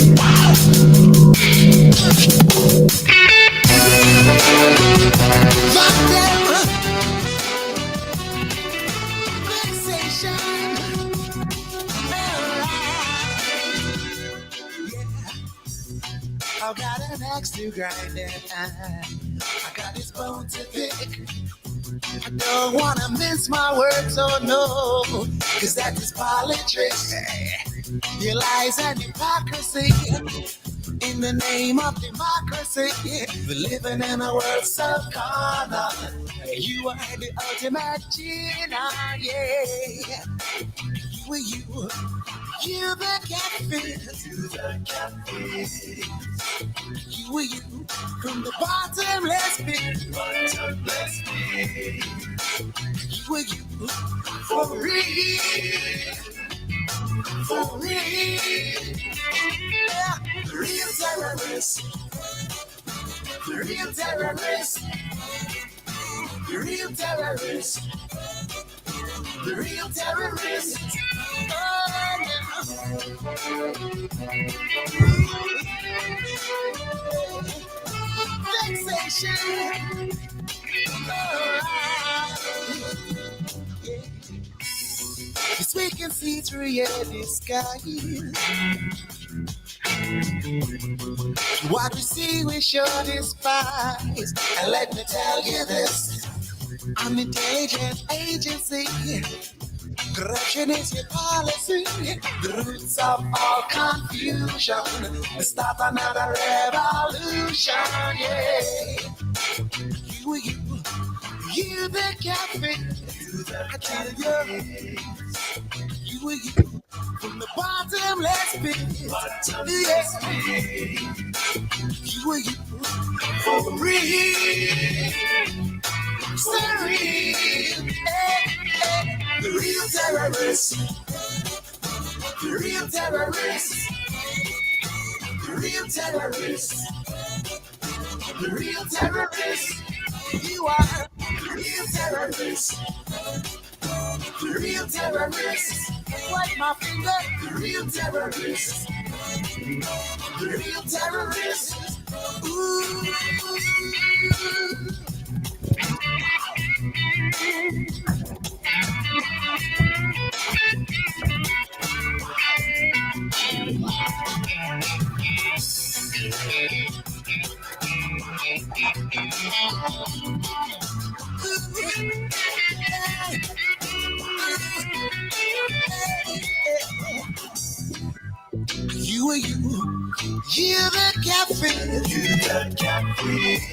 I've got an axe to grind and I got this bone to pick. I don't wanna mince my words, oh no, cause that is politics. Your lies and hypocrisy in the name of democracy. We're living in a world so carnal. You are the ultimate sinner, yeah. You the catfish. You the catfish. You from the bottomless pit. Bottomless pit. You for real. For real. Yeah. The real terrorist. The real terrorist. The real terrorist. The real terrorist. Vexation. Yes, we can see through your disguise. What we see, we sure despise. And let me tell you this: I'm an intelligent agency. Corruption is your policy. The roots of all confusion. Start another revolution. Yeah. You the catfish. I tell you. You from the bottomless pit. Bottomless pit. You for real. Sorry. The real terrorist. The real terrorist. The real terrorist. The real terrorist. You are the real terrorist. The real terrorist. Wipe my finger. The real terrorist. The real terrorist. Ooh. You the catfish. You the catfish.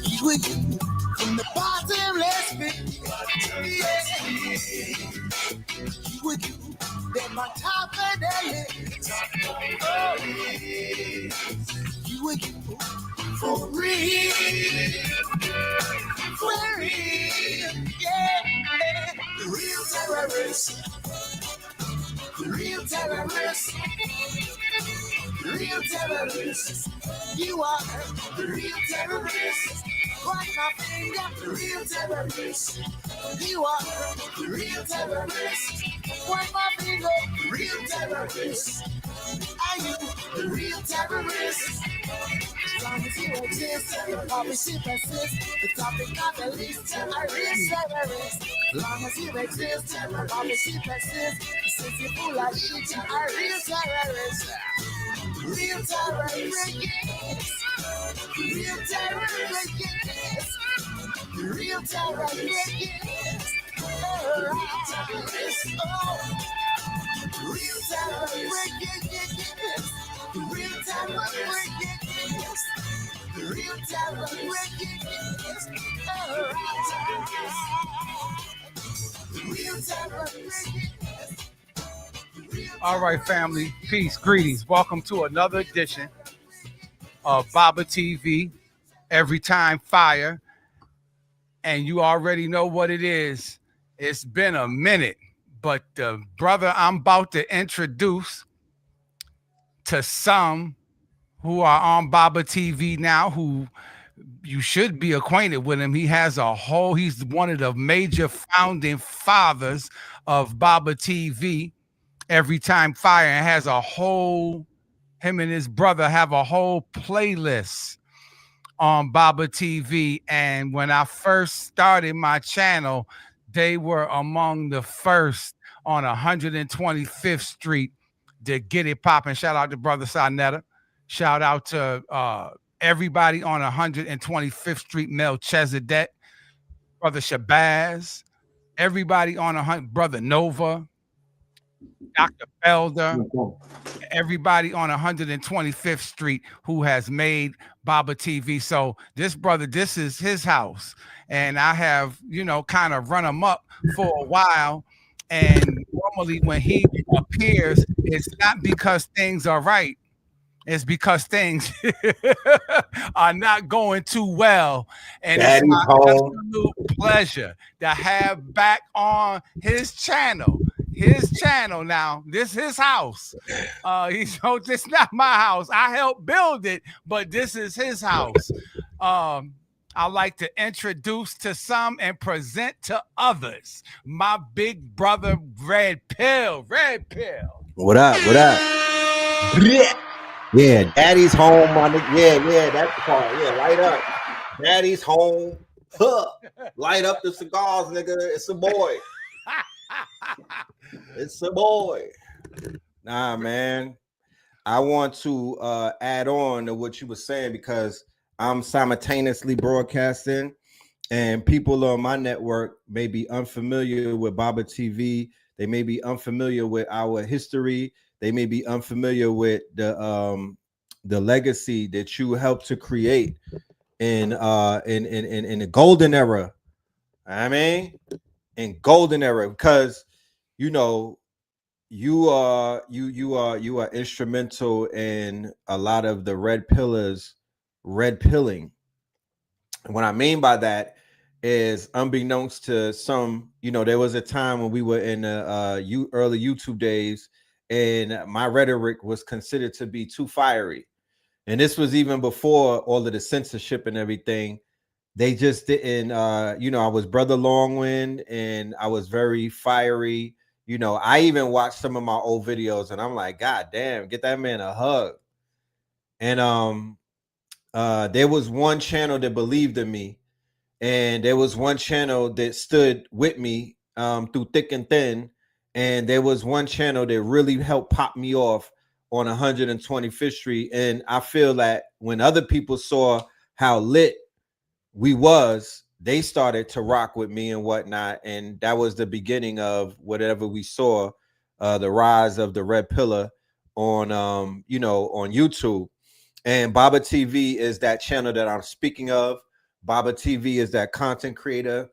You from the bottomless pit. You then my top of the list. You for real. For real. Yeah. The real terrorist. The real terrorist. The real terrorist. You are the real terrorist. Point my finger. The real terrorist. You are the real terrorist. Point my finger. The real terrorist. Are you the real terrorist? As long as you exist, your policy persists. The topic of the list, a real terrorist. As long as you exist, your policy persists. Since you full of shit, a real terrorist. Real terrorist. Real terrorist. Real terrorist. Real terrorist. Real terrorist. Real terrorist. Real terrorist. Real terrorist. All right, family. Peace, greetings. Welcome to another edition of Baba TV, Every Time Fire. And you already know what it is. It's been a minute, but the brother I'm about to introduce to some who are on Baba TV now, who you should be acquainted with him. He's one of the major founding fathers of Baba TV, Every Time Fire, and has a whole him and his brother have a whole playlist on Baba TV. And when I first started my channel, they were among the first on 125th Street to get it popping. Shout out to Brother Sinetta. Shout out to everybody on 125th Street, Melchizedek, Brother Shabazz, everybody on Brother Nova, Dr. Felder, everybody on 125th Street who has made Baba TV. So this brother, this is his house. And I have, kind of run him up for a while. And normally when he appears, it's not because things are right. It's because things are not going too well. And it's Daddy's my home. absolute pleasure to have back on his channel. His channel now. This his house. It's not my house. I helped build it, but this is his house. I like to introduce to some and present to others my big brother Red Pill. Red Pill. What up? What up? Yeah, Daddy's home, my nigga. Yeah, that's the part. Yeah, light up. Daddy's home. Huh. Light up the cigars, nigga. It's a boy. It's a boy. Nah, man. I want to add on to what you were saying because I'm simultaneously broadcasting, and people on my network may be unfamiliar with Baba TV. They may be unfamiliar with our history. They may be unfamiliar with the legacy that you helped to create in the golden era. I mean, in golden era, because you are instrumental in a lot of the red pilling. And what I mean by that is, unbeknownst to some, there was a time when we were in the early YouTube days, and my rhetoric was considered to be too fiery. And this was even before all of the censorship and everything. They just didn't, I was Brother Longwind, and I was very fiery. I even watched some of my old videos, and I'm like, God damn, get that man a hug. And there was one channel that believed in me, and there was one channel that stood with me through thick and thin, and there was one channel that really helped pop me off on 125th Street. And I feel that when other people saw how lit we was, they started to rock with me and whatnot, and that was the beginning of whatever we saw, the rise of the red pillar on on YouTube. And Baba TV is that channel that I'm speaking of. Baba TV is that content creator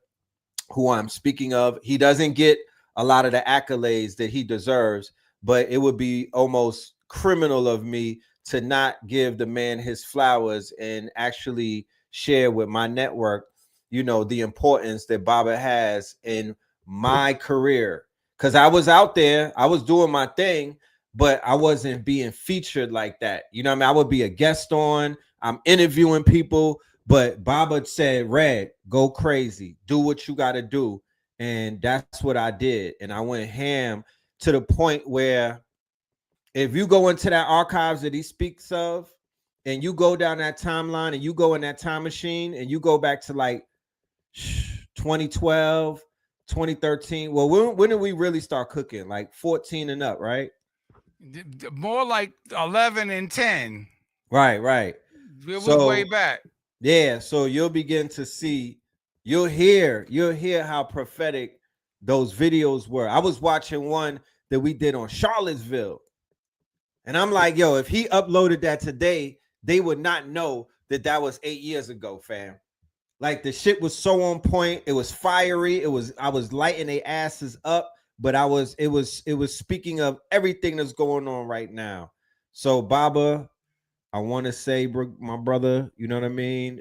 who I'm speaking of. He doesn't get a lot of the accolades that he deserves, but it would be almost criminal of me to not give the man his flowers and actually share with my network, the importance that Baba has in my career. Because I was out there, I was doing my thing, but I wasn't being featured like that. I would be a guest on, I'm interviewing people, but Baba said, Red, go crazy, do what you got to do. And that's what I did. And I went ham to the point where if you go into that archives that he speaks of, and you go down that timeline and you go in that time machine and you go back to like 2012, 2013. Well, when did we really start cooking? Like 14 and up, right? More like 11 and 10. Right. We're way back. Yeah, so you'll begin to see, you'll hear how prophetic those videos were. I was watching one that we did on Charlottesville, and I'm like, yo, if he uploaded that today, they would not know that was 8 years ago, fam. Like, the shit was so on point. It was fiery. I was lighting their asses up, but it was speaking of everything that's going on right now. So Baba, I want to say, my brother, you know what I mean?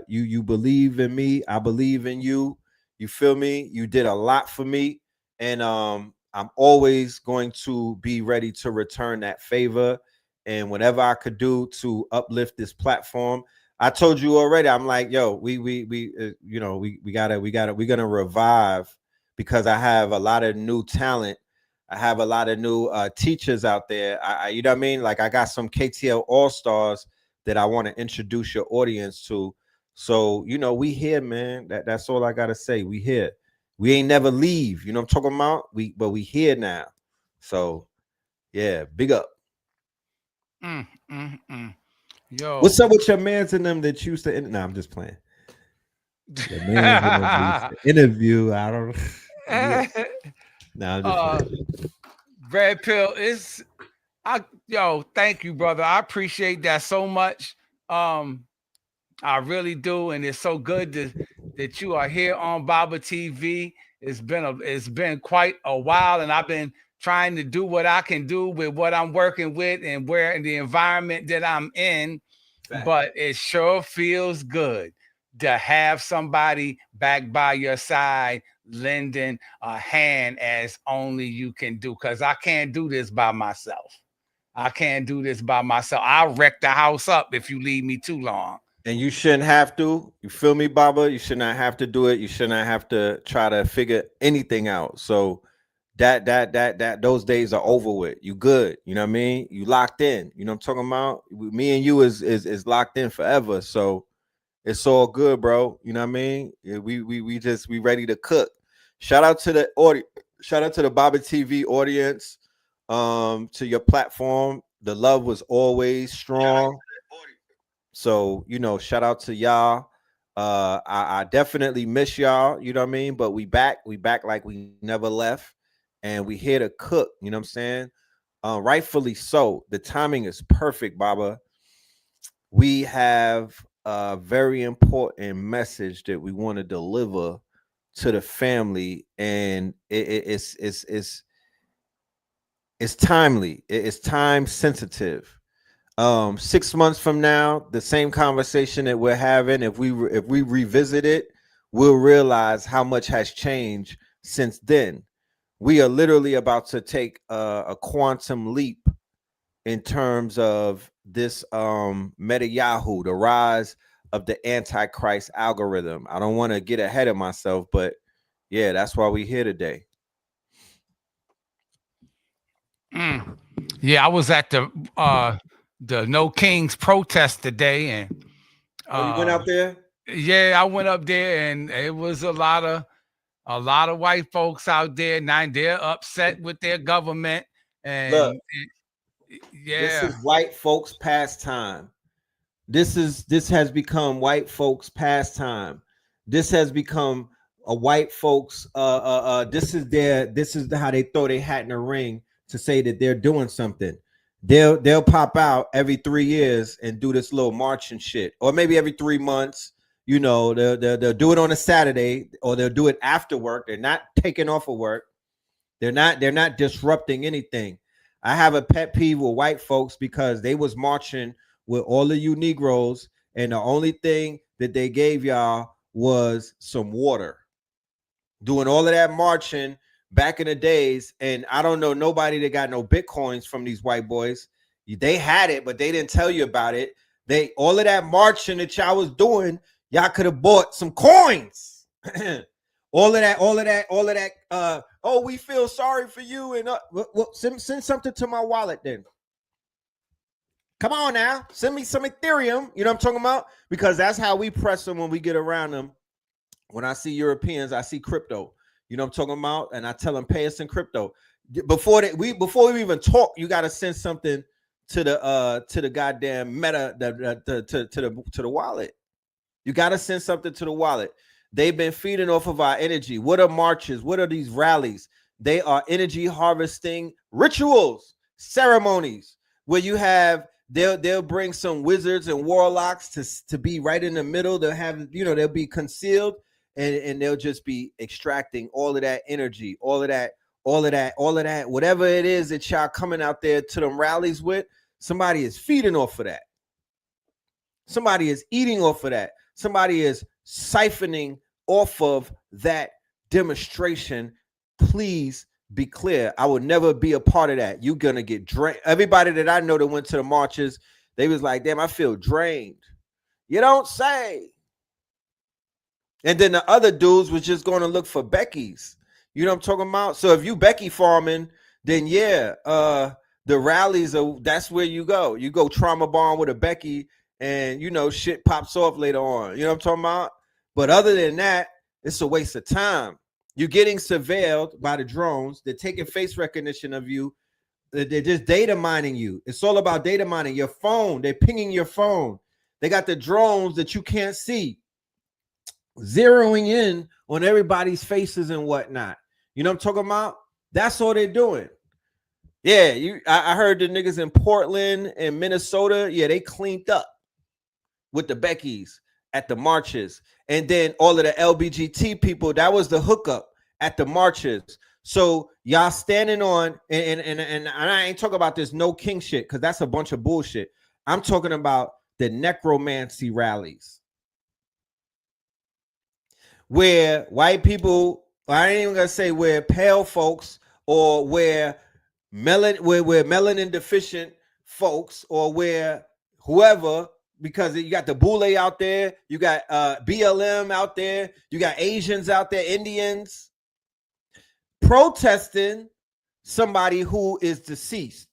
You believe in me. I believe in you. You feel me? You did a lot for me. And I'm always going to be ready to return that favor. And whatever I could do to uplift this platform. I told you already, I'm like, yo, we're gonna revive, because I have a lot of new talent. I have a lot of new teachers out there. You know what I mean? Like I got some KTL All Stars that I want to introduce your audience to. So you know, we here, man. That's all I gotta say. We here. We ain't never leave. You know what I'm talking about? But we here now. So yeah, big up. Mm, mm, mm. Yo. What's up with your mans and them that used to? Nah, I'm just playing. Your mans and them used to interview. I don't. Yeah. Nah, I'm just uh, playing. Red Pill is yo, thank you, brother. I appreciate that so much. Um, I really do, and it's so good that you are here on Baba TV. It's been quite a while, and I've been trying to do what I can do with what I'm working with and where in the environment that I'm in. Fact. But it sure feels good to have somebody back by your side lending a hand as only you can do. Because I can't do this by myself. I can't do this by myself. I'll wreck the house up if you leave me too long. And you shouldn't have to. You feel me, Baba? You should not have to do it. You should not have to try to figure anything out. So that those days are over with. You good. You know what I mean? You locked in. You know what I'm talking about? Me and you is locked in forever. So it's all good, bro. You know what I mean? Yeah, we ready to cook. Shout out to the audience. Shout out to the Baba TV audience. To your platform. The love was always strong. So, you know, shout out to y'all. I definitely miss y'all, you know what I mean? But we back like we never left, and we here to cook, you know what I'm saying? Rightfully so. The timing is perfect, Baba. We have a very important message that we want to deliver to the family, and it's timely, it's time sensitive. 6 months from now, the same conversation that we're having, if we revisit it, we'll realize how much has changed since then. We are literally about to take a quantum leap in terms of this meta Yahoo, the rise of the antichrist algorithm. I don't want to get ahead of myself, but yeah, that's why we're here today. Mm. Yeah, I was at the No Kings protest today, and Oh, you went out there? yeah, I went up there, and it was a lot of white folks out there. Now they're upset with their government, Look, and this yeah. is white folks' pastime. This has become white folks pastime. This has become a white folks this is how they throw their hat in the ring to say that they're doing something. They'll pop out every 3 years and do this little march and shit, or maybe every 3 months. You know, they'll do it on a Saturday, or they'll do it after work. They're not taking off of work. They're not disrupting anything. I have a pet peeve with white folks because they was marching with all of you Negroes, and the only thing that they gave y'all was some water. Doing all of that marching back in the days, and I don't know nobody that got no bitcoins from these white boys. They had it, but they didn't tell you about it. They all of that marching that y'all was doing, y'all could have bought some coins. all of that. Oh, we feel sorry for you, and well, send something to my wallet then. Come on now, send me some Ethereum. You know what I'm talking about? Because that's how we press them when we get around them. When I see Europeans, I see crypto. You know what I'm talking about? And I tell them, pay us in crypto. Before we even talk, you got to send something to the goddamn meta to the wallet. You got to send something to the wallet. They've been feeding off of our energy. What are marches? What are these rallies? They are energy harvesting rituals, ceremonies where you have they'll bring some wizards and warlocks to be right in the middle. They'll have, they'll be concealed, and they'll just be extracting all of that energy, all of that, whatever it is that y'all coming out there to them rallies with. Somebody is feeding off of that. Somebody is eating off of that. Somebody is siphoning off of that demonstration. Please be clear. I would never be a part of that. You're gonna get drained. Everybody that I know that went to the marches, they was like, damn, I feel drained. You don't say. And then the other dudes was just going to look for Becky's. You know what I'm talking about? So if you Becky farming, then yeah, the rallies that's where you go. You go trauma bond with a Becky, and shit pops off later on. You know what I'm talking about? But other than that, it's a waste of time. You're getting surveilled by the drones. They're taking face recognition of you. They're just data mining you. It's all about data mining your phone. They're pinging your phone. They got the drones that you can't see, zeroing in on everybody's faces and whatnot. You know what I'm talking about? That's all they're doing. Yeah, I heard the niggas in Portland and Minnesota, yeah, they cleaned up with the Beckys at the marches. And then all of the LBGT people, that was the hookup at the marches. So y'all standing on, and I ain't talking about this no king shit, because that's a bunch of bullshit. I'm talking about the necromancy rallies, where white people, I ain't even gonna say where pale folks, or where melanin deficient folks, or where whoever, because you got the Boule out there, you got BLM out there, you got Asians out there, Indians, protesting somebody who is deceased.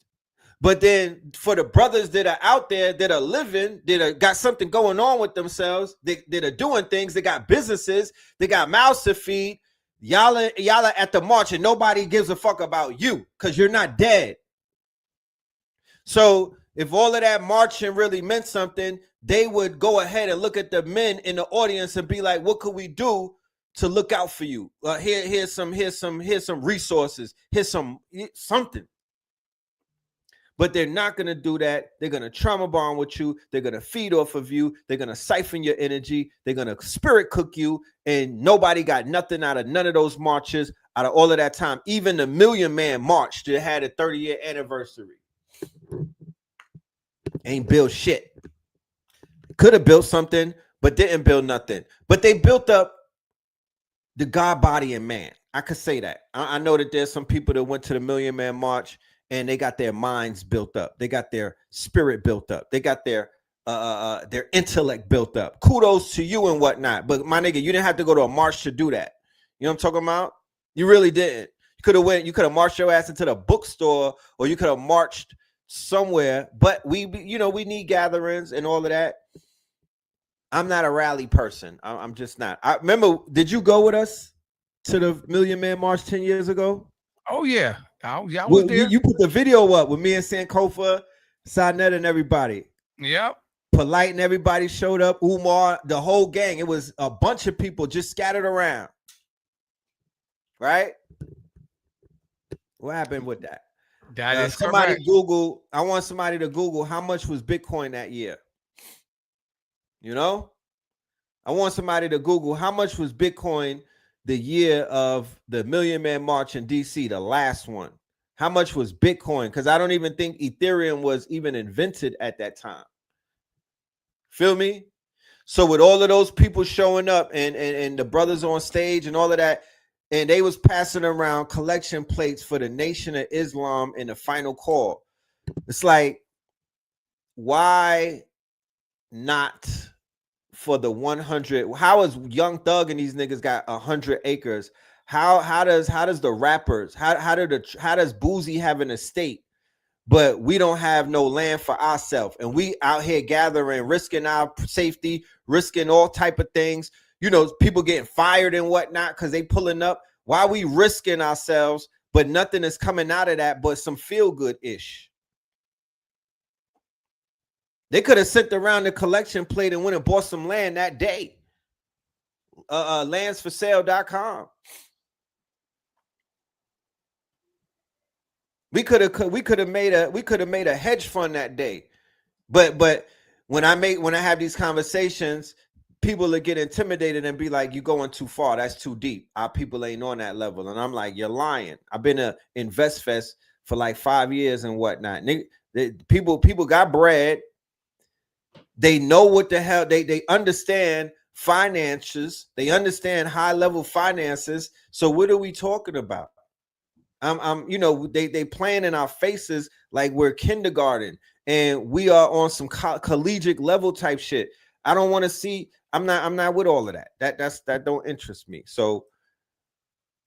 But then for the brothers that are out there, that are living, that are got something going on with themselves, that are doing things, they got businesses, they got mouths to feed, y'all are at the march and nobody gives a fuck about you because you're not dead. So if all of that marching really meant something, they would go ahead and look at the men in the audience and be like, what could we do to look out for you? Here's some resources. Here's something. But they're not going to do that. They're going to trauma bond with you. They're going to feed off of you. They're going to siphon your energy. They're going to spirit cook you. And nobody got nothing out of none of those marches, out of all of that time. Even the Million Man March that had a 30-year anniversary ain't built shit. Could have built something, but didn't build nothing. But they built up the God, body, and man. I could say that. I know that there's some people that went to the Million Man March and they got their minds built up. They got their spirit built up. They got their intellect built up. Kudos to you and whatnot. But my nigga, you didn't have to go to a march to do that. You know what I'm talking about? You really didn't. You could have marched your ass into the bookstore, or you could have marched somewhere. But we need gatherings and all of that. I'm not a rally person. I'm just not. I remember, did you go with us to the Million Man March 10 years ago? Oh, yeah. I was there. You put the video up with me and Sankofa, Sanet, and everybody. Yep. Polite and everybody showed up. Umar, the whole gang. It was a bunch of people just scattered around. Right? What happened with that? That is somebody correct. Google. I want somebody to Google how much was Bitcoin that year. You know? I want somebody to Google how much was Bitcoin the year of the Million Man March in DC, the last one. How much was Bitcoin? Because I don't even think Ethereum was even invented at that time. Feel me? So with all of those people showing up and the brothers on stage and all of that, and they was passing around collection plates for the Nation of Islam in the final call. It's like, why not for the 100? How is Young Thug and these niggas got 100 acres? How does the rappers, how does Boozy have an estate, but we don't have no land for ourselves, and we out here gathering, risking our safety, risking all type of things, people getting fired and whatnot because they pulling up. Why are we risking ourselves, but nothing is coming out of that but some feel good ish? They could have sent around the collection plate and went and bought some land that day. Landsforsale.com. We could have made a hedge fund that day. But when I have these conversations, people will get intimidated and be like, "You're going too far. That's too deep. Our people ain't on that level." And I'm like, "You're lying. I've been to InvestFest for like 5 years and whatnot. People got bread. They know what the hell they understand finances. They understand high level finances. So what are we talking about? They playing in our faces like we're kindergarten and we are on some collegiate level type shit. I don't want to see. I'm not with all of that. That don't interest me. So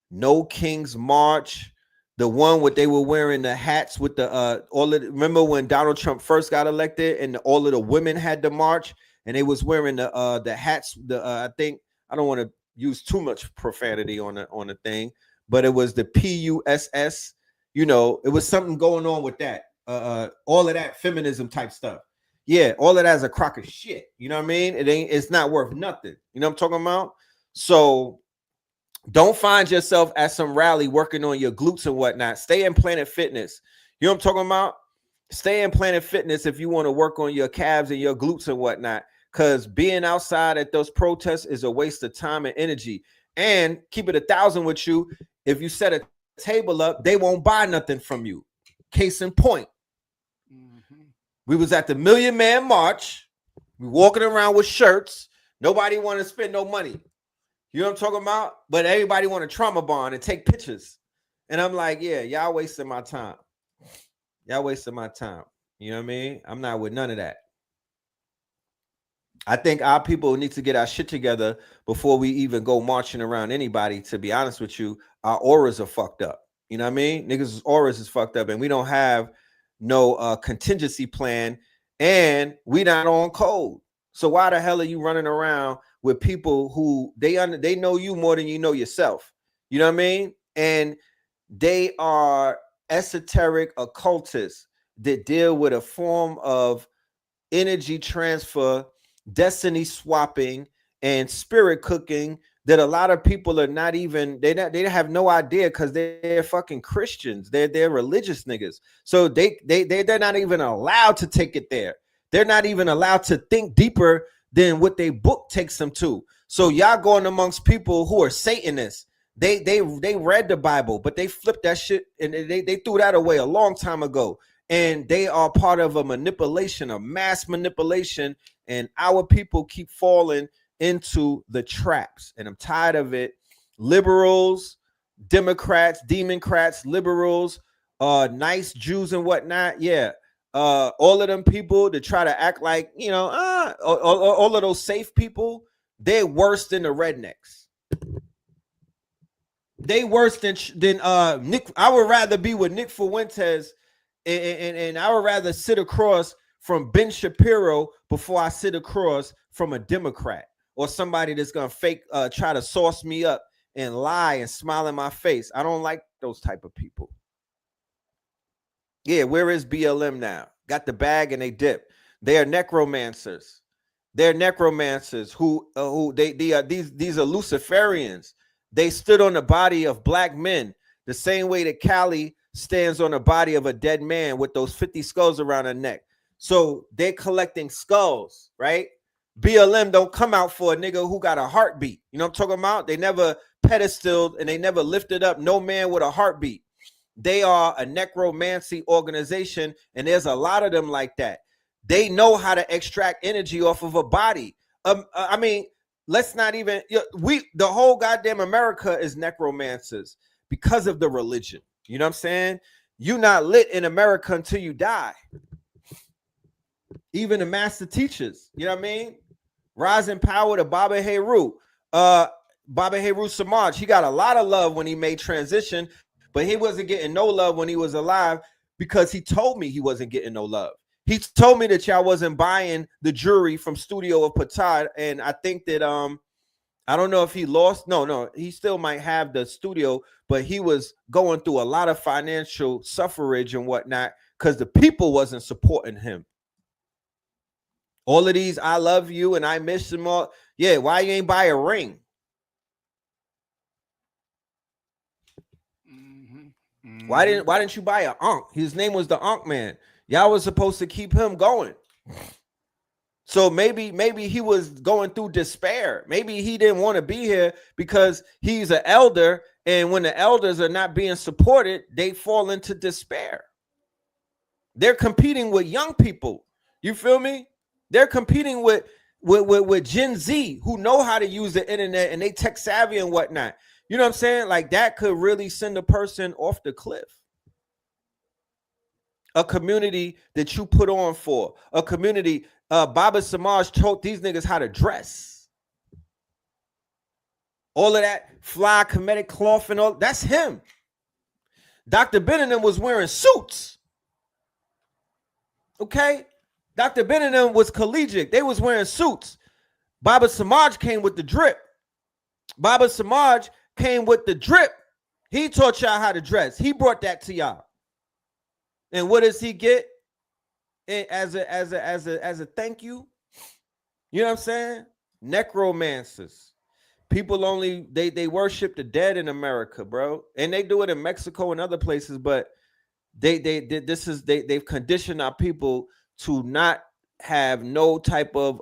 no King's March. The one with they were wearing the hats with the all of remember when Donald Trump first got elected and all of the women had to march and they was wearing the hats. I think I don't want to use too much profanity on the thing, but it was the PUSS. You know, it was something going on with that. All of that feminism type stuff. Yeah, all of that is a crock of shit. You know what I mean? It's not worth nothing. You know what I'm talking about? So don't find yourself at some rally working on your glutes and whatnot. Stay in Planet Fitness. You know what I'm talking about? Stay in Planet Fitness if you want to work on your calves and your glutes and whatnot. Because being outside at those protests is a waste of time and energy. And keep it 1,000 with you. If you set a table up, they won't buy nothing from you. Case in point. We was at the Million Man March. We walking around with shirts. Nobody want to spend no money. You know what I'm talking about? But everybody want to trauma bond and take pictures. And I'm like, yeah, y'all wasting my time. Y'all wasting my time. You know what I mean? I'm not with none of that. I think our people need to get our shit together before we even go marching around anybody. To be honest with you, our auras are fucked up. You know what I mean? Niggas' auras is fucked up and we don't have no contingency plan and we not on code. So why the hell are you running around with people who they know you more than you know yourself? You know what I mean? And they are esoteric occultists that deal with a form of energy transfer, destiny swapping, and spirit cooking that a lot of people are not even they have no idea because they're fucking Christians. They're religious niggas. So they're not even allowed to take it there. They're not even allowed to think deeper than what they book takes them to. So y'all going amongst people who are Satanists. They read the Bible, but they flipped that shit and they threw that away a long time ago. And they are part of a manipulation, a mass manipulation, and our people keep falling into the traps. And I'm tired of it. Liberals, Democrats, Democrats, liberals, nice Jews and whatnot. Yeah. All of them people that try to act like, you know, all of those safe people, they're worse than the rednecks. They worse than Nick. I would rather be with Nick Fuentes and I would rather sit across from Ben Shapiro before I sit across from a Democrat or somebody that's gonna fake try to sauce me up and lie and smile in my face. I don't like those type of people. Yeah, where is BLM now? Got the bag and they dip. They are necromancers. They're necromancers who they are these are Luciferians. They stood on the body of black men the same way that Cali stands on the body of a dead man with those 50 skulls around her neck. So they're collecting skulls, right? BLM don't come out for a nigga who got a heartbeat. You know what I'm talking about? They never pedestaled and they never lifted up no man with a heartbeat. They are a necromancy organization, and there's a lot of them like that. They know how to extract energy off of a body. I mean, let's not even the whole goddamn America is necromancers because of the religion. You know what I'm saying? You're not lit in America until you die. Even the master teachers, you know what I mean? Rise in power to Baba Heru. Baba Heru Samaj, he got a lot of love when he made transition, but he wasn't getting no love when he was alive because he told me he wasn't getting no love. He told me that y'all wasn't buying the jewelry from Studio of Patad, and I think that I don't know if he lost. No, he still might have the studio, but he was going through a lot of financial suffrage and whatnot because the people wasn't supporting him. All of these, I love you and I miss them all. Yeah, why you ain't buy a ring? Why didn't you buy an Ankh? His name was the Ankh man. Y'all was supposed to keep him going. So maybe he was going through despair. Maybe he didn't want to be here because he's an elder, and when the elders are not being supported, they fall into despair. They're competing with young people. You feel me? They're competing with Gen Z who know how to use the internet and they tech savvy and whatnot. You know what I'm saying? Like that could really send a person off the cliff. A community that you put on for. A community. Baba Samaj taught these niggas how to dress. All of that fly comedic cloth and all. That's him. Dr. Benham was wearing suits. Okay? Dr. Benham was collegiate. They was wearing suits. Baba Samaj came with the drip. Baba Samaj came with the drip. He taught y'all how to dress. He brought that to y'all. And what does he get as a thank you? You know what I'm saying? Necromancers. People only they worship the dead in America, bro. And they do it in Mexico and other places, but they've conditioned our people to not have no type of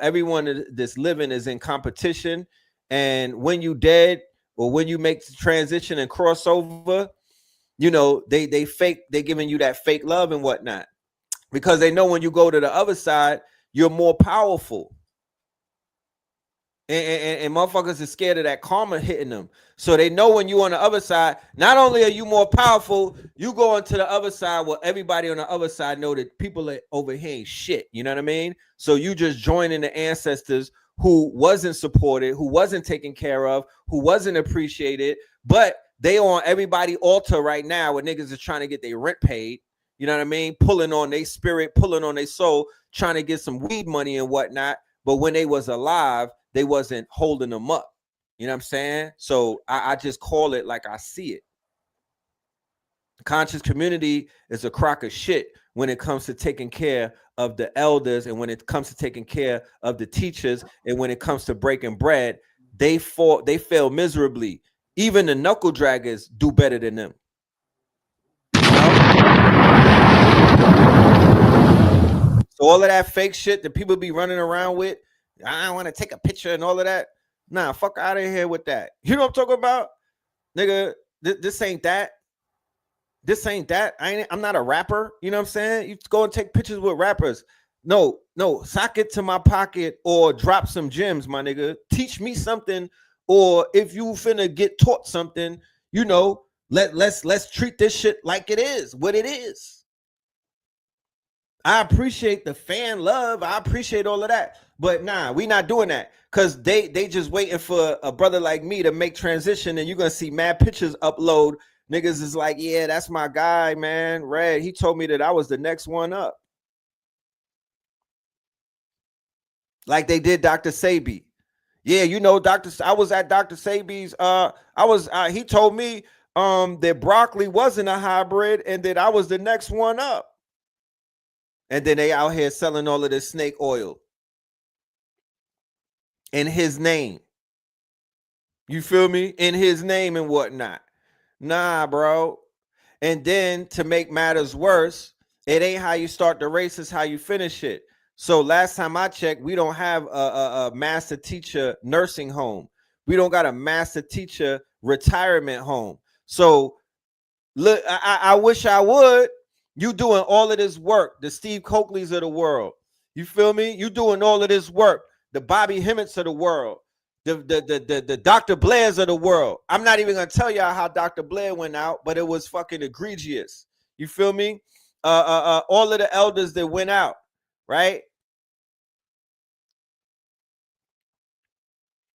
everyone that's living is in competition. And when you dead or when you make the transition and crossover, they fake, they giving you that fake love and whatnot, because they know when you go to the other side, you're more powerful. And motherfuckers are scared of that karma hitting them. So they know when you on the other side, not only are you more powerful, you go into the other side where everybody on the other side know that people are over here ain't shit. You know what I mean? So you just joining the ancestors who wasn't supported, who wasn't taken care of, who wasn't appreciated, but they on everybody altar right now where niggas are trying to get their rent paid. You know what I mean? Pulling on their spirit, pulling on their soul, trying to get some weed money and whatnot. But when they was alive, they wasn't holding them up. You know what I'm saying? So I just call it like I see it. The conscious community is a crock of shit when it comes to taking care of the elders, and when it comes to taking care of the teachers, and when it comes to breaking bread, they fail miserably. Even the knuckle draggers do better than them. So all of that fake shit that people be running around with, I want to take a picture and all of that. Nah, fuck out of here with that. You know what I'm talking about? Nigga, this ain't that. This ain't that. I'm not a rapper. You know what I'm saying? You go and take pictures with rappers. No, sock it to my pocket or drop some gems, my nigga. Teach me something. Or if you finna get taught something, let's treat this shit like it is, what it is. I appreciate the fan love. I appreciate all of that. But nah, we not doing that, because they just waiting for a brother like me to make transition, and you're going to see mad pictures upload. Niggas is like, yeah, that's my guy, man. Red, he told me that I was the next one up. Like they did Dr. Sebi. Yeah, I was at Dr. Sebi's. He told me that broccoli wasn't a hybrid and that I was the next one up. And then they out here selling all of this snake oil in his name. You feel me? In his name and whatnot. Nah, bro. And then to make matters worse, it ain't how you start the race, it's how you finish it. So last time I checked, we don't have a master teacher nursing home. We don't got a master teacher retirement home. So look, I wish I would. You doing all of this work, the Steve Coakleys of the world. You feel me? You doing all of this work, the Bobby Hemmitts of the world, the Dr. Blairs of the world. I'm not even gonna tell y'all how Dr. Blair went out, but it was fucking egregious. You feel me? All of the elders that went out, right?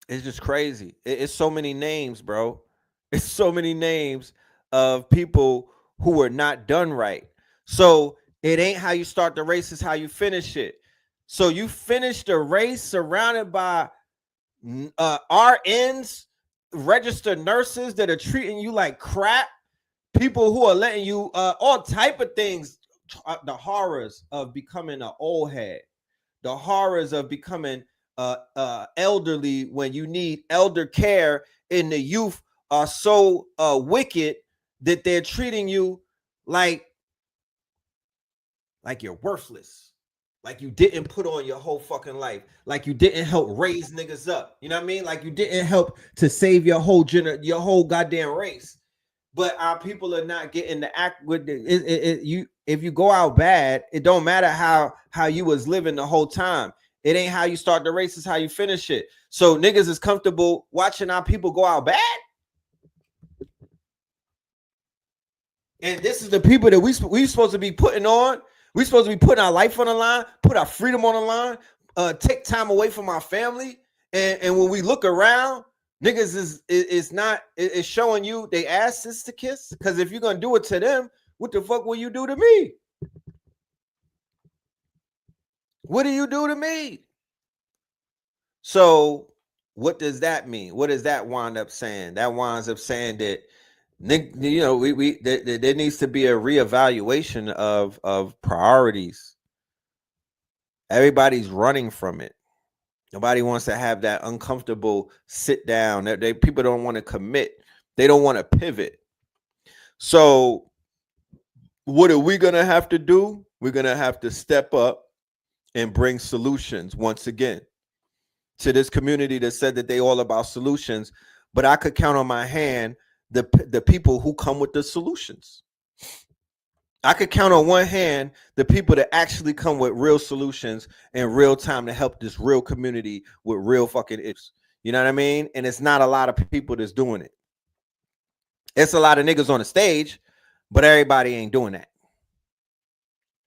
It's just crazy. It's so many names, bro. It's so many names of people who were not done right. So it ain't how you start the race, it's how you finish it. So you finish the race surrounded by RNs, registered nurses that are treating you like crap, people who are letting you all type of things, the horrors of becoming an old head, the horrors of becoming elderly when you need elder care, and the youth are so wicked that they're treating you like you're worthless, like you didn't put on your whole fucking life, like you didn't help raise niggas up. You know what I mean? Like you didn't help to save your whole goddamn race. But our people are not getting the act with it. If you go out bad, it don't matter how you was living the whole time. It ain't how you start the race, it's how you finish it. So niggas is comfortable watching our people go out bad. And this is the people that we supposed to be putting on. We supposed to be putting our life on the line, put our freedom on the line, take time away from our family. And when we look around, Niggas is not, it's showing you they ass is to kiss. Because if you're gonna do it to them, what the fuck will you do to me? What do you do to me? So what does that mean? What does that wind up saying? That winds up saying that, you know, there needs to be a reevaluation of priorities. Everybody's running from it. Nobody wants to have that uncomfortable sit down. People don't want to commit. They don't want to pivot. So what are we gonna have to do? We're gonna have to step up and bring solutions once again to this community that said that they all about solutions, but I could count on my hand the people who come with the solutions. I could count on one hand the people that actually come with real solutions in real time to help this real community with real fucking issues. You know what I mean? And it's not a lot of people that's doing it. It's a lot of niggas on the stage, but everybody ain't doing that.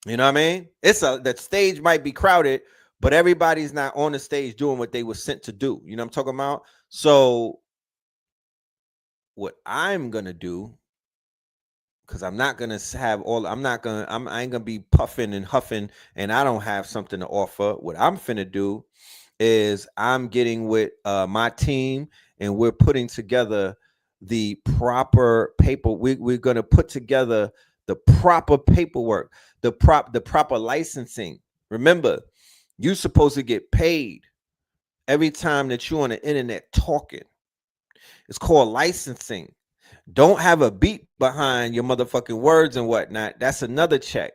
You know what I mean? That stage might be crowded, but everybody's not on the stage doing what they were sent to do. You know what I'm talking about? So what I'm gonna do, because I'm not gonna have all, I ain't gonna be puffing and huffing and I don't have something to offer. What I'm finna do is I'm getting with my team and we're putting together the proper paper. We're gonna put together the proper paperwork, the proper licensing. Remember, you're supposed to get paid every time that you're on the internet talking. It's called licensing. Don't have a beat behind your motherfucking words and whatnot. That's another check.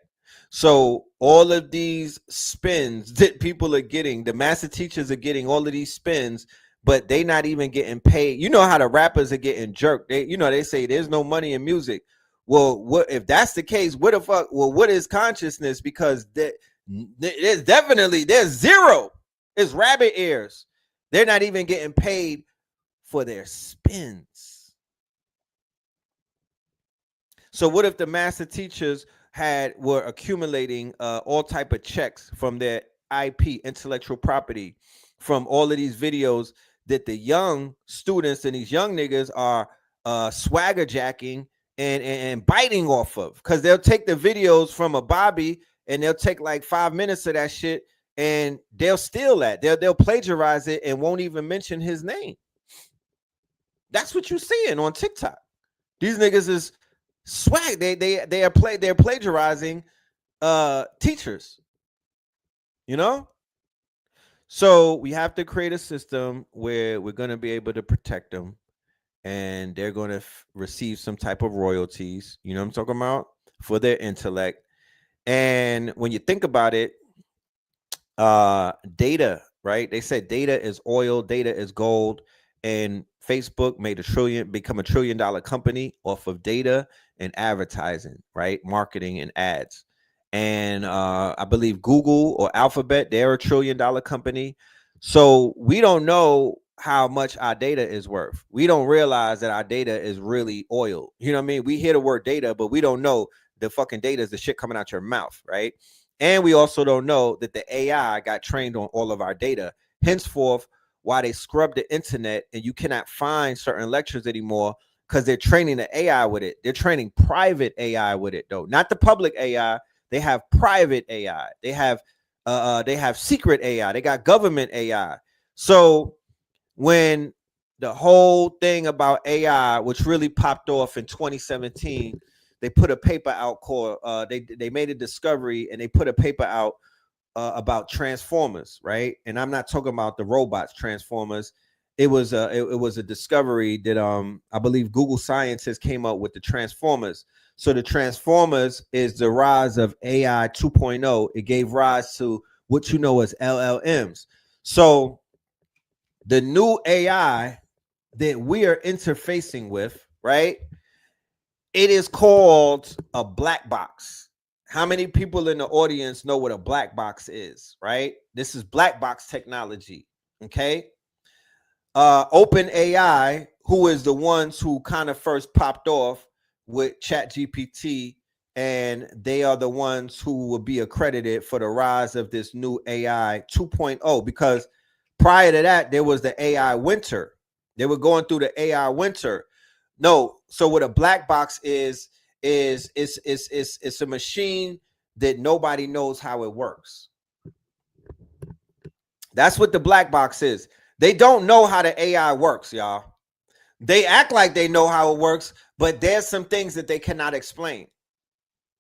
So all of these spins that people are getting, the master teachers are getting all of these spins, but they not even getting paid. You know how the rappers are getting jerked. They say there's no money in music. Well, what if that's the case? What the fuck? Well, what is consciousness? Because there's zero. It's rabbit ears. They're not even getting paid for their spins. So what if the master teachers were accumulating all type of checks from their IP, intellectual property, from all of these videos that the young students and these young niggas are swagger jacking and biting off of? Because they'll take the videos from a Bobby and they'll take like 5 minutes of that shit and they'll steal that. They'll plagiarize it and won't even mention his name. That's what you're seeing on TikTok. These niggas is swag. They're plagiarizing teachers. You know? So we have to create a system where we're going to be able to protect them and they're going to receive some type of royalties, you know what I'm talking about, for their intellect. And when you think about it, data, right? They said data is oil, data is gold, and Facebook become $1 trillion company off of data and advertising, right? Marketing and ads. And I believe Google or Alphabet, they're $1 trillion company. So we don't know how much our data is worth. We don't realize that our data is really oil. You know what I mean? We hear the word data, but we don't know the fucking data is the shit coming out your mouth, right? And we also don't know that the AI got trained on all of our data. Henceforth, why they scrub the internet and you cannot find certain lectures anymore, because they're training the AI with it. They're training private AI with it, though, not the public AI. They have private AI. They have secret AI. They got government AI. So when the whole thing about AI, which really popped off in 2017, they put a paper out called they made a discovery and they put a paper out about transformers, right? And I'm not talking about the robots transformers. It was a discovery that I believe Google scientists came up with the transformers. So the transformers is the rise of AI 2.0. It gave rise to what you know as LLMs. So the new AI that we are interfacing with, right? It is called a black box. How many people in the audience know what a black box is, right? This is black box technology, okay? Open AI, who is the ones who kind of first popped off with ChatGPT, and they are the ones who will be accredited for the rise of this new AI 2.0, because prior to that, there was the AI winter. They were going through the AI winter. No, so what a black box is it's a machine that nobody knows how it works. That's what the black box is. They don't know how the AI works, y'all. They act like they know how it works, but there's some things that they cannot explain.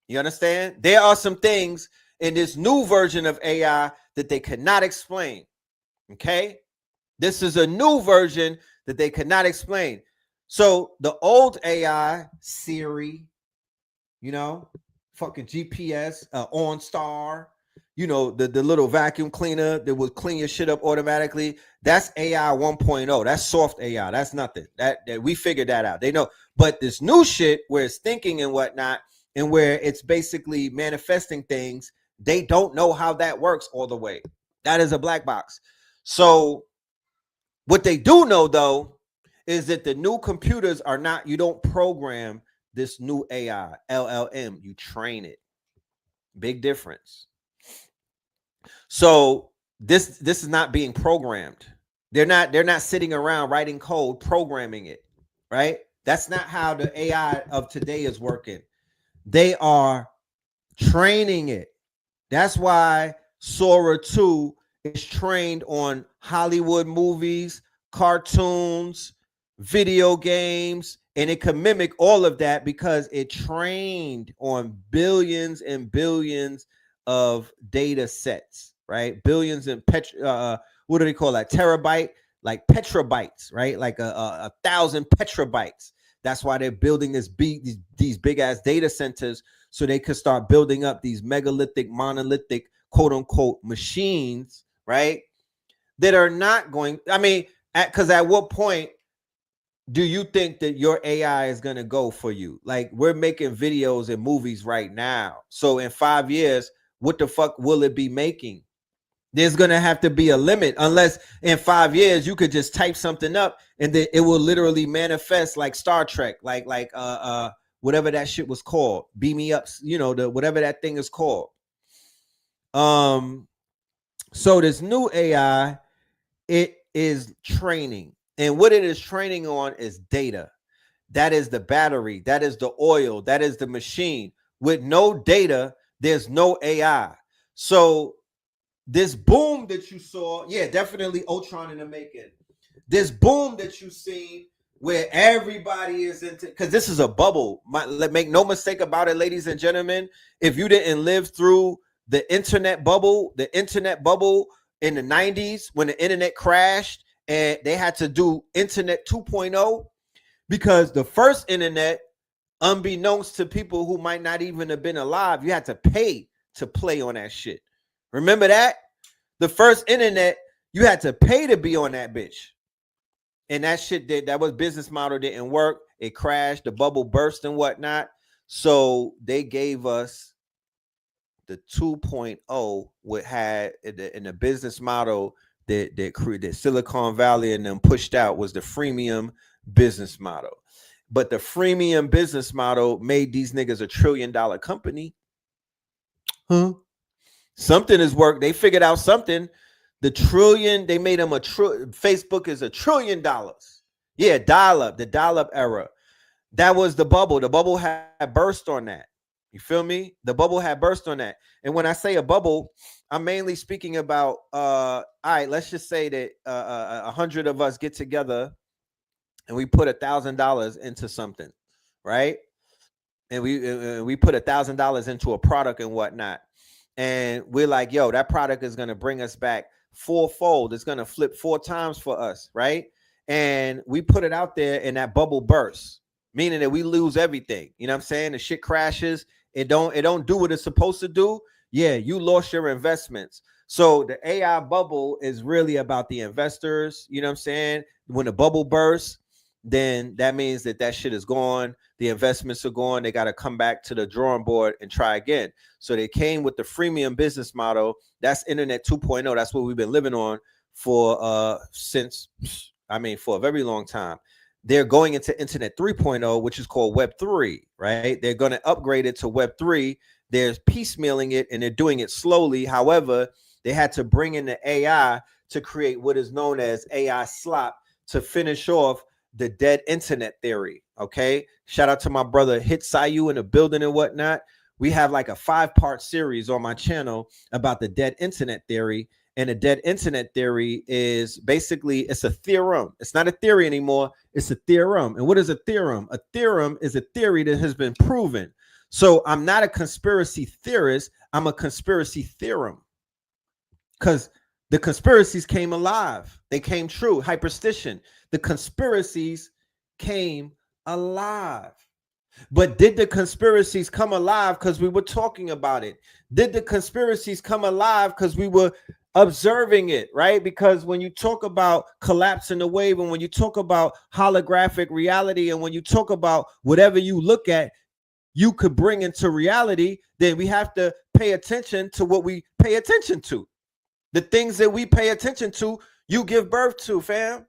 You understand? There are some things in this new version of AI that they cannot explain. Okay? This is a new version that they cannot explain. So the old AI, Siri, you know, fucking GPS, OnStar, you know, the little vacuum cleaner that will clean your shit up automatically. That's AI 1.0. That's soft AI. That's nothing. That we figured that out. They know. But this new shit where it's thinking and whatnot, and where it's basically manifesting things, they don't know how that works all the way. That is a black box. So what they do know, though, is that the new computers are not, you don't program this new AI, LLM, you train it. Big difference. So this is not being programmed. They're not sitting around writing code, programming it, right? That's not how the AI of today is working. They are training it. That's why Sora 2 is trained on Hollywood movies, cartoons, video games, and it can mimic all of that because it trained on billions and billions of data sets, right? Billions and what do they call that? Terabyte, like petabytes, right? Like a thousand petabytes. That's why they're building these big ass data centers so they could start building up these megalithic, monolithic, quote unquote machines, right? That are not going, I mean, because at what point do you think that your AI is going to go for you? Like, we're making videos and movies right now. So in 5 years, what the fuck will it be making? There's going to have to be a limit, unless in 5 years you could just type something up and then it will literally manifest like Star Trek, like whatever that shit was called. Beam me up, you know, the whatever that thing is called. So this new AI, it is training. And what it is training on is data. That is the battery. That is the oil. That is the machine. With no data, there's no AI. So this boom that you saw, yeah, definitely Ultron in the making. This boom that you've seen where everybody is into, because this is a bubble. Make no mistake about it, ladies and gentlemen. If you didn't live through the internet bubble in the 90s when the internet crashed and they had to do internet 2.0, because the first internet, unbeknownst to people who might not even have been alive, you had to pay to play on that shit. Remember that? The first internet, you had to pay to be on that bitch. And that shit that was business model didn't work. It crashed, the bubble burst and whatnot. So they gave us the 2.0, what had in the business model that Silicon Valley and them pushed out was the freemium business model. But the freemium business model made these niggas $1 trillion company. Huh? Something has worked. They figured out something. The trillion, they made them Facebook is $1 trillion. Yeah, the dial-up era. That was the bubble. The bubble had burst on that. You feel me? The bubble had burst on that. And when I say a bubble, I'm mainly speaking about, all right, let's just say that 100 of us get together and we put $1,000 into something, right? And we put $1,000 into a product and whatnot. And we're like, yo, that product is going to bring us back fourfold. It's going to flip 4 times for us, right? And we put it out there and that bubble bursts, meaning that we lose everything. You know what I'm saying? The shit crashes. It don't do what it's supposed to do. Yeah, you lost your investments. So the AI bubble is really about the investors. You know what I'm saying? When the bubble bursts, then that means that shit is gone. The investments are gone. They got to come back to the drawing board and try again. So they came with the freemium business model. That's internet 2.0. That's what we've been living on for for a very long time. They're going into internet 3.0, which is called web 3, right? They're going to upgrade it to web 3. They're piecemealing it and they're doing it slowly. However, they had to bring in the AI to create what is known as AI slop, to finish off the dead internet theory. Okay. Shout out to my brother Hit Sayu in the building and whatnot. We have like a 5-part series on my channel about the dead internet theory. And the dead internet theory is basically, it's a theorem. It's not a theory anymore. It's a theorem. And what is a theorem? A theorem is a theory that has been proven. So I'm not a conspiracy theorist. I'm a conspiracy theorem, because the conspiracies came alive. They came true. Hyperstition. The conspiracies came alive. But did the conspiracies come alive because we were talking about it? Did the conspiracies come alive because we were observing it, right? Because when you talk about collapsing the wave, and when you talk about holographic reality, and when you talk about whatever you look at, you could bring into reality, then we have to pay attention to what we pay attention to. The things that we pay attention to, you give birth to, fam.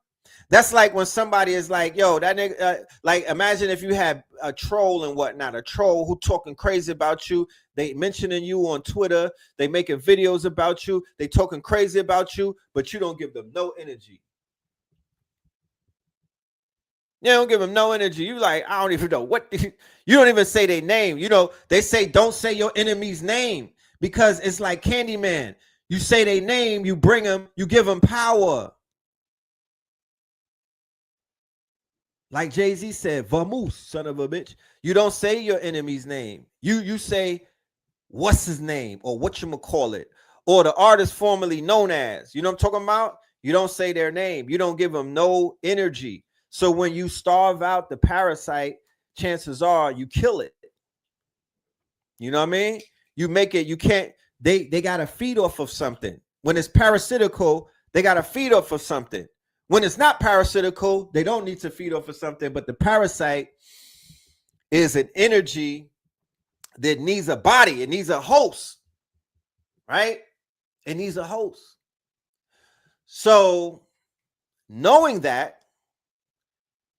That's like when somebody is like, yo, that nigga, like imagine if you had a troll and whatnot, a troll who talking crazy about you. They mentioning you on Twitter. They making videos about you. They talking crazy about you, but you don't give them no energy. You don't give them no energy. You like, I don't even know what, you don't even say their name. You know, they say, don't say your enemy's name, because it's like Candyman. You say their name, you bring them, you give them power. Like Jay-Z said, vamoose, son of a bitch. You don't say your enemy's name. You say, what's his name, or whatchamacallit, or the artist formerly known as. You know what I'm talking about? You don't say their name. You don't give them no energy. So when you starve out the parasite, chances are you kill it. You know what I mean? You make it, you can't, they got to feed off of something. When it's parasitical, they got to feed off of something. When it's not parasitical, they don't need to feed off of something. But the parasite is an energy that needs a body. It needs a host, right? It needs a host. So knowing that,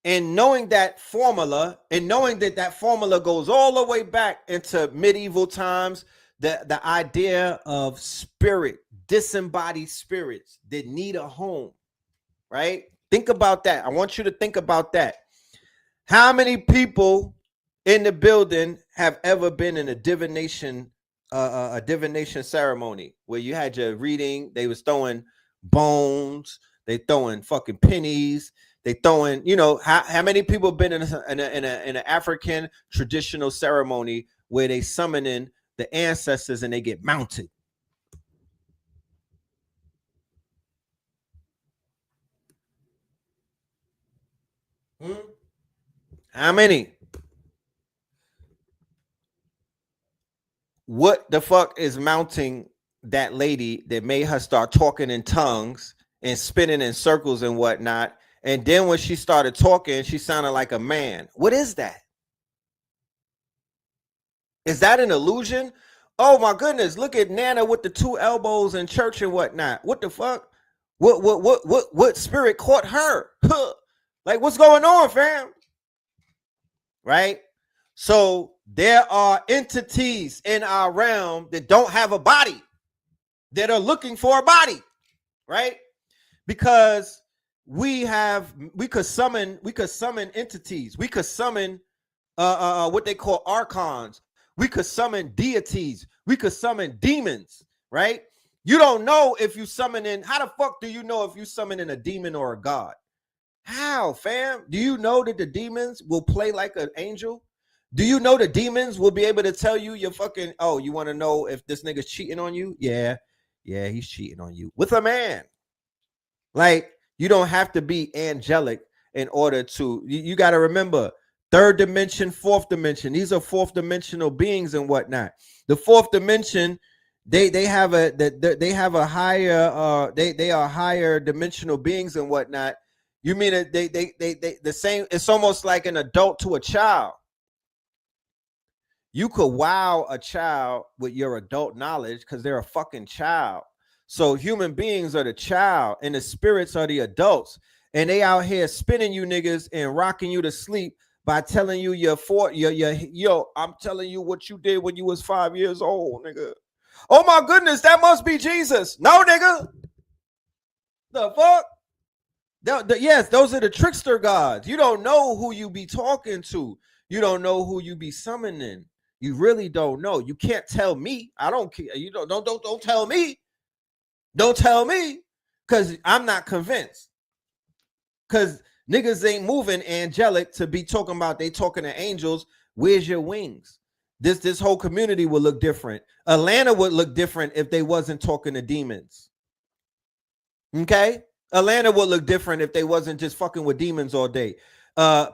and knowing that formula, and knowing that that formula goes all the way back into medieval times, the idea of spirit, disembodied spirits that need a home, right? Think about that. I want you to think about that. How many people in the building have ever been in a divination ceremony where you had your reading? They was throwing bones, they throwing fucking pennies, they throwing, you know, how many people have been in an African traditional ceremony where they summon in the ancestors and they get mounted? How many? What the fuck is mounting that lady that made her start talking in tongues and spinning in circles and whatnot? And then when she started talking, she sounded like a man. What is that? Is that an illusion? Oh my goodness, look at Nana with the 2 elbows in church and whatnot. What the fuck? What spirit caught her? Like, what's going on, fam? Right? So there are entities in our realm that don't have a body, that are looking for a body, right? Because we could summon entities. We could summon what they call archons. We could summon deities. We could summon demons, right? You don't know if you summon in. How the fuck do you know if you summon in a demon or a god? How, fam? Do you know that the demons will play like an angel? Do you know the demons will be able to tell you your fucking, oh, you want to know if this nigga's cheating on you? Yeah, he's cheating on you with a man. Like, you don't have to be angelic in order to, you got to remember, 3rd dimension, 4th dimension. These are 4th dimensional beings and whatnot. The 4th dimension, they have a higher, they are higher dimensional beings and whatnot. You mean that they the same? It's almost like an adult to a child. You could wow a child with your adult knowledge because they're a fucking child. So human beings are the child and the spirits are the adults. And they out here spinning you niggas and rocking you to sleep by telling you yo, I'm telling you what you did when you was 5 years old, nigga. Oh my goodness, that must be Jesus. No, nigga. The fuck? Yes, those are the trickster gods. You don't know who you be talking to. You don't know who you be summoning. You really don't know. You can't tell me. I don't care. You don't tell me. Don't tell me, because I'm not convinced. Because niggas ain't moving angelic to be talking about they talking to angels. Where's your wings? This whole community would look different. Atlanta would look different if they wasn't talking to demons. Okay? Atlanta would look different if they wasn't just fucking with demons all day.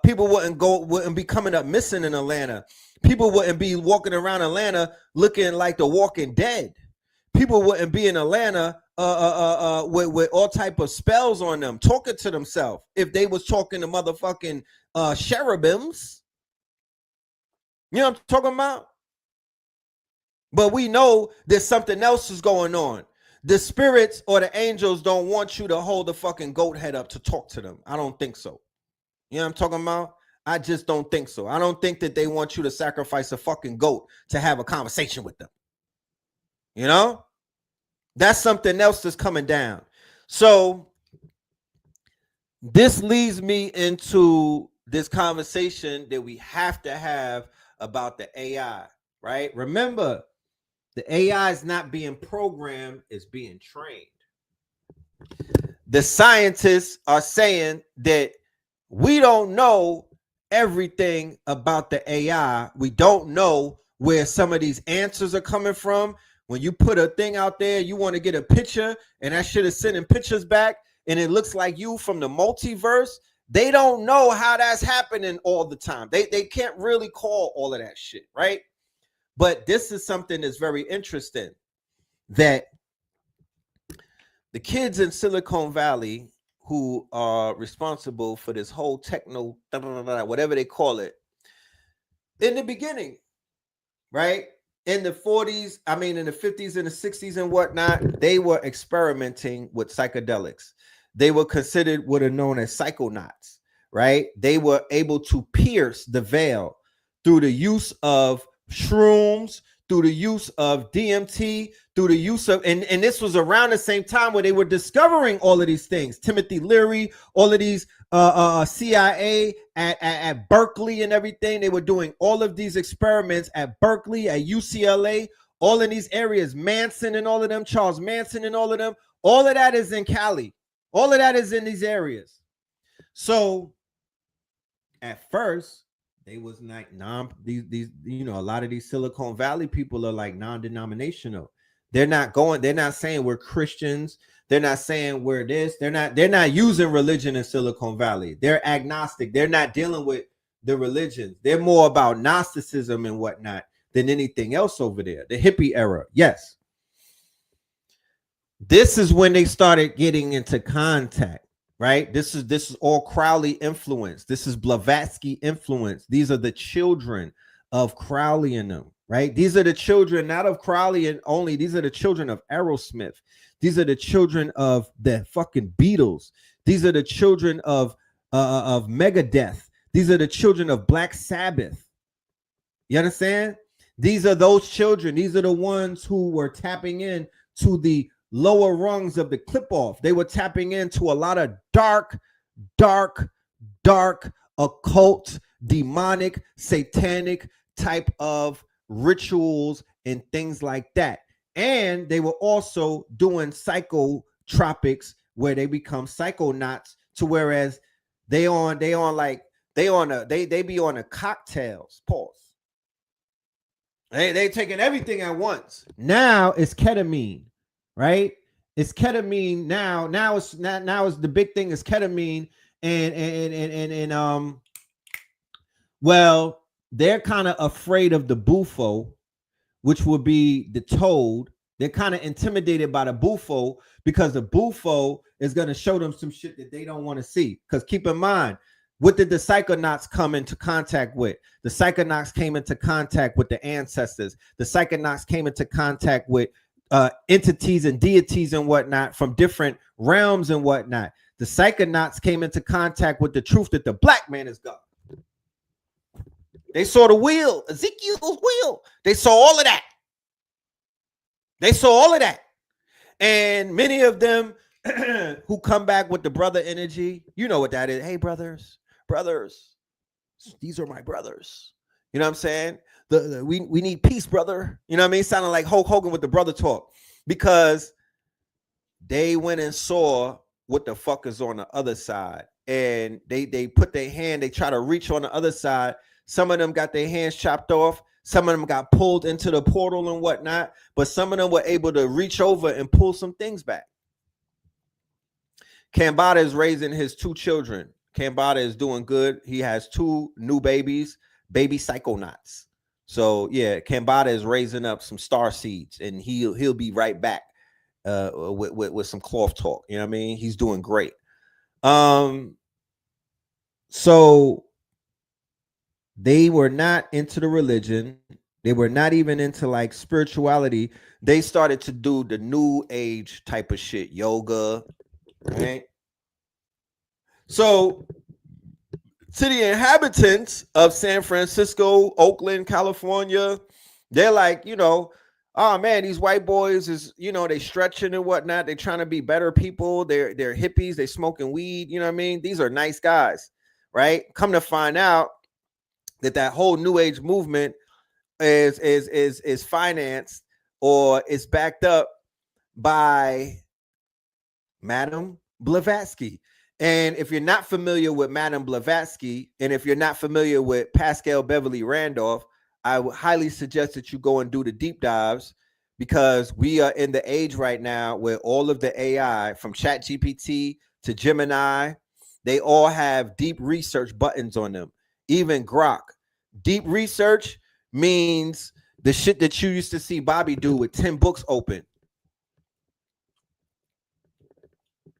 People wouldn't be coming up missing in Atlanta. People wouldn't be walking around Atlanta looking like the Walking Dead. People wouldn't be in Atlanta with all type of spells on them, talking to themselves if they was talking to motherfucking cherubims. You know what I'm talking about? But we know there's something else is going on. The spirits or the angels don't want you to hold the fucking goat head up to talk to them. I don't think so. You know what I'm talking about? I just don't think so. I don't think that they want you to sacrifice a fucking goat to have a conversation with them. You know? That's something else that's coming down. So this leads me into this conversation that we have to have about the AI, right? Remember, the AI is not being programmed, it's being trained. The scientists are saying that we don't know everything about the AI. We don't know where some of these answers are coming from. When you put a thing out there, you want to get a picture, and that shit is sending pictures back, and it looks like you from the multiverse. They don't know how that's happening all the time. They can't really call all of that shit, right? But this is something that's very interesting, that the kids in Silicon Valley who are responsible for this whole techno, whatever they call it, in the beginning, right? In the 40s, in the 50s and the 60s and whatnot, they were experimenting with psychedelics. They were considered what are known as psychonauts, right? They were able to pierce the veil through the use of shrooms, through the use of DMT, through the use of, and this was around the same time where they were discovering all of these things. Timothy Leary, all of these CIA at Berkeley and everything. They were doing all of these experiments at Berkeley, at UCLA, all in these areas. Manson and all of them, Charles Manson and all of them. All of that is in Cali. All of that is in these areas. So at first, they was like these a lot of these Silicon Valley people are like non-denominational. They're not saying we're Christians. They're not saying we're this. They're not using religion in Silicon Valley. They're agnostic. They're not dealing with the religions. They're more about Gnosticism and whatnot than anything else over there. The hippie era. Yes. This is when they started getting into contact. Right? This is all Crowley influence. This is Blavatsky influence. These are the children of Crowley and them, right? These are the children not of Crowley and only. These are the children of Aerosmith. These are the children of the fucking Beatles. These are the children of Megadeth. These are the children of Black Sabbath. You understand? These are those children. These are the ones who were tapping in to the lower rungs of the clip off. They were tapping into a lot of dark, occult, demonic, satanic type of rituals and things like that. And they were also doing psychotropics where they become psychonauts, to whereas they be on a cocktails. Pause. They taking everything at once. Now it's ketamine. Right? It's ketamine now. Now it's the big thing is ketamine and well, they're kind of afraid of the bufo, which would be the toad. They're kind of intimidated by the bufo because the bufo is going to show them some shit that they don't want to see. Because keep in mind, what did the psychonauts come into contact with? The psychonauts came into contact with the ancestors. The psychonauts came into contact with entities and deities and whatnot from different realms and whatnot. The psychonauts came into contact with the truth that the black man is God. They saw the wheel, Ezekiel's wheel. They saw all of that. And many of them who come back with the brother energy. You know what that is. Hey, brothers, these are my brothers. You know what I'm saying? We need peace, brother. You know what I mean? Sounding like Hulk Hogan with the brother talk, because they went and saw what the fuck is on the other side, and they put their hand. They try to reach on the other side. Some of them got their hands chopped off. Some of them got pulled into the portal and whatnot. But some of them were able to reach over and pull some things back. Kambada is raising his 2 children. Kambada is doing good. He has 2 new babies, baby psychonauts. So yeah, Kambada is raising up some star seeds, and he'll be right back with some cloth talk. You know what I mean? He's doing great. So they were not into the religion. They were not even into like spirituality. They started to do the new age type of shit, yoga, right? So to the inhabitants of San Francisco, Oakland, California, they're like, oh man, these white boys is, they stretching and whatnot. They're trying to be better people. They're hippies. They smoking weed. You know what I mean? These are nice guys, right? Come to find out that whole new age movement is financed or is backed up by Madame Blavatsky. And if you're not familiar with Madame Blavatsky, and if you're not familiar with Pascal Beverly Randolph, I would highly suggest that you go and do the deep dives, because we are in the age right now where all of the AI, from ChatGPT to Gemini, they all have deep research buttons on them. Even Grok. Deep research means the shit that you used to see Bobby do with 10 books open.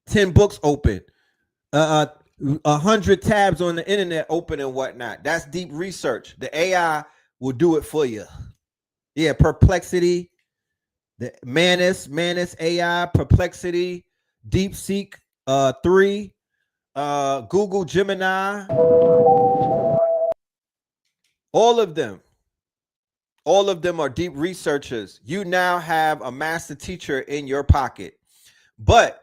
10 books open. 100 tabs on the internet open and whatnot. That's deep research. The AI will do it for you. Yeah, Perplexity, the Manus AI, Perplexity, DeepSeek 3, Google Gemini, all of them are deep researchers. You now have a master teacher in your pocket. But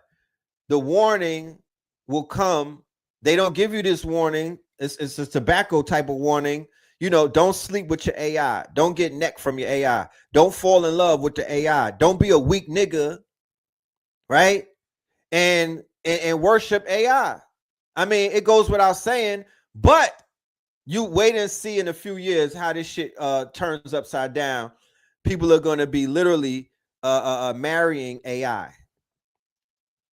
the warning will come. They don't give you this warning. It's a tobacco type of warning. Don't sleep with your AI. Don't get neck from your AI. Don't fall in love with the AI. Don't be a weak nigga, right? And worship AI. I mean, it goes without saying, but you wait and see in a few years how this shit turns upside down. People are going to be literally marrying AI.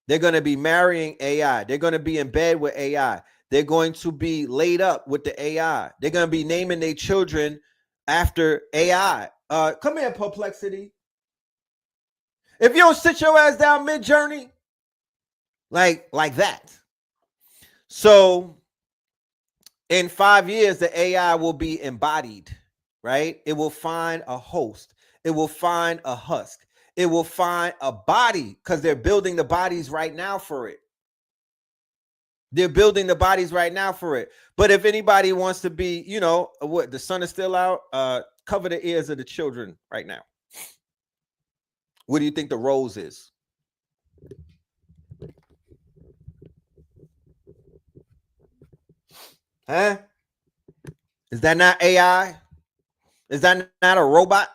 They're going to be marrying AI. They're going to be in bed with AI. They're going to be laid up with the AI. They're going to be naming their children after AI. Come here, Perplexity. If you don't sit your ass down mid-journey, like that. So in 5 years, the AI will be embodied, right? It will find a host. It will find a husk. It will find a body, because they're building the bodies right now for it. They're building the bodies right now for it. But if anybody wants to be, what, the sun is still out, cover the ears of the children right now. What do you think the rose is? Huh? Is that not AI? Is that not a robot?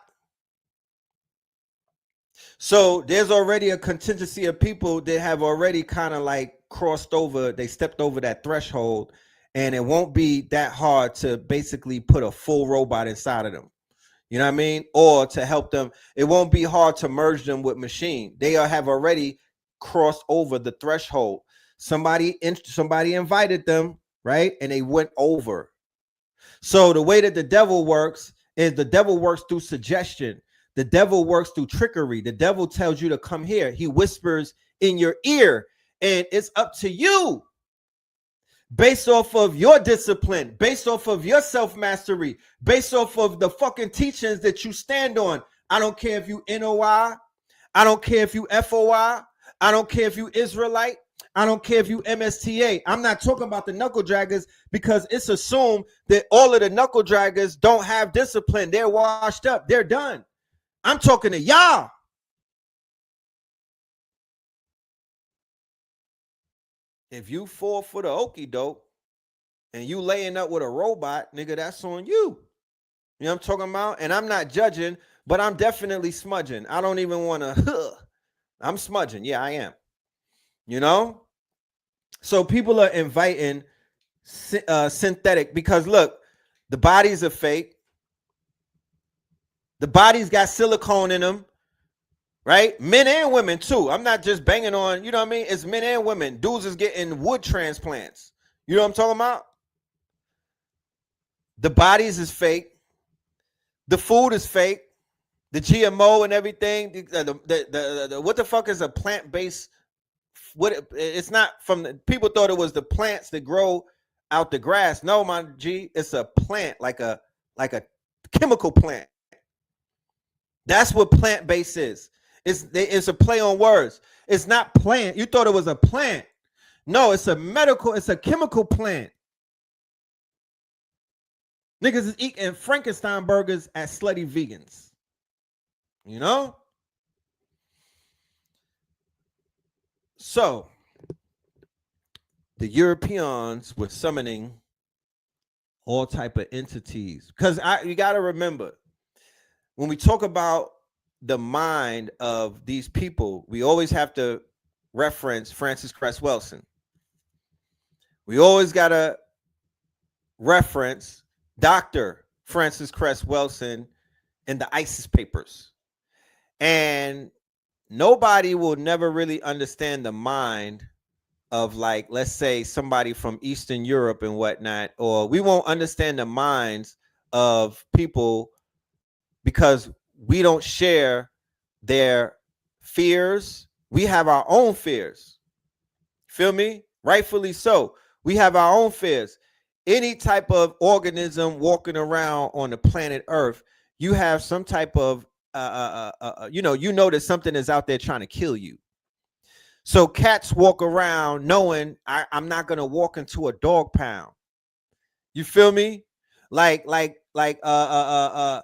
So there's already a contingency of people that have already kind of like crossed over. They stepped over that threshold, and it won't be that hard to basically put a full robot inside of them. You know what I mean? Or to help them. It won't be hard to merge them with machine. They have already crossed over the threshold. Somebody invited them, right? And they went over. So the way that the devil works is the devil works through suggestion. The devil works through trickery. The devil tells you to come here. He whispers in your ear, and it's up to you, based off of your discipline, based off of your self-mastery, based off of the fucking teachings that you stand on. I don't care if you NOI. I don't care if you FOI. I don't care if you Israelite. I don't care if you MSTA. I'm not talking about the knuckle draggers, because it's assumed that all of the knuckle draggers don't have discipline. They're washed up. They're done. I'm talking to y'all. If you fall for the okie doke and you laying up with a robot, nigga, that's on you. You know what I'm talking about? And I'm not judging, but I'm definitely smudging. I don't even want to. I'm smudging. Yeah, I am. You know? So people are inviting synthetic because look, the bodies are fake. The bodies got silicone in them, right? Men and women too. I'm not just banging on, you know what I mean? It's men and women. Dudes is getting wood transplants. You know what I'm talking about? The bodies is fake. The food is fake. The GMO and everything. What the fuck is a plant-based? What it's not from the people thought it was the plants that grow out the grass. No, my G, it's a plant, like a chemical plant. That's what plant-based is. It's a play on words. It's not plant. You thought it was a plant. No, it's a chemical plant. Niggas is eating Frankenstein burgers at slutty vegans. You know? So the Europeans were summoning all type of entities. Because you gotta remember, when we talk about the mind of these people, we always have to reference Francis Cress Welsing. We always gotta reference Dr. Francis Cress Welsing in the ISIS papers. And nobody will never really understand the mind of, like, let's say somebody from Eastern Europe and whatnot, or we won't understand the minds of people because we don't share their fears. We have our own fears. Feel me? Rightfully so. We have our own fears. Any type of organism walking around on the planet Earth, you have some type of you know that something is out there trying to kill you. So cats walk around knowing I'm not gonna walk into a dog pound. You feel me? Like a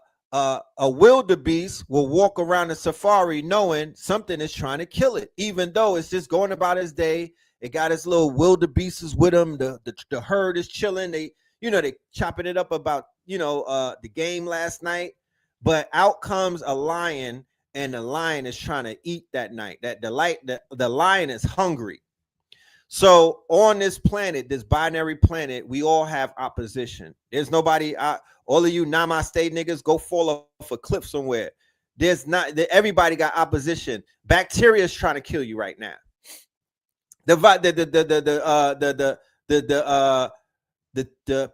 wildebeest will walk around a safari knowing something is trying to kill it, even though it's just going about its day. It got its little wildebeests with them. The herd is chilling. They chopping it up about the game last night, but out comes a lion, and the lion is trying to eat that night. That the lion is hungry. So on this planet, this binary planet, we all have opposition. There's nobody. All of you namaste niggas, go fall off a cliff somewhere. There's not. Everybody got opposition. Bacteria is trying to kill you right now. The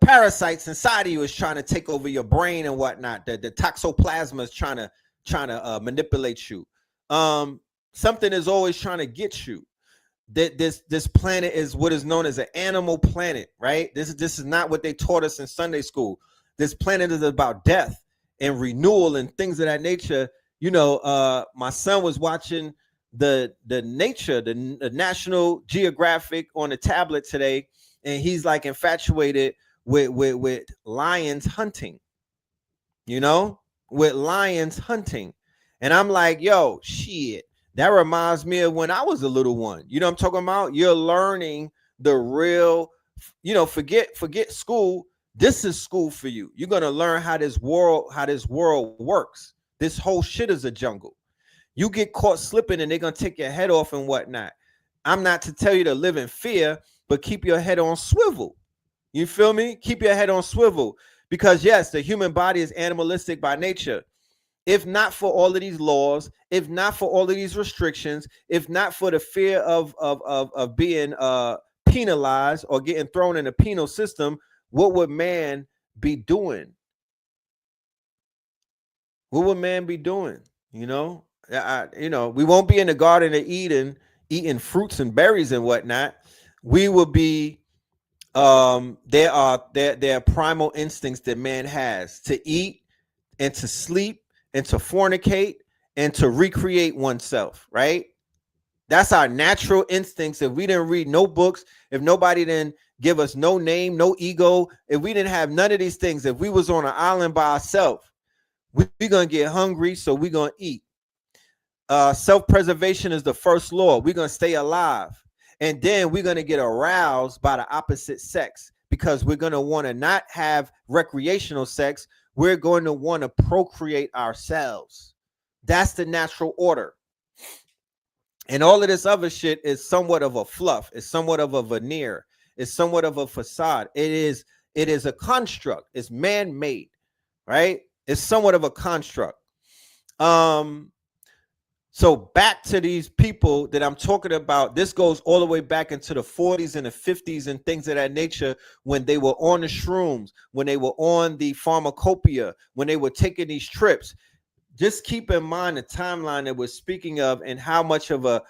parasites inside of you is trying to take over your brain and whatnot. The toxoplasma is trying to manipulate you. Something is always trying to get you. This planet is what is known as an animal planet, right? This is not what they taught us in Sunday school. This planet is about death and renewal and things of that nature. My son was watching the National Geographic on the tablet today, and he's like infatuated with lions hunting. With lions hunting, and I'm like, yo, shit. That reminds me of when I was a little one. You know what I'm talking about? You're learning the real, forget school. This is school for you. You're going to learn how this world works. This whole shit is a jungle. You get caught slipping and they're going to take your head off and whatnot. I'm not to tell you to live in fear, but keep your head on swivel. You feel me? Keep your head on swivel. Because yes, the human body is animalistic by nature. If not for all of these laws, if not for all of these restrictions, if not for the fear of being penalized or getting thrown in a penal system, what would man be doing? What would man be doing? We won't be in the Garden of Eden eating fruits and berries and whatnot. We will be. There are primal instincts that man has to eat and to sleep and to fornicate and to recreate oneself, right? That's our natural instincts. If we didn't read no books, if nobody didn't give us no name, no ego, if we didn't have none of these things, if we was on an island by ourselves, we're going to get hungry, so we're going to eat. Self-preservation is the first law. We're going to stay alive. And then we're going to get aroused by the opposite sex because we're going to want to not have recreational sex. We're going to want to procreate ourselves. That's the natural order. And all of this other shit is somewhat of a fluff. It's somewhat of a veneer. It's somewhat of a facade. It is a construct. It's man-made, right? It's somewhat of a construct. So back to these people that I'm talking about, this goes all the way back into the 40s and the 50s and things of that nature, when they were on the shrooms, when they were on the pharmacopoeia, when they were taking these trips. Just keep in mind the timeline that we're speaking of and how much of a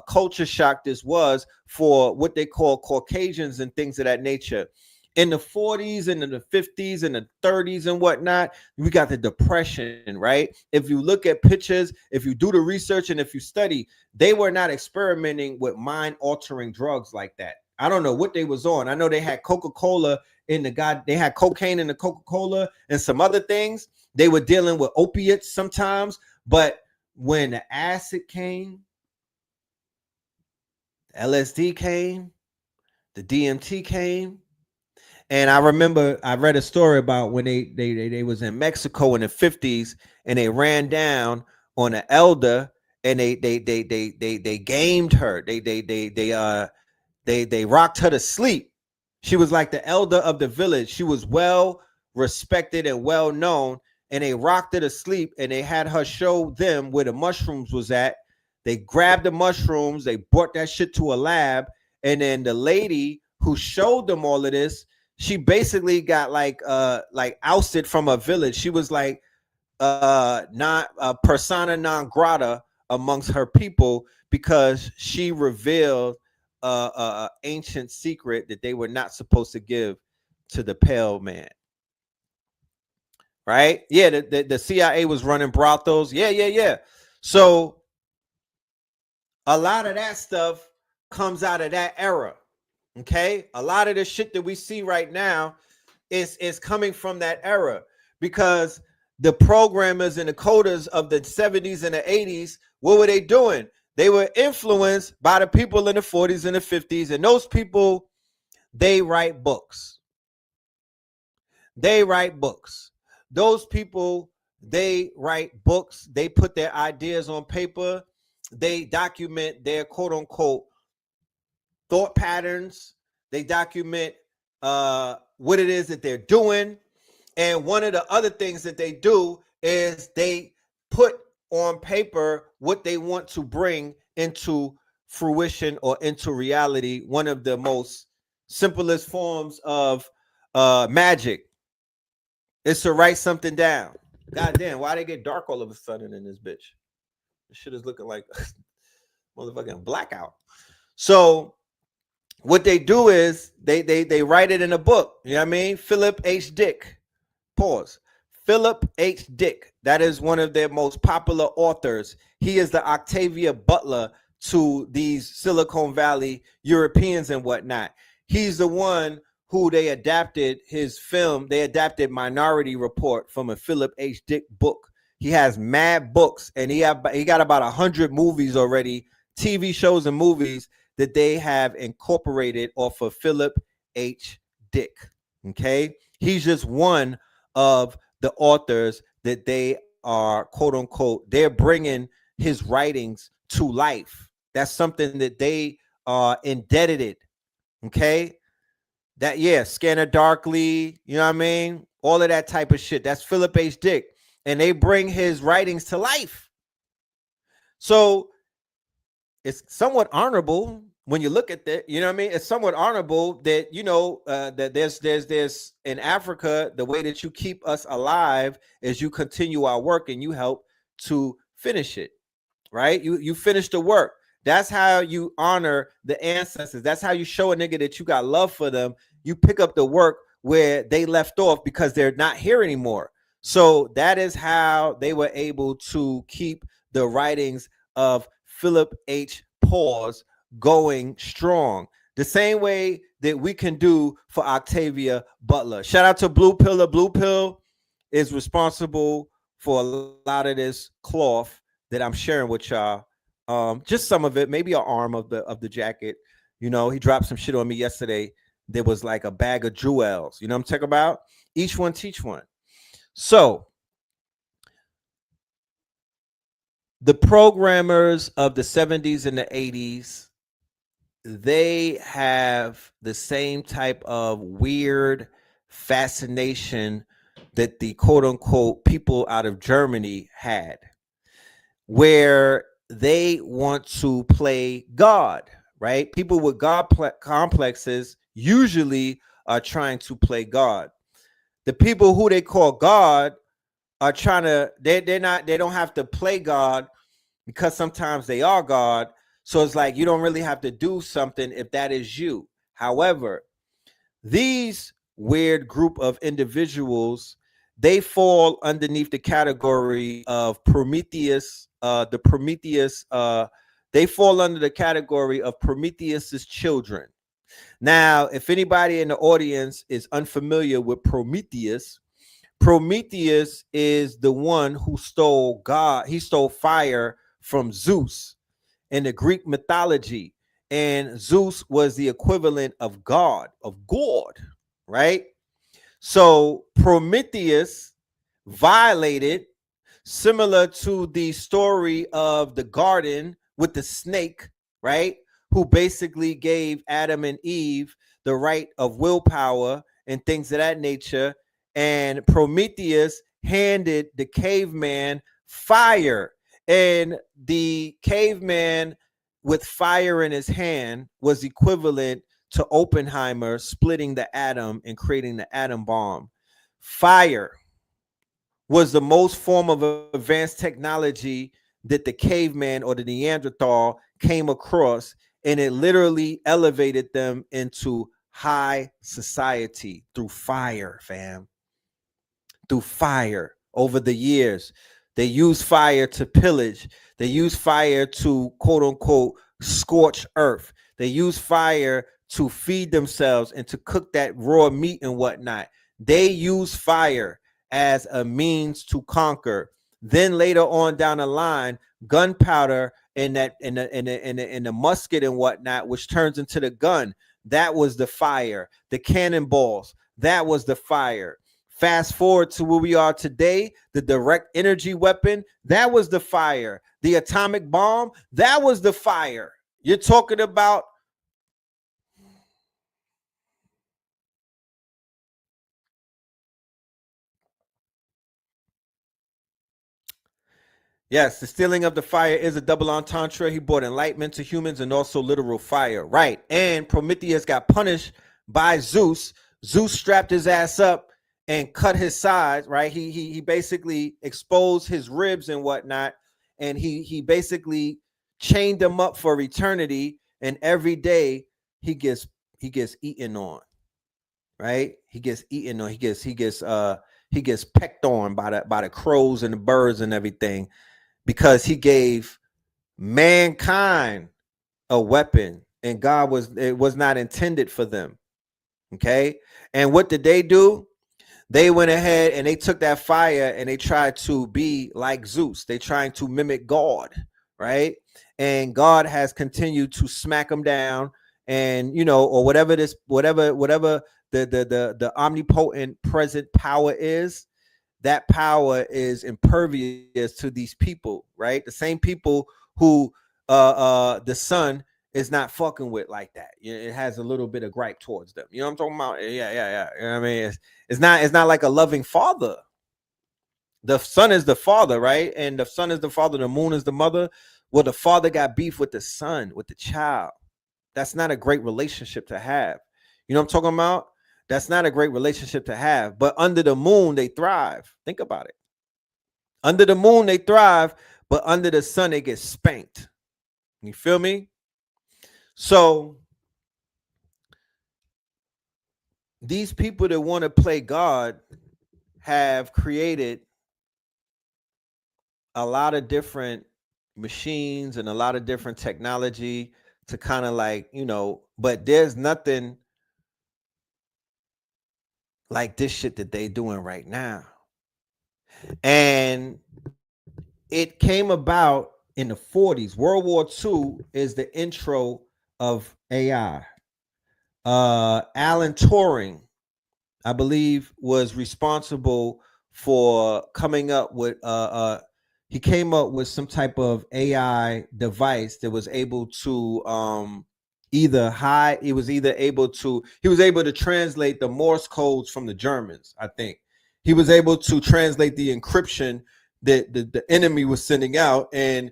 culture shock this was for what they call Caucasians and things of that nature. In the 40s and in the 50s and the 30s and whatnot, we got the depression, right? If you look at pictures, if you do the research and if you study, they were not experimenting with mind-altering drugs like that. I don't know what they was on. I know they had Coca-Cola in they had cocaine in the Coca-Cola and some other things. They were dealing with opiates sometimes, but when the acid came, the LSD came, the DMT came. And I remember I read a story about when they was in Mexico in the 50s and they ran down on an elder and they gamed her. They rocked her to sleep. She was like the elder of the village. She was well respected and well known, and they rocked her to sleep and they had her show them where the mushrooms was at. They grabbed the mushrooms, they brought that shit to a lab, and then the lady who showed them all of this, she basically got like ousted from a village. She was like not persona non grata amongst her people because she revealed a ancient secret that they were not supposed to give to the pale man. Right? Yeah, the CIA was running brothels. Yeah. So a lot of that stuff comes out of that era. Okay, a lot of the shit that we see right now is coming from that era because the programmers and the coders of the 70s and the 80s, what were they doing? They were influenced by the people in the 40s and the 50s, and those people, they write books. They write books. Those people, they write books. They put their ideas on paper. They document their quote unquote thought patterns. They document what it is that they're doing. And one of the other things that they do is they put on paper what they want to bring into fruition or into reality. One of the most simplest forms of magic is to write something down. God damn, why they get dark all of a sudden in this bitch? This shit is looking like motherfucking blackout. So what they do is they write it in a book. You know what I mean? Philip H. Dick. Pause. Philip H. Dick. That is one of their most popular authors. He is the Octavia Butler to these Silicon Valley Europeans and whatnot. He's the one who they adapted his film. They adapted Minority Report from a Philip H. Dick book. He has mad books, and he got about 100 movies already, TV shows and movies that they have incorporated off of Philip H. Dick. Okay, he's just one of the authors that they are quote unquote. They're bringing his writings to life. That's something that they are indebted it. Okay, that Scanner Darkly. You know what I mean? All of that type of shit. That's Philip H. Dick, and they bring his writings to life. So it's somewhat honorable when you look at that. You know what I mean? It's somewhat honorable that, you know, that there's in Africa, the way that you keep us alive is you continue our work and you help to finish it, right? You finish the work. That's how you honor the ancestors. That's how you show a nigga that you got love for them. You pick up the work where they left off because they're not here anymore. So that is how they were able to keep the writings of Philip H. Pause going strong, the same way that we can do for Octavia Butler. Shout out to Blue Pill. Blue Pill is responsible for a lot of this cloth that I'm sharing with y'all. Just some of it, maybe an arm of the jacket. You know, he dropped some shit on me yesterday. There was like a bag of jewels. You know what I'm talking about? Each one teach one. So the programmers of the 70s and the 80s, they have the same type of weird fascination that the quote unquote people out of Germany had, where they want to play God, right? People with God complexes usually are trying to play God. The people who they call God are trying to, they don't have to play God because sometimes they are God. So it's like you don't really have to do something if that is you. However, these weird group of individuals, they fall underneath the category of Prometheus. They fall under the category of Prometheus's children. Now, if anybody in the audience is unfamiliar with Prometheus, Prometheus is the one who stole God. He stole fire from Zeus in the Greek mythology. And Zeus was the equivalent of God, right? So Prometheus violated, similar to the story of the garden with the snake, right? Who basically gave Adam and Eve the right of willpower and things of that nature. And Prometheus handed the caveman fire. And the caveman with fire in his hand was equivalent to Oppenheimer splitting the atom and creating the atom bomb. Fire was the most form of advanced technology that the caveman or the Neanderthal came across, and it literally elevated them into high society through fire, fam. Through fire over the years. They use fire to pillage. They use fire to quote unquote scorch earth. They use fire to feed themselves and to cook that raw meat and whatnot. They use fire as a means to conquer. Then later on down the line, gunpowder and that in the musket and whatnot, which turns into the gun. That was the fire. The cannonballs. That was the fire. Fast forward to where we are today, the direct energy weapon, that was the fire. The atomic bomb, that was the fire. You're talking about yes, the stealing of the fire is a double entendre. He brought enlightenment to humans and also literal fire. Right. And Prometheus got punished by Zeus. Zeus strapped his ass up and cut his sides, right? He basically exposed his ribs and whatnot. And he basically chained them up for eternity. And every day he gets eaten on, right? He gets eaten on. He gets pecked on by the crows and the birds and everything because he gave mankind a weapon and it was not intended for them. Okay. And what did they do? They went ahead and they took that fire and they tried to be like Zeus. They trying to mimic God, right? And God has continued to smack them down, and or whatever the omnipotent present power is, that power is impervious to these people, right? The same people who the sun is not fucking with like that. It has a little bit of gripe towards them. You know what I'm talking about? Yeah. You know what I mean? It's not like a loving father. The sun is the father, right? And the sun is the father, the moon is the mother. Well, the father got beef with the son, with the child. That's not a great relationship to have. You know what I'm talking about? That's not a great relationship to have. But under the moon, they thrive. Think about it. Under the moon, they thrive, but under the sun, they get spanked. You feel me? So these people that want to play God have created a lot of different machines and a lot of different technology to kind of like, but there's nothing like this shit that they doing right now. And it came about in the 40s. World War II is the intro of AI. Alan Turing, I believe, was responsible for coming up with he came up with some type of AI device that was able to he was able to translate the Morse codes from the Germans. I think he was able to translate the encryption that the enemy was sending out, and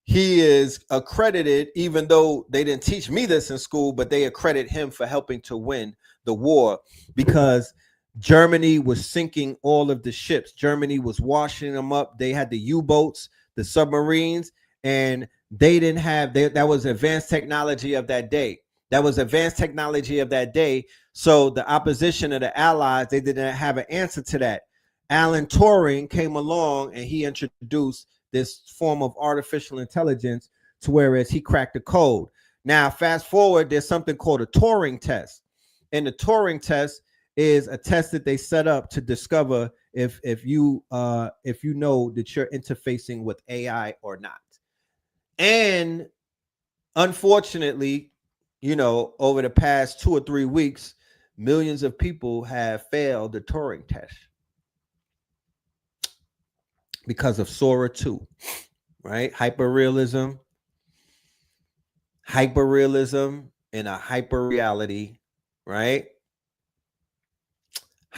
he is accredited, even though they didn't teach me this in school, but they accredit him for helping to win the war, because Germany was sinking all of the ships. Germany was washing them up. They had the U-boats, the submarines, and they didn't have that was advanced technology of that day. That was advanced technology of that day. So the opposition of the Allies, they didn't have an answer to that. Alan Turing came along and he introduced this form of artificial intelligence to whereas he cracked the code. Now, fast forward, there's something called a Turing test. And the Turing test is a test that they set up to discover if you know that you're interfacing with AI or not. And unfortunately, over the past 2 or 3 weeks, millions of people have failed the Turing test because of Sora 2, right? Hyperrealism and a hyper reality, right?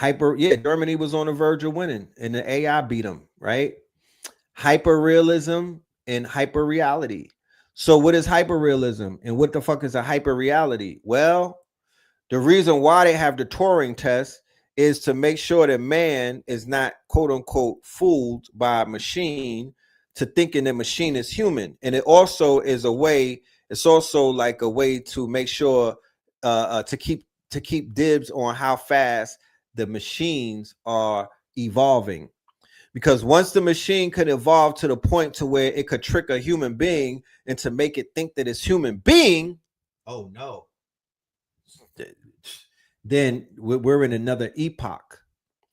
Germany was on the verge of winning and the AI beat them, right? Hyperrealism and hyper reality. So what is hyperrealism and what the fuck is a hyper reality? Well, the reason why they have the Turing test is to make sure that man is not quote unquote fooled by a machine to thinking the machine is human. And it also is a way, it's also like a way to make sure to keep dibs on how fast the machines are evolving. Because once the machine could evolve to the point to where it could trick a human being and to make it think that it's human being, oh no, then we're in another epoch.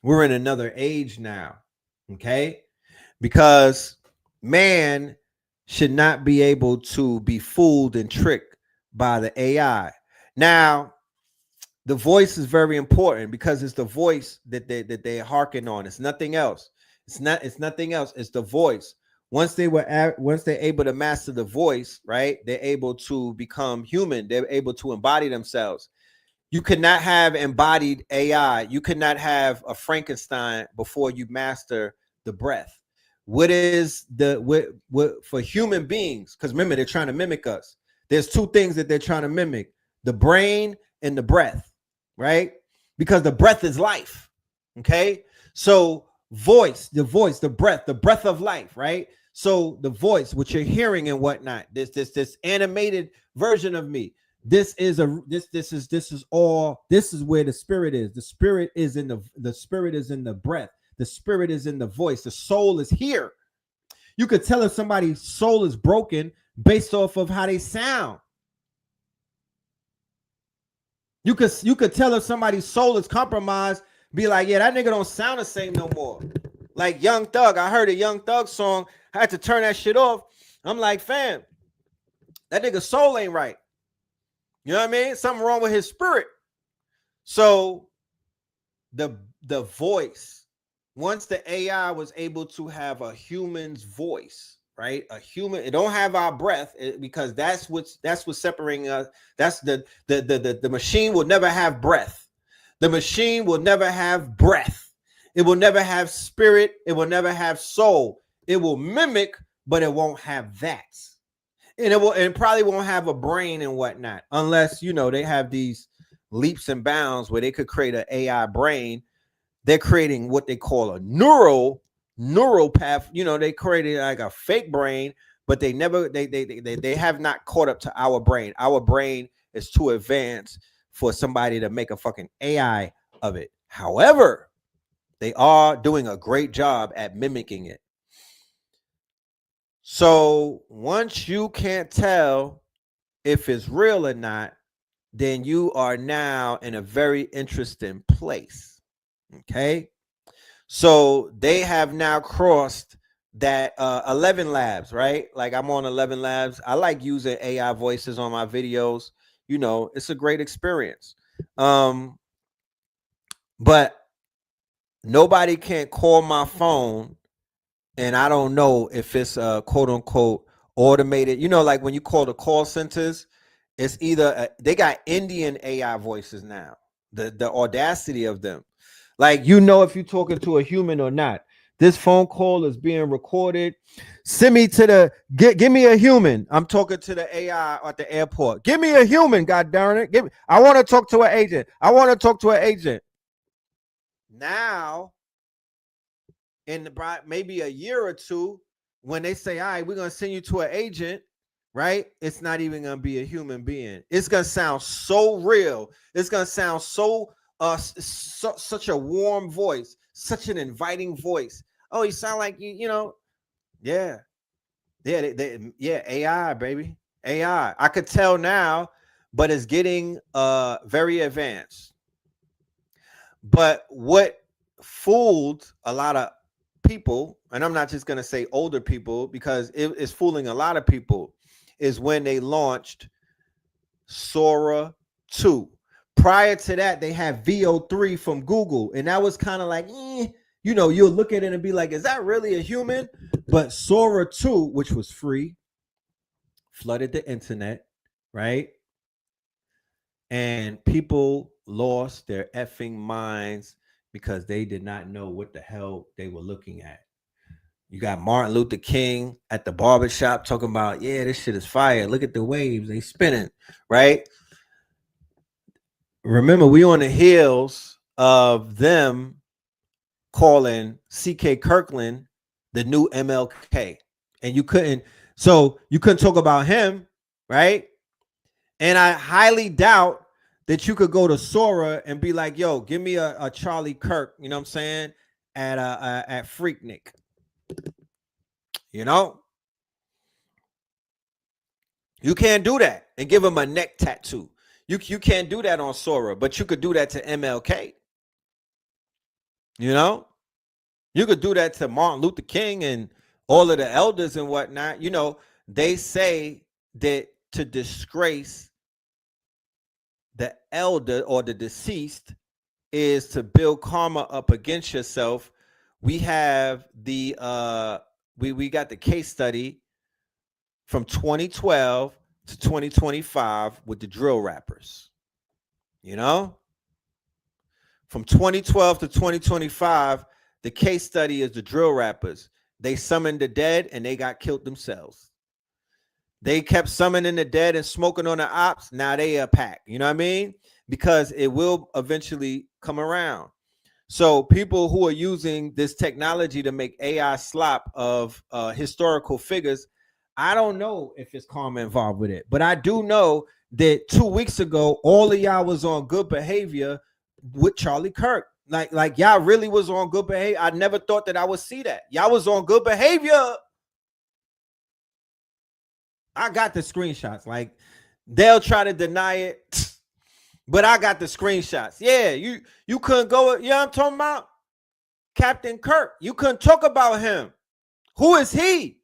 We're in another age now, okay? Because man should not be able to be fooled and tricked by the AI. Now, the voice is very important because it's the voice that they hearken on. It's nothing else. It's nothing else. It's the voice. Once they're able to master the voice, right? They're able to become human. They're able to embody themselves. You could not have embodied AI. You could not have a Frankenstein before you master the breath. What is what for human beings? Because remember, they're trying to mimic us. There's two things that they're trying to mimic: the brain and the breath, right? Because the breath is life. Okay, so the breath of life, right? So the voice, what you're hearing and whatnot, this animated version of me. This is where the spirit is. The spirit is in the breath. The spirit is in the voice. The soul is here. You could tell if somebody's soul is broken based off of how they sound. You could tell if somebody's soul is compromised, be like, yeah, that nigga don't sound the same no more. Like Young Thug, I heard a Young Thug song, I had to turn that shit off. I'm like, fam, that nigga's soul ain't right. You know what I mean? Something wrong with his spirit. So the voice, once the AI was able to have a human's voice, right? A human, it don't have our breath because that's what's separating us. That's the machine will never have breath. The machine will never have breath. It will never have spirit. It will never have soul. It will mimic, but it won't have that. And it probably won't have a brain and whatnot, unless they have these leaps and bounds where they could create an AI brain. They're creating what they call a neural path. They created like a fake brain, but they have not caught up to our brain. Our brain is too advanced for somebody to make a fucking AI of it. However, they are doing a great job at mimicking it. So once you can't tell if it's real or not, then you are now in a very interesting place. Okay. So they have now crossed that 11 Labs, right? Like I'm on 11 Labs. I like using AI voices on my videos. You know, it's a great experience. But nobody can call my phone and I don't know if it's quote unquote automated. You know, like when you call the call centers, it's either they got Indian AI voices now. The audacity of them, like you know, if you're talking to a human or not. This phone call is being recorded. Send me to the give me a human. I'm talking to the AI at the airport. Give me a human. God darn it! I want to talk to an agent. I want to talk to an agent. Now in maybe a year or two, when they say, all right, we're going to send you to an agent, right? It's not even going to be a human being. It's going to sound so real. It's going to sound such a warm voice, such an inviting voice. Oh, you sound like you know, yeah. Yeah, yeah, AI, baby. AI. I could tell now, but it's getting very advanced. But what fooled a lot of people, and I'm not just going to say older people because it's fooling a lot of people, is when they launched Sora 2. Prior to that, they had VO3 from Google, and that was kind of like, you know, you'll look at it and be like, is that really a human? But Sora 2, which was free, flooded the internet, right? And people lost their effing minds because they did not know what the hell they were looking at. You got Martin Luther King at the barbershop talking about, yeah, this shit is fire. Look at the waves, they spinning, right? Remember, we on the heels of them calling C.K. Kirkland the new MLK. And you couldn't talk about him, right? And I highly doubt that you could go to Sora and be like, yo, give me a Charlie Kirk, you know what I'm saying, at Freaknik. You know? You can't do that and give him a neck tattoo. You can't do that on Sora, but you could do that to MLK. You know? You could do that to Martin Luther King and all of the elders and whatnot. You know, they say that to disgrace the elder or the deceased is to build karma up against yourself. We have the we got the case study from 2012 to 2025 with the drill rappers. You know, from 2012 to 2025, the case study is the drill rappers. They summoned the dead and they got killed themselves. They kept summoning the dead and smoking on the ops. Now they a pack. You know what I mean? Because it will eventually come around. So people who are using this technology to make AI slop of historical figures, I don't know if it's karma involved with it, but I do know that 2 weeks ago, all of y'all was on good behavior with Charlie Kirk. Like y'all really was on good behavior. I never thought that I would see that. Y'all was on good behavior. I got the screenshots. Like they'll try to deny it. But I got the screenshots. Yeah, you couldn't go. You know what I'm talking about? Captain Kirk. You couldn't talk about him. Who is he?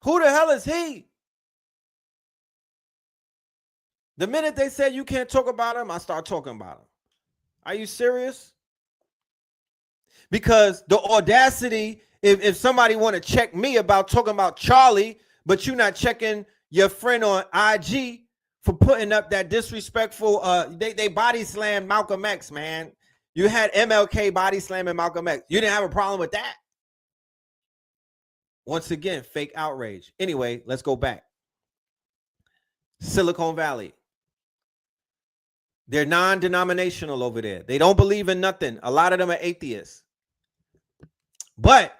Who the hell is he? The minute they said you can't talk about him, I start talking about him. Are you serious? Because the audacity, if somebody want to check me about talking about Charlie, but you're not checking your friend on IG for putting up that disrespectful, they body slammed Malcolm X, man. You had MLK body slamming Malcolm X. You didn't have a problem with that. Once again, fake outrage. Anyway, let's go back. Silicon Valley. They're non-denominational over there. They don't believe in nothing. A lot of them are atheists. But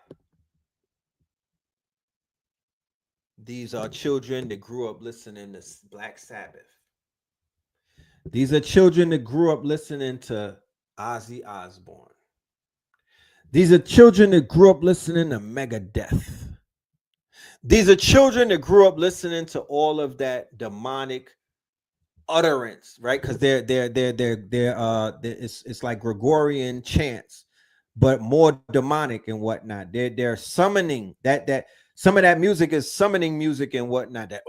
these are children that grew up listening to Black Sabbath. These are children that grew up listening to Ozzy Osbourne. These are children that grew up listening to Megadeth. These are children that grew up listening to all of that demonic utterance, right? Because they're it's like Gregorian chants but more demonic and whatnot. They're summoning that some of that music is summoning music and whatnot. That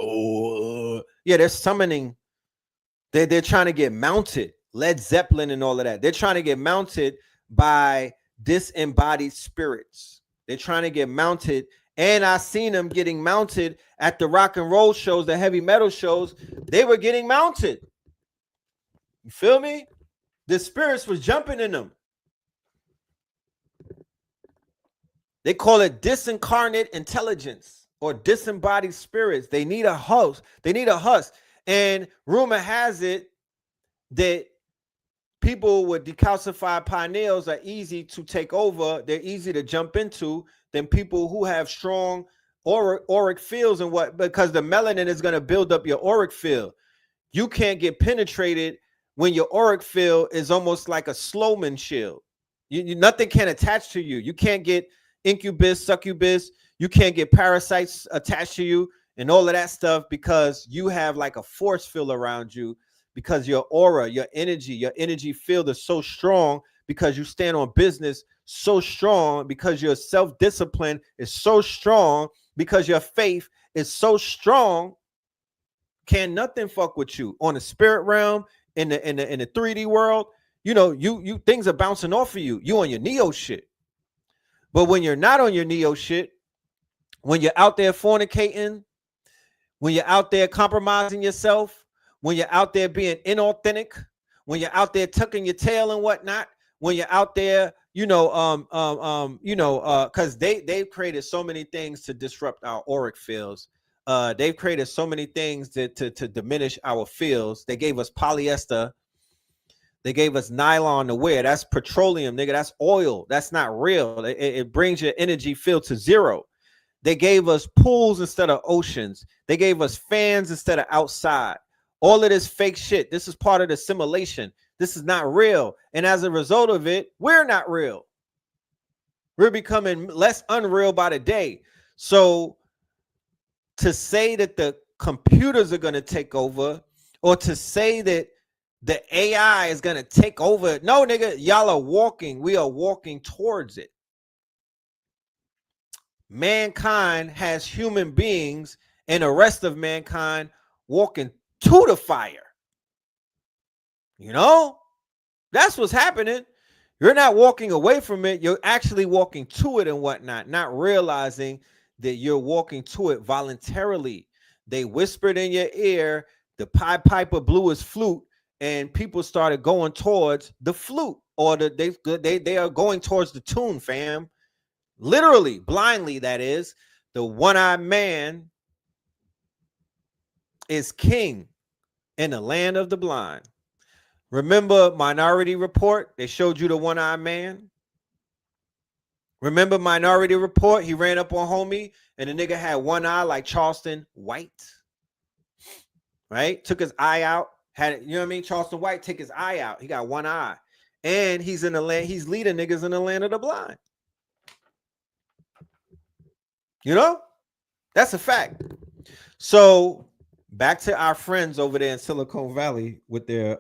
yeah, they're summoning. They're trying to get mounted. Led Zeppelin and all of that. They're trying to get mounted by disembodied spirits. They're trying to get mounted. And I seen them getting mounted at the rock and roll shows, the heavy metal shows. They were getting mounted. You feel me? The spirits was jumping in them. They call it disincarnate intelligence or disembodied spirits. They need a host. They need a husk. And rumor has it that people with decalcified pineals are easy to take over. They're easy to jump into than people who have strong auric fields and what, because the melanin is going to build up your auric field. You can't get penetrated when your auric field is almost like a Sloman shield. Nothing can attach to you. You can't get incubus, succubus. You can't get parasites attached to you and all of that stuff because you have like a force field around you, because your aura, your energy field is so strong, because you stand on business so strong, because your self-discipline is so strong, because your faith is so strong. Can nothing fuck with you on the spirit realm, in the 3D world. You know, you things are bouncing off of you. You on your Neo shit. But when you're not on your Neo shit, when you're out there fornicating, when you're out there compromising yourself, when you're out there being inauthentic, when you're out there tucking your tail and whatnot, when you're out there, because they've created so many things to disrupt our auric fields. They've created so many things to diminish our fields. They gave us polyester. They gave us nylon to wear. That's petroleum, nigga. That's oil. That's not real. It brings your energy field to zero. They gave us pools instead of oceans. They gave us fans instead of outside. All of this fake shit. This is part of the simulation. This is not real. And as a result of it, we're not real. We're becoming less unreal by the day. So to say that the computers are going to take over, or to say that the AI is going to take over, no, nigga, y'all are walking. We are walking towards it. Mankind has human beings and the rest of mankind walking to the fire. You know, that's what's happening. You're not walking away from it. You're actually walking to it and whatnot, not realizing that you're walking to it voluntarily. They whispered in your ear, the Pied Piper blew his flute, and people started going towards the flute, or they are going towards the tune, fam. Literally, blindly, that is. The one-eyed man is king in the land of the blind. Remember Minority Report? They showed you the one-eyed man. Remember Minority Report? He ran up on homie, and the nigga had one eye like Charleston White. Right? Took his eye out. Had it, you know what I mean? Charleston White take his eye out. He got one eye. And he's in the land, he's leading niggas in the land of the blind. You know? That's a fact. So back to our friends over there in Silicon Valley with their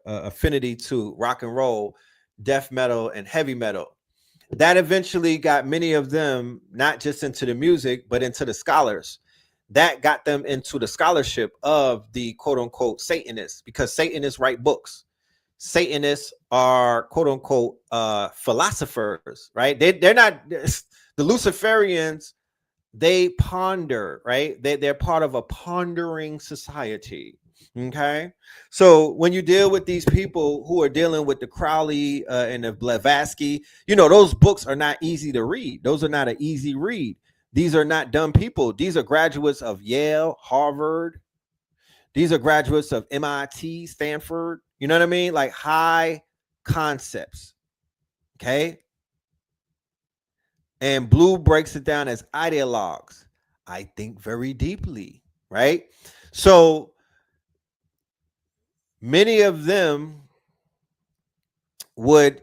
affinity to rock and roll, death metal, and heavy metal. That eventually got many of them not just into the music, but into the scholars. That got them into the scholarship of the quote unquote Satanists, because Satanists write books. Satanists are quote unquote philosophers, right? They're not the Luciferians. They ponder, right? They're part of a pondering society. Okay. So when you deal with these people who are dealing with the Crowley and the Blavatsky, you know, those books are not easy to read. Those are not an easy read. These are not dumb people. These are graduates of Yale, Harvard. These are graduates of MIT, Stanford. You know what I mean? Like high concepts. Okay. And Blue breaks it down as ideologues. I think very deeply, right? So many of them would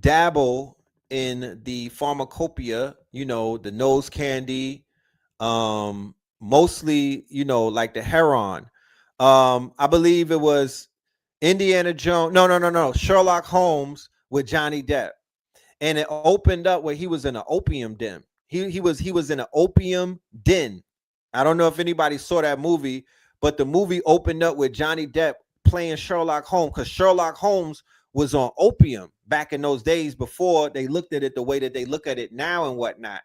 dabble in the pharmacopoeia, you know, the nose candy, mostly, you know, like the heroin. I believe it was Indiana Jones. No. Sherlock Holmes with Johnny Depp. and it opened up where he was in an opium den. He was in an opium den. I don't know if anybody saw that movie, but the movie opened up with Johnny Depp playing Sherlock Holmes, because Sherlock Holmes was on opium back in those days before they looked at it the way that they look at it now and whatnot.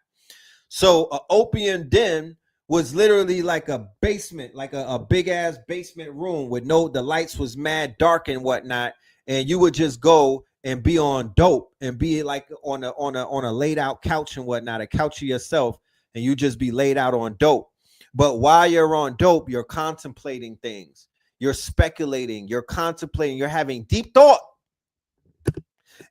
So an opium den was literally like a basement, like a big ass basement room with the lights was mad dark and whatnot, and you would just go and be on dope and be like on a laid out couch and whatnot, a couch of yourself, and you just be laid out on dope. But while you're on dope, you're contemplating things, you're speculating, you're contemplating, you're having deep thought.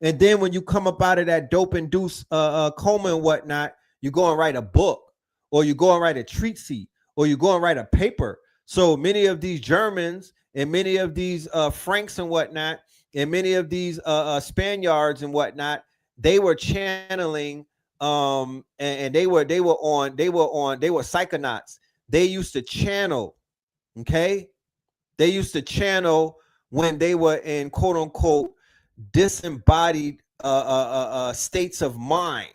And then when you come up out of that dope induced coma and whatnot, you go and write a book, or you go and write a treatise, or you go and write a paper. So many of these Germans and many of these Franks and whatnot, and many of these Spaniards and whatnot, they were channeling, and they were psychonauts. They used to channel, okay? They used to channel when they were in quote unquote disembodied states of mind.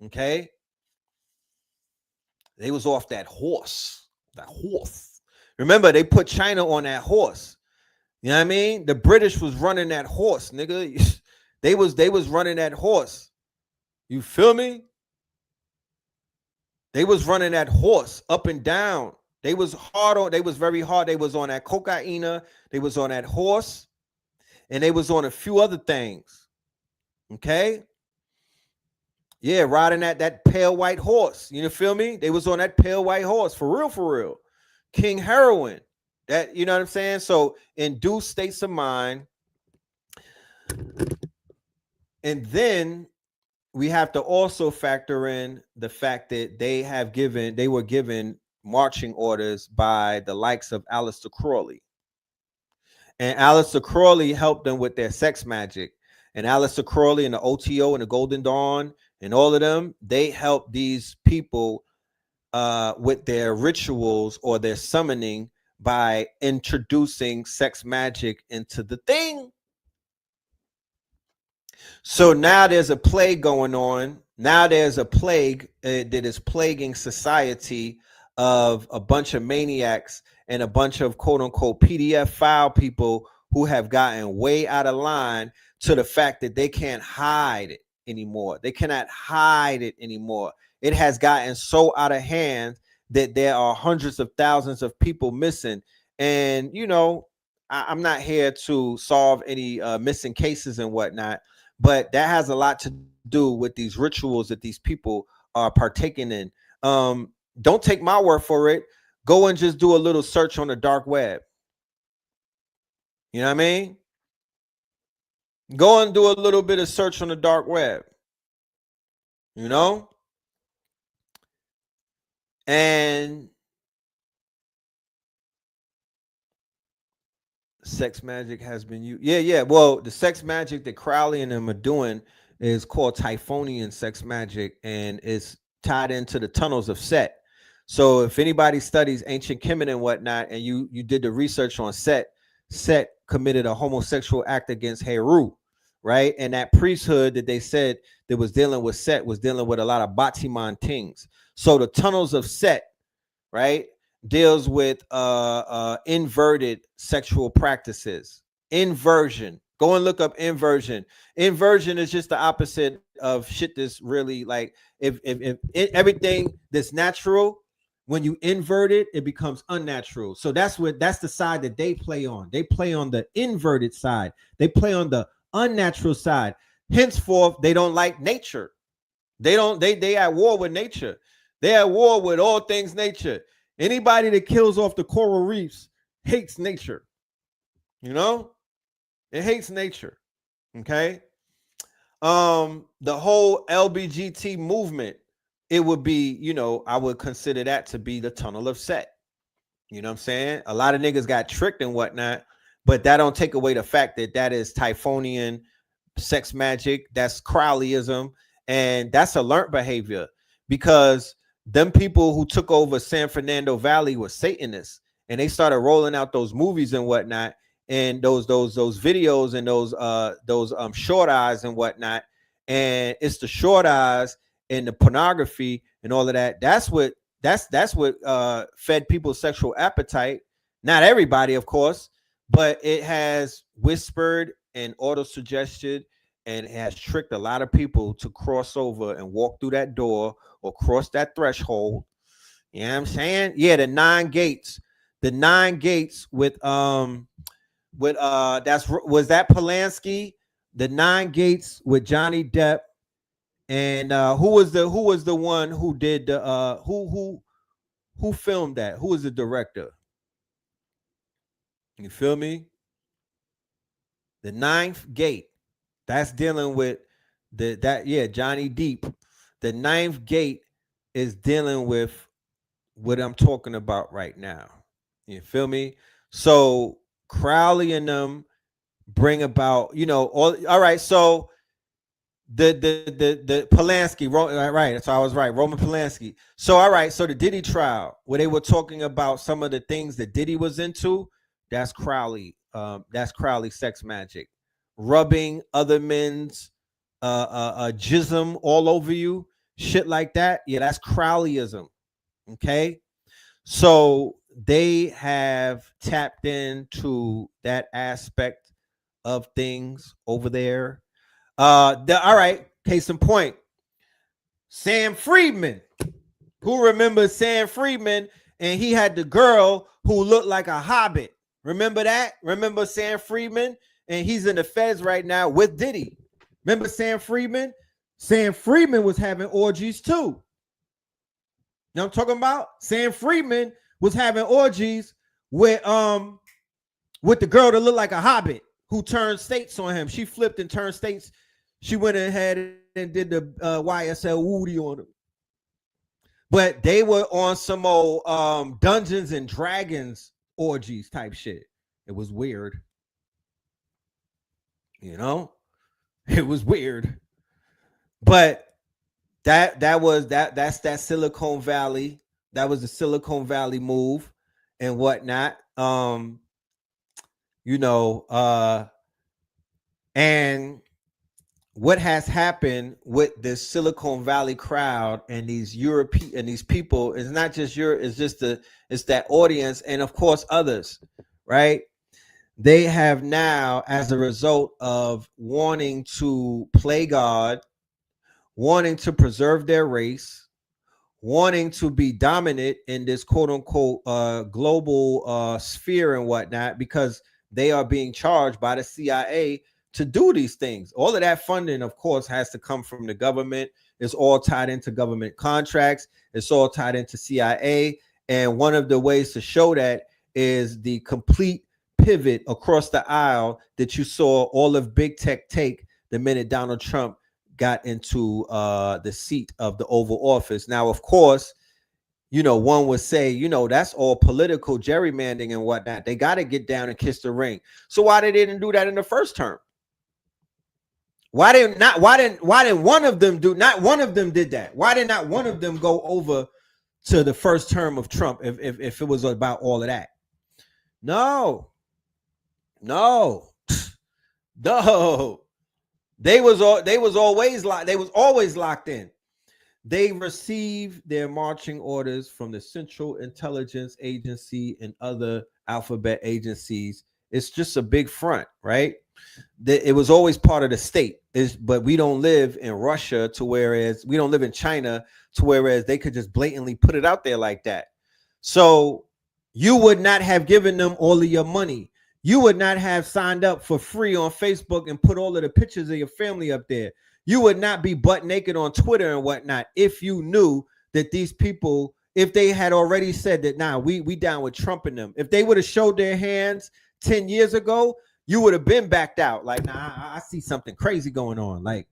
Okay, they was off that horse. Remember, they put China on that horse. You know what I mean? The British was running that horse, nigga. They was running that horse. You feel me? They was running that horse up and down. They was very hard. They was on that cocaine. They was on that horse, and they was on a few other things. Okay. Yeah, riding that pale white horse. You feel me? They was on that pale white horse. For real. King Heroin. That, you know what I'm saying? So induced states of mind. And then we have to also factor in the fact that they were given marching orders by the likes of Aleister Crowley. And Aleister Crowley helped them with their sex magic. And Aleister Crowley and the OTO and the Golden Dawn and all of them, they help these people with their rituals or their summoning by introducing sex magic into the thing. So now there's a plague going on. Now there's a plague that is plaguing society of a bunch of maniacs and a bunch of quote unquote PDF file people who have gotten way out of line to the fact that they can't hide it anymore. They cannot hide it anymore. It has gotten so out of hand that there are hundreds of thousands of people missing. And, I'm not here to solve any missing cases and whatnot, but that has a lot to do with these rituals that these people are partaking in. Don't take my word for it. Go and just do a little search on the dark web. You know what I mean? Go and do a little bit of search on the dark web. And sex magic has been used. Yeah. Well, the sex magic that Crowley and them are doing is called Typhonian sex magic, and it's tied into the tunnels of Set. So if anybody studies ancient Kemet and whatnot, and you did the research on Set committed a homosexual act against Heru, right? And that priesthood that they said that was dealing with Set was dealing with a lot of Batiman things. So the tunnels of Set, right, deals with inverted sexual practices. Inversion. Go and look up inversion. Inversion is just the opposite of shit that's really like if everything that's natural, when you invert it, it becomes unnatural. So that's the side that they play on. They play on the inverted side. They play on the unnatural side. Henceforth, they don't like nature. They at war with nature. They at war with all things nature. Anybody that kills off the coral reefs hates nature. It hates nature. Okay. The whole LBGT movement, it would be, I would consider that to be the tunnel of Set. You know what I'm saying? A lot of niggas got tricked and whatnot, but that don't take away the fact that is Typhonian sex magic. That's Crowleyism. And that's a learned behavior, because them people who took over San Fernando Valley were Satanists, and they started rolling out those movies and whatnot, and those videos and those short eyes and whatnot. and it's the short eyes and the pornography and all of that. That's what fed people's sexual appetite. Not everybody, of course, but it has whispered and auto suggested, and it has tricked a lot of people to cross over and walk through that door or cross that threshold. You know what I'm saying? Yeah, the nine gates. The nine gates with that's was that Polanski, the nine gates with Johnny Depp, and who was the one who did the who filmed that? Who was the director? You feel me? The ninth gate. That's dealing with Johnny Depp. The ninth gate is dealing with what I'm talking about right now. You feel me? So Crowley and them bring about, all right. So the Polanski, right? So I was right, Roman Polanski. So all right, so the Diddy trial, where they were talking about some of the things that Diddy was into, that's Crowley. That's Crowley sex magic, rubbing other men's jism all over you, shit like that. Yeah, that's Crowleyism. Okay, so they have tapped into that aspect of things over there. All right, case in point, Sam Friedman. Who remembers Sam Friedman? And he had the girl who looked like a hobbit. Remember that? Remember Sam Friedman? And he's in the feds right now with Diddy. Remember Sam Friedman? Sam Friedman was having orgies too. You know what I'm talking about? Sam Friedman was having orgies with the girl that looked like a hobbit who turned states on him. She flipped and turned states. She went ahead and did the YSL Woody on him. But they were on some old Dungeons and Dragons orgies type shit. It was weird. It was weird. But that's that Silicon Valley. That was the Silicon Valley move and whatnot. And what has happened with the Silicon Valley crowd and these European and these people is not just it's that audience and of course others, right? They have now, as a result of wanting to play God, wanting to preserve their race, wanting to be dominant in this quote unquote global sphere and whatnot, because they are being charged by the CIA to do these things. All of that funding, of course, has to come from the government. It's all tied into government contracts. It's all tied into CIA. And one of the ways to show that is the complete pivot across the aisle that you saw all of big tech take the minute Donald Trump got into the seat of the Oval Office. Now, of course, one would say, that's all political gerrymandering and whatnot. They got to get down and kiss the ring. So why they didn't do that in the first term? Why didn't one of them do? Not one of them did that. Why did not one of them go over to the first term of Trump if it was about all of that? No. They was always locked in. They received their marching orders from the Central Intelligence Agency and other alphabet agencies. It's just a big front, right? It was always part of the state. But we don't live in Russia we don't live in China to whereas they could just blatantly put it out there like that. So you would not have given them all of your money. You would not have signed up for free on Facebook and put all of the pictures of your family up there. You would not be butt naked on Twitter and whatnot if you knew that these people, if they had already said that, nah, we down with Trump and them. If they would have showed their hands 10 years ago, you would have been backed out. Like, nah, I see something crazy going on. Like,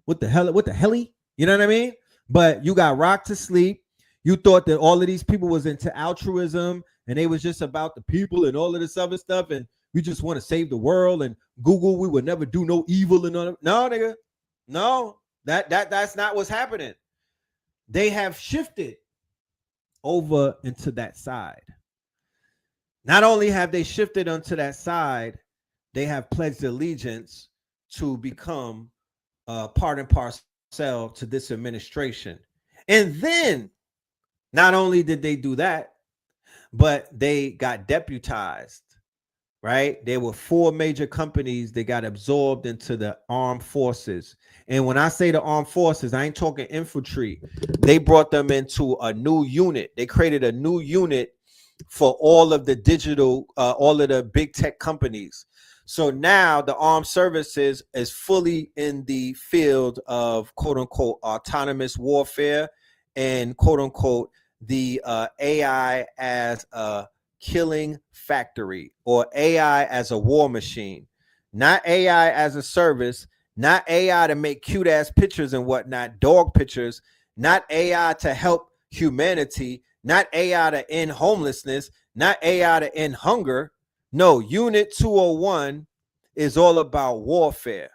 what the hell? You know what I mean? But you got rocked to sleep. You thought that all of these people was into altruism and they was just about the people and all of this other stuff. And we just want to save the world and Google, we would never do no evil and all that. No, nigga. No, that's not what's happening. They have shifted over into that side. Not only have they shifted onto that side, they have pledged allegiance to become part and parcel to this administration. And then not only did they do that, but they got deputized, right? There were four major companies that got absorbed into the armed forces. And when I say the armed forces, I ain't talking infantry. They brought them into a new unit. They created a new unit for all of the digital, all of the big tech companies. So now the armed services is fully in the field of quote unquote autonomous warfare and quote unquote the AI as a killing factory or AI as a war machine, not AI as a service, not AI to make cute ass pictures and whatnot, dog pictures, not AI to help humanity, not AI to end homelessness, not AI to end hunger. No, Unit 201 is all about warfare.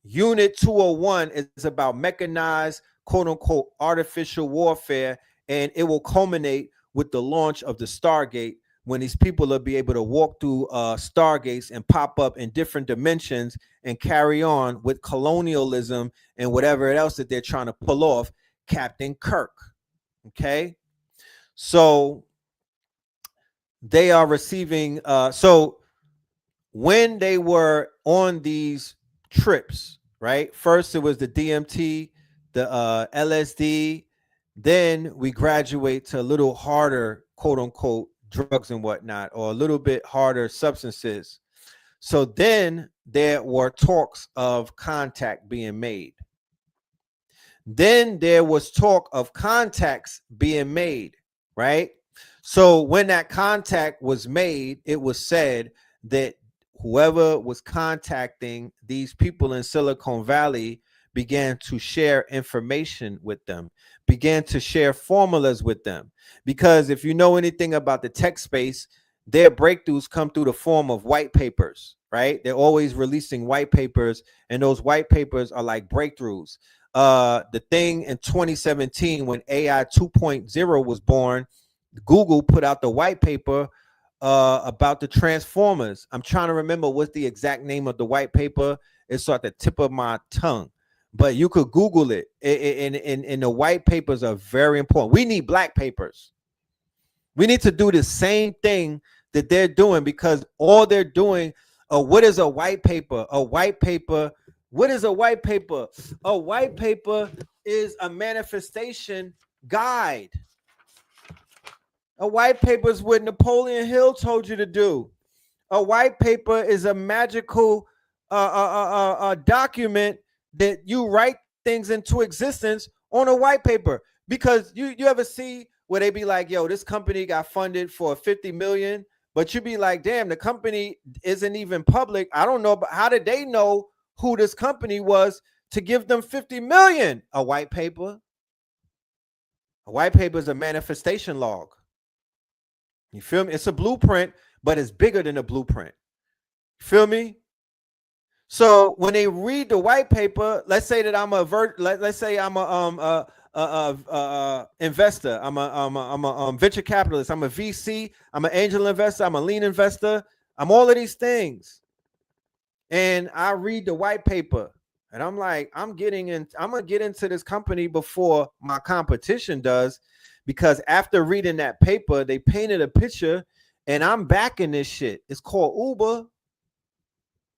Unit 201 is about mechanized, quote unquote, artificial warfare, and it will culminate with the launch of the Stargate when these people will be able to walk through Stargates and pop up in different dimensions and carry on with colonialism and whatever else that they're trying to pull off. Captain Kirk. Okay. So they are receiving, so when they were on these trips, right? First, it was the DMT, the LSD. Then we graduate to a little harder, quote unquote, drugs and whatnot, or a little bit harder substances. So then there were talks of contact being made. Then there was talk of contacts being made, right? So when that contact was made, it was said that whoever was contacting these people in Silicon Valley began to share information with them, began to share formulas with them. Because if you know anything about the tech space, their breakthroughs come through the form of white papers, right? They're always releasing white papers, and those white papers are like breakthroughs. The thing in 2017 when AI 2.0 was born, Google put out the white paper about the transformers. I'm trying to remember what's the exact name of the white paper. It's at the tip of my tongue, but you could Google it. And the white papers are very important. We need black papers. We need to do the same thing that they're doing, because all they're doing, what is a white paper? A white paper, what is a white paper? A white paper is a manifestation guide. A white paper is what Napoleon Hill told you to do. A white paper is a magical document that you write things into existence on a white paper. Because you ever see where they be like, yo, this company got funded for 50 million, but you be like, damn, the company isn't even public. I don't know, but how did they know who this company was to give them 50 million? A white paper. A white paper is a manifestation log. You feel me? It's a blueprint, but it's bigger than a blueprint. You feel me? So when they read the white paper, let's say that I'm a let's say I'm a investor. I'm a venture capitalist. I'm a VC. I'm an angel investor. I'm a lean investor. I'm all of these things. And I read the white paper, and I'm like, I'm gonna get into this company before my competition does, because after reading that paper, they painted a picture, and I'm backing this shit. It's called Uber.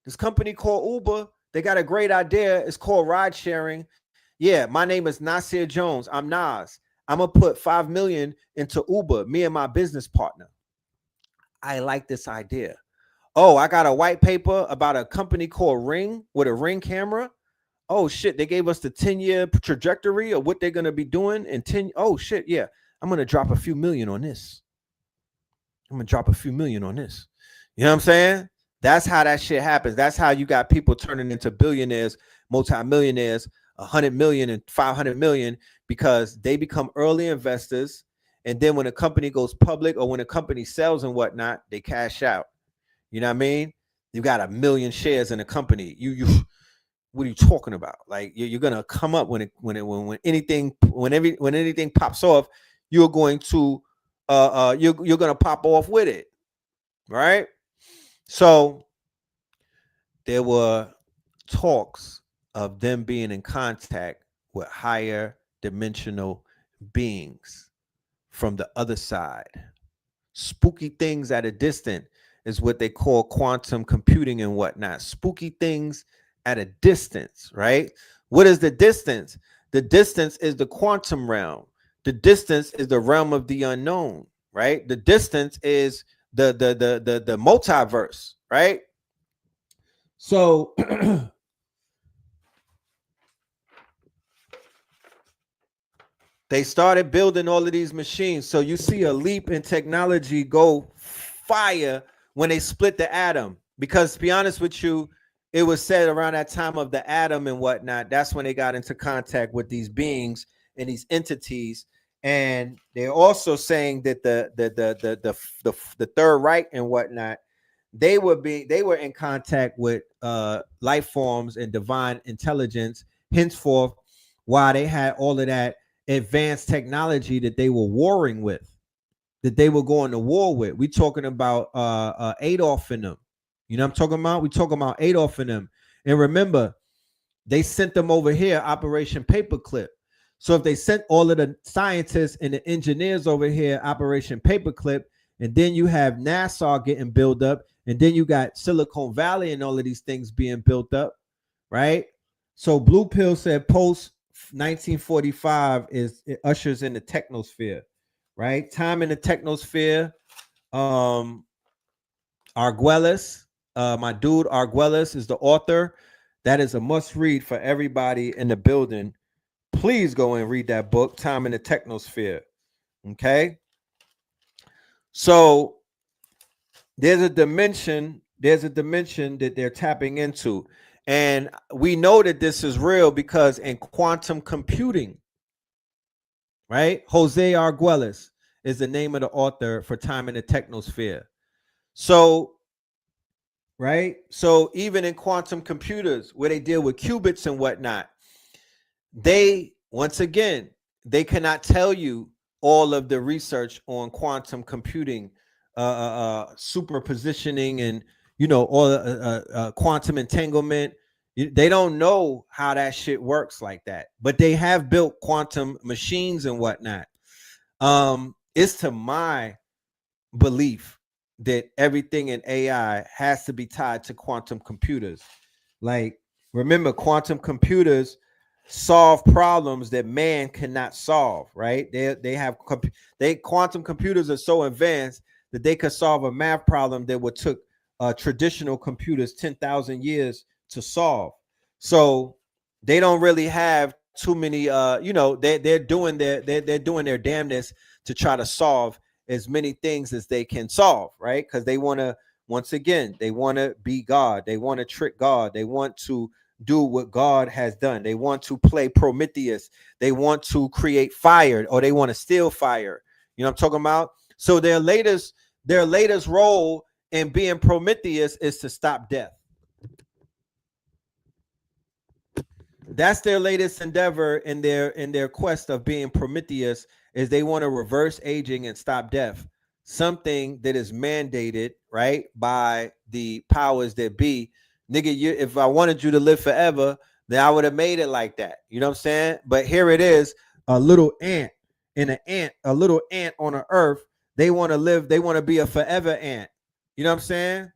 This company called Uber, they got a great idea. It's called ride sharing. Yeah, my name is Nasir Jones. I'm Nas. I'm gonna put 5 million into Uber, me and my business partner. I like this idea. Oh, I got a white paper about a company called Ring with a Ring camera. Oh shit, they gave us the 10-year trajectory of what they're gonna be doing in 10. Oh shit, yeah. I'm gonna drop a few million on this. I'm gonna drop a few million on this. You know what I'm saying? That's how that shit happens. That's how you got people turning into billionaires, multimillionaires, 100 million and 500 million, because they become early investors. And then when a company goes public or when a company sells and whatnot, they cash out. You know what I mean? You got 1 million shares in a company. You what are you talking about? Like you're gonna come up when anything pops off, you're going to you're gonna pop off with it, right? So there were talks of them being in contact with higher dimensional beings from the other side. Spooky things at a distance is what they call quantum computing and whatnot. Spooky things at a distance, right? What is the distance? The distance is the quantum realm. The distance is the realm of the unknown, right? The distance is the multiverse, right? So they started building all of these machines. So you see a leap in technology go fire when they split the atom. Because to be honest with you, it was said around that time of the atom and whatnot, that's when they got into contact with these beings and these entities. And they're also saying that the Third Reich and whatnot, they were in contact with life forms and divine intelligence. Henceforth, why they had all of that advanced technology that they were warring with, that they were going to war with. We talking about Adolf and them. You know what I'm talking about? We talking about Adolf and them. And remember, they sent them over here, Operation Paperclip. So if they sent all of the scientists and the engineers over here, Operation Paperclip, and then you have NASA getting built up, and then you got Silicon Valley and all of these things being built up, right? So Blue Pill said post 1945 is it ushers in the technosphere, right? Time in the technosphere. Arguelles, my dude Arguelles is the author. That is a must read for everybody in the building. Please go and read that book, Time in the Technosphere. Okay. So there's a dimension that they're tapping into. And we know that this is real because in quantum computing, right? Jose Arguelles is the name of the author for Time in the Technosphere. So, right? So even in quantum computers where they deal with qubits and whatnot, they, once again, they cannot tell you all of the research on quantum computing, superpositioning, and all quantum entanglement. They don't know how that shit works like that, but they have built quantum machines and whatnot. It's to my belief that everything in AI has to be tied to quantum computers. Like, remember, quantum computers solve problems that man cannot solve, right? They quantum computers are so advanced that they could solve a math problem that would took traditional computers 10,000 years to solve. So they don't really have too many they're doing they're doing their damnness to try to solve as many things as they can solve, right? Because they want to, once again, they want to be God. They want to trick God. They want to do what God has done. They want to play Prometheus. They want to create fire, or they want to steal fire. You know what I'm talking about? So their latest role in being Prometheus is to stop death. That's their latest endeavor in their quest of being Prometheus, is they want to reverse aging and stop death. Something that is mandated, right, by the powers that be. Nigga, if I wanted you to live forever, then I would have made it like that. You know what I'm saying? But here it is, a little ant a little ant on the earth. They want to live, they want to be a forever ant. You know what I'm saying?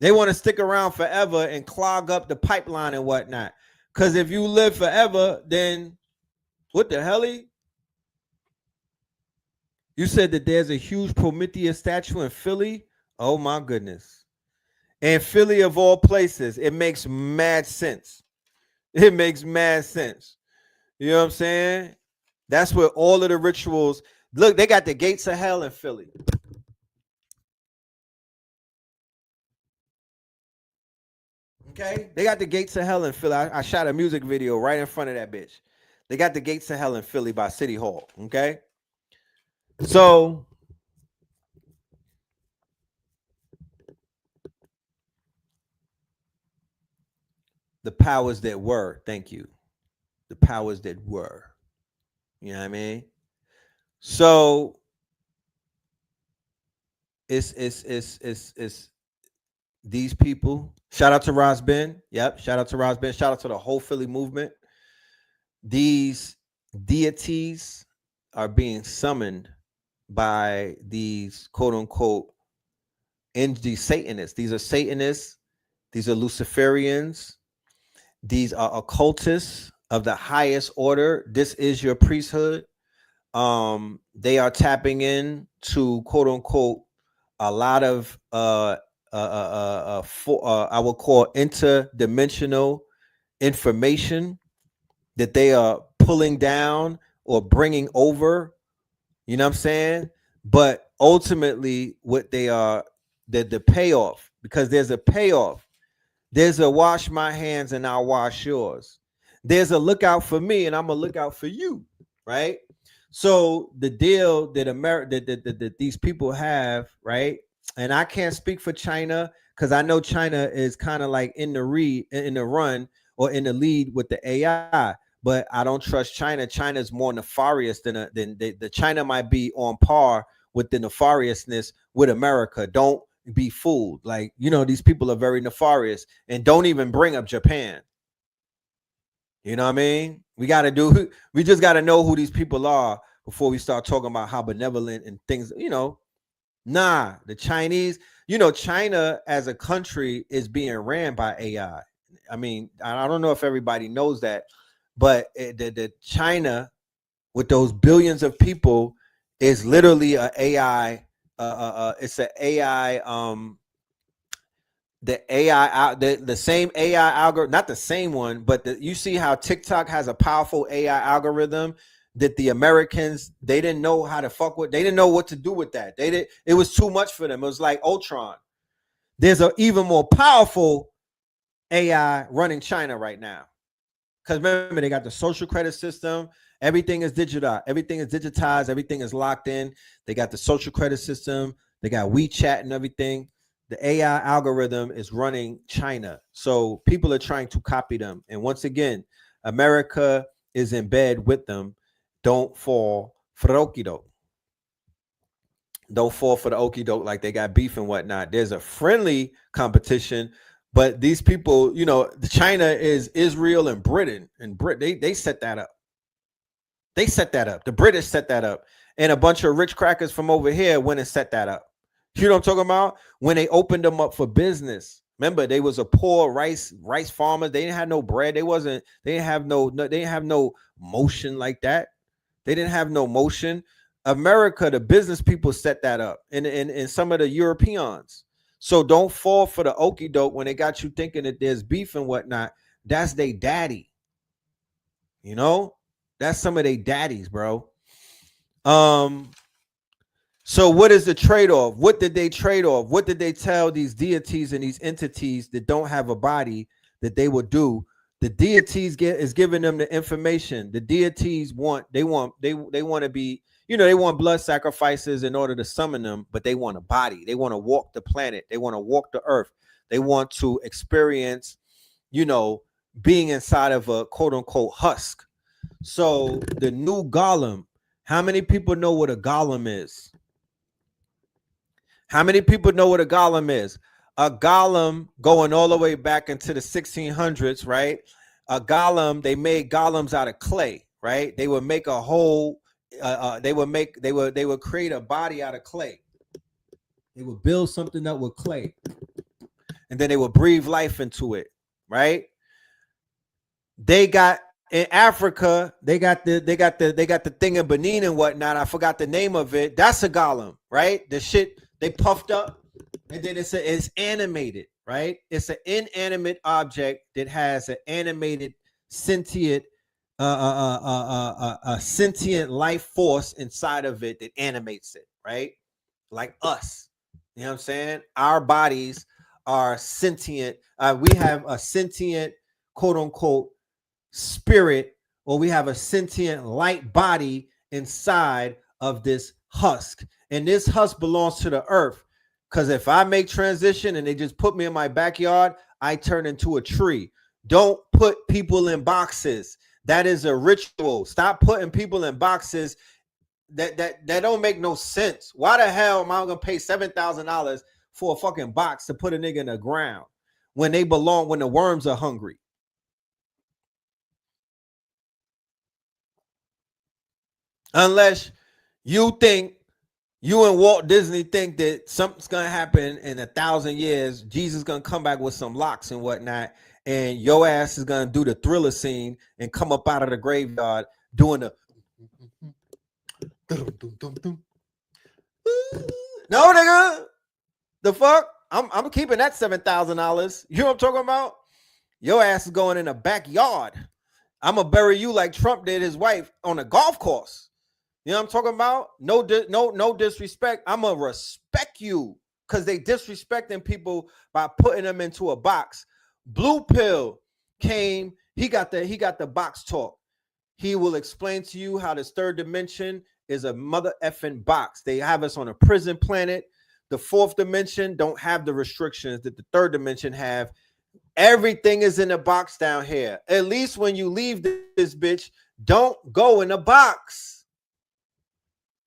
They want to stick around forever and clog up the pipeline and whatnot. Because if you live forever, then what the hell? You said that there's a huge Prometheus statue in Philly. Oh my goodness. And Philly of all places, it makes mad sense. It makes mad sense. You know what I'm saying? That's where all of the rituals, look, they got the gates of hell in Philly. Okay, they got the gates of hell in Philly. I shot a music video right in front of that bitch. They got the gates of hell in Philly by City Hall. Okay, so the powers that were, thank you, the powers that were. You know what I mean? So it's these people, shout out to Ross Ben. Yep. Shout out to Ross Ben. Shout out to the whole Philly movement. These deities are being summoned by these quote unquote these Satanists. These are Satanists. These are Luciferians. These are occultists of the highest order. This is your priesthood. They are tapping in to quote unquote a lot of I will call interdimensional information that they are pulling down or bringing over. You know what I'm saying? But ultimately, what they are, the payoff, because there's a payoff. There's a wash my hands and I'll wash yours. There's a look out for me and I'm gonna look out for you, right? So the deal that America that these people have, right? And I can't speak for China because I know China is kind of like in the run or in the lead with the AI. But I don't trust China. China is more nefarious than the China might be on par with the nefariousness with America. Don't be fooled. Like, you know, these people are very nefarious, and don't even bring up Japan. You know what I mean? We just got to know who these people are before we start talking about how benevolent and things, you know. Nah, the Chinese, you know, China as a country is being ran by AI. I mean, I don't know if everybody knows that, but the China with those billions of people is literally a AI. It's an AI. The same AI algorithm, not the same one, but you see how TikTok has a powerful AI algorithm that the Americans, they didn't know how to fuck with. They didn't know what to do with that. It was too much for them. It was like Ultron. There's an even more powerful AI running China right now. Because remember, they got the social credit system. Everything is digital. Everything is digitized. Everything is locked in. They got the social credit system. They got WeChat and everything. The AI algorithm is running China. So people are trying to copy them. And once again, America is in bed with them. Don't fall for the okie doke. Don't fall for the okie doke like they got beef and whatnot. There's a friendly competition, but these people, you know, China is Israel and Britain, and they set that up. They set that up. The British set that up, and a bunch of rich crackers from over here went and set that up. You know what I'm talking about? When they opened them up for business. Remember, they was a poor rice farmer. They didn't have no bread. They didn't have no motion like that. They didn't have no motion. America, the business people set that up, and some of the Europeans. So don't fall for the okie doke when they got you thinking that there's beef and whatnot. That's their daddy. You know, that's some of their daddies, bro. So what is the trade-off? What did they trade off? What did they tell these deities and these entities that don't have a body that they will do? The deities is giving them the information. The deities want to be, you know, they want blood sacrifices in order to summon them, but they want a body. They want to walk the planet. They want to walk the earth. They want to experience, you know, being inside of a quote unquote husk. So the new golem, how many people know what a golem is? How many people know what a golem is? A golem, going all the way back into the 1600s, right? A golem, they made golems out of clay, right? They would make a whole, they would create a body out of clay. They would build something up with clay, and then they would breathe life into it, right? They got in Africa, they got the thing in Benin and whatnot. I forgot the name of it. That's a golem, right? The shit they puffed up, and then it's animated, right? It's an inanimate object that has an animated sentient a sentient life force inside of it that animates it, right? Like us. You know what I'm saying? Our bodies are sentient. We have a sentient, quote unquote, spirit, or we have a sentient light body inside of this husk. And this husk belongs to the earth. Because if I make transition and they just put me in my backyard, I turn into a tree. Don't put people in boxes. That is a ritual. Stop putting people in boxes that don't make no sense. Why the hell am I gonna pay $7,000 for a fucking box to put a nigga in the ground when they belong, when the worms are hungry. Unless you think, you and Walt Disney think that something's gonna happen in 1,000 years, Jesus gonna come back with some locks and whatnot, and your ass is gonna do the Thriller scene and come up out of the graveyard doing the no, nigga. The fuck? I'm keeping that $7,000. You know what I'm talking about? Your ass is going in the backyard. I'm gonna bury you like Trump did his wife on a golf course. You know what I'm talking about? No disrespect. I'm gonna respect you because they disrespecting people by putting them into a box. Blue Pill came. He got the box talk. He will explain to you how this third dimension is a mother effing box. They have us on a prison planet. The fourth dimension don't have the restrictions that the third dimension have. Everything is in a box down here. At least when you leave this bitch, don't go in a box.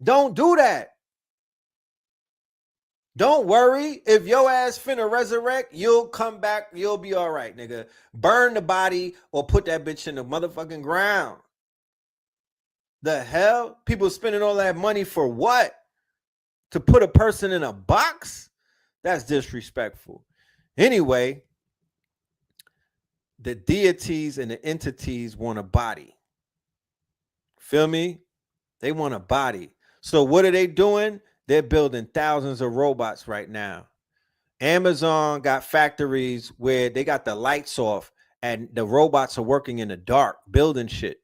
Don't do that. Don't worry. If your ass finna resurrect, you'll come back. You'll be all right, nigga. Burn the body or put that bitch in the motherfucking ground. The hell? People spending all that money for what? To put a person in a box? That's disrespectful. Anyway, the deities and the entities want a body. Feel me? They want a body. So what are they doing? They're building thousands of robots right now. Amazon got factories where they got the lights off and the robots are working in the dark, building shit.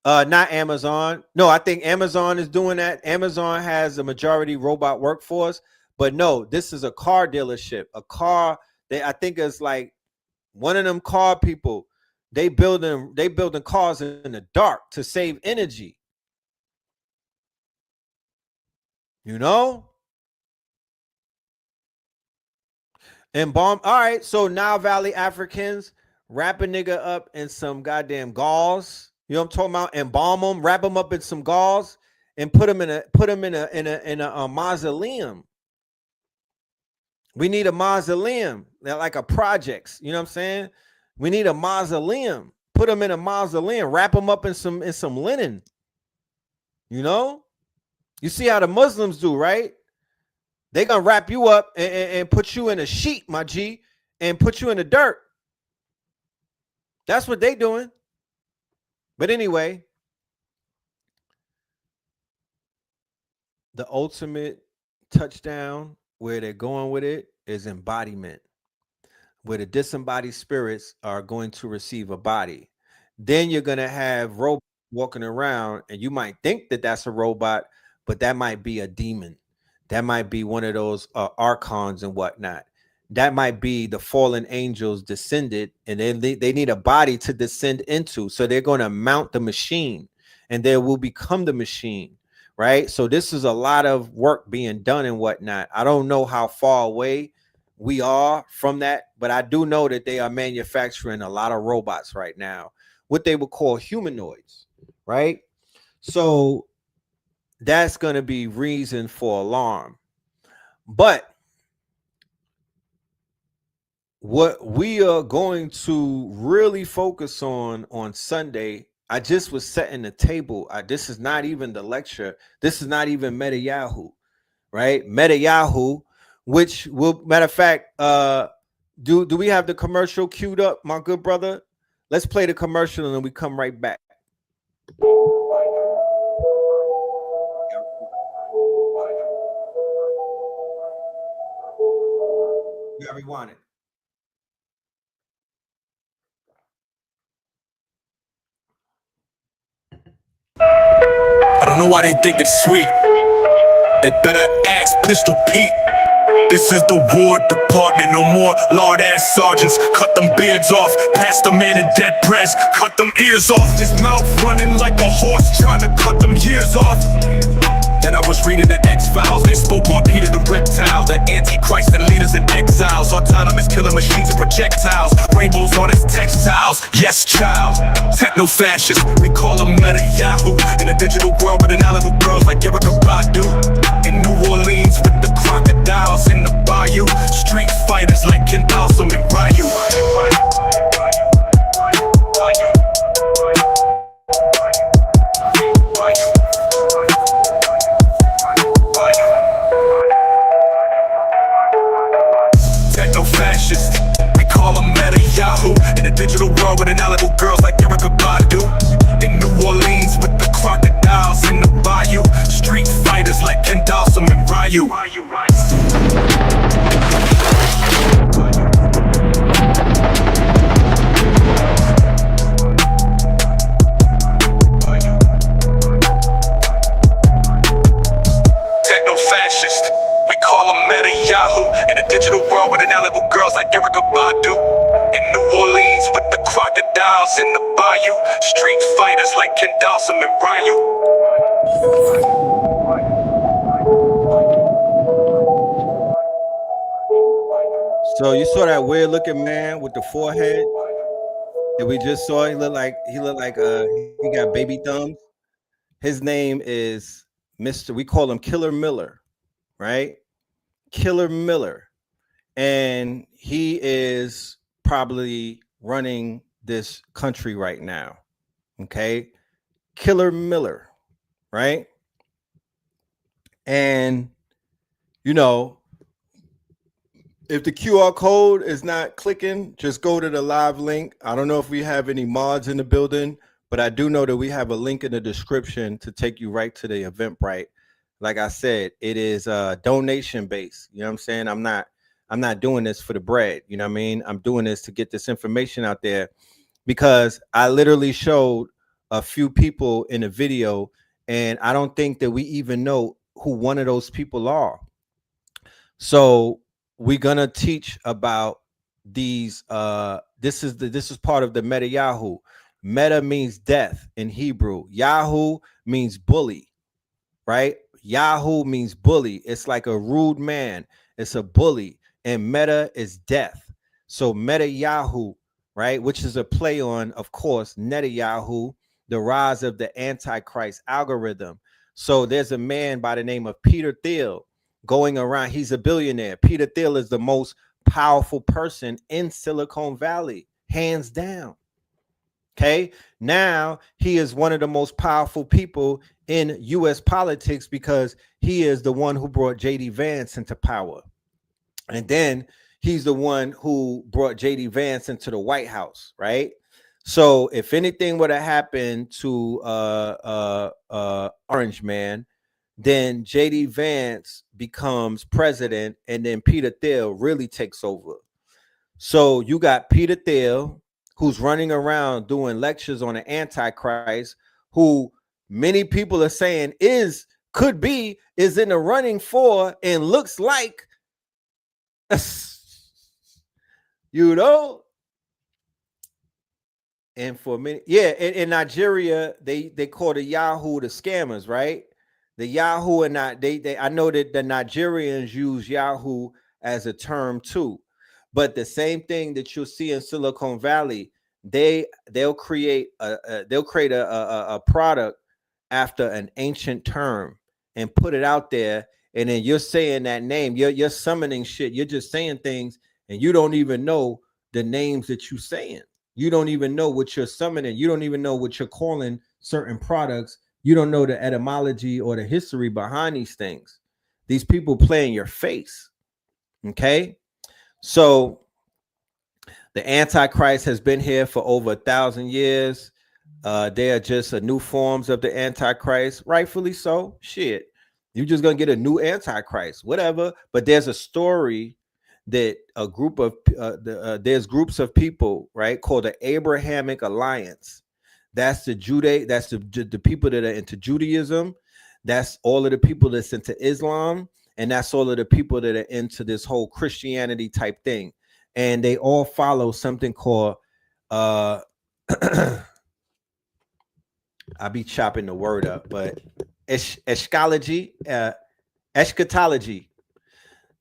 Not Amazon. No, I think Amazon is doing that. Amazon has a majority robot workforce, but no, this is a car dealership. A car, I think it's like one of them car people. They building cars in the dark to save energy. You know? Embalm. All right, so Nile Valley Africans wrap a nigga up in some goddamn gauze. You know what I'm talking about? Embalm them, wrap them up in some gauze, and put them in a mausoleum. We need a mausoleum. They're like a projects. You know what I'm saying? We need a mausoleum. Put them in a mausoleum. Wrap them up in some linen. You know? You see how the Muslims do, right? They're going to wrap you up and put you in a sheet, my G, and put you in the dirt. That's what they doing. But anyway, the ultimate touchdown where they're going with it is embodiment, where the disembodied spirits are going to receive a body. Then you're going to have robots walking around, and you might think that that's a robot, but that might be a demon. That might be one of those archons and whatnot. That might be the fallen angels descended, and they need a body to descend into. So they're going to mount the machine, and they will become the machine, right? So this is a lot of work being done and whatnot. I don't know how far away we are from that, but I do know that they are manufacturing a lot of robots right now, what they would call humanoids, right? So that's going to be reason for alarm. But what we are going to really focus on Sunday, I just was setting the table. This is not even the lecture. This is not even Meta Yahoo, right? Meta Yahoo, which will, matter of fact, do we have the commercial queued up, my good brother? Let's play the commercial and then we come right back. You gotta rewind it. I don't know why they think it's sweet. They better ask Pistol Pete. This is the War Department, no more lord-ass sergeants. Cut them beards off, pass them in a dead press. Cut them ears off, his mouth running like a horse, trying to cut them years off. Then I was reading the X-Files. They spoke on Peter the Reptile, the Antichrist and leaders in exiles. Autonomous killer machines and projectiles, rainbows on his textiles. Yes, child, techno-fascist, we call them Meta Yahoo. In a digital world with an island of girls like Erica Badu. In New Orleans with the crocodiles in the bayou. fighters like Ken Dawson and Ryu. Techno-fascist, we call them meta Yahoo. In a digital world with ineligible girls like Erica Badu. In New Orleans with the crocodiles in the bayou. Street fighters like Ken Dawson and Ryu. Techno-fascist, we call them meta Yahoo. In a digital world with ineligible girls like Erica Badu. In New Orleans with the crocodiles in the bayou. Street fighters like Ken Dawson and Ryu. So you saw that weird looking man with the forehead that we just saw. He looked like he got baby thumbs. His name is Mr. We call him Killer Miller, right? Killer Miller. And he is probably running this country right now. Okay. Killer Miller, right? And you know, if the QR code is not clicking, just go to the live link. I don't know if we have any mods in the building, but I do know that we have a link in the description to take you right to the Eventbrite. Like I said, it is donation based. You know what I'm saying? I'm not doing this for the bread. You know what I mean? I'm doing this to get this information out there because I literally showed a few people in a video, and I don't think that we even know who one of those people are. So we're gonna teach about these. This is part of the Meta Yahoo. Meta means death in Hebrew. Yahoo means bully, right? Yahoo means bully. It's like a rude man. It's a bully, and Meta is death. So Meta Yahoo, right? Which is a play on, of course, Netanyahu, the rise of the Antichrist algorithm. So there's a man by the name of Peter Thiel going around. He's a billionaire. Peter Thiel is the most powerful person in Silicon Valley, hands down. Okay, now he is one of the most powerful people in U.S. politics because he is the one who brought J.D. Vance into power. And then he's the one who brought J.D. Vance into the White House, right? So if anything would have happened to Orange Man, then J.D. Vance becomes president, and then Peter Thiel really takes over. So you got Peter Thiel, who's running around doing lectures on the Antichrist, who many people are saying is in the running for and looks like, you know. And for many, yeah, in Nigeria, they call the Yahoo the scammers, right? The Yahoo and not they I know that the Nigerians use Yahoo as a term too, but the same thing that you'll see in Silicon Valley, they'll create a product after an ancient term and put it out there, and then you're saying that name, you're summoning shit, you're just saying things, and you don't even know the names that you're saying. You don't even know what you're summoning. You don't even know what you're calling certain products. You don't know the etymology or the history behind these things. These people play in your face. Okay. So the Antichrist has been here for over 1,000 years. They are just a new forms of the Antichrist, rightfully so. Shit. You're just going to get a new Antichrist, whatever. But there's a story that a group of there's groups of people, right, called the Abrahamic Alliance. That's that's the people that are into Judaism. That's all of the people that's into Islam, and that's all of the people that are into this whole Christianity type thing. And they all follow something called I be chopping the word up, but eschatology.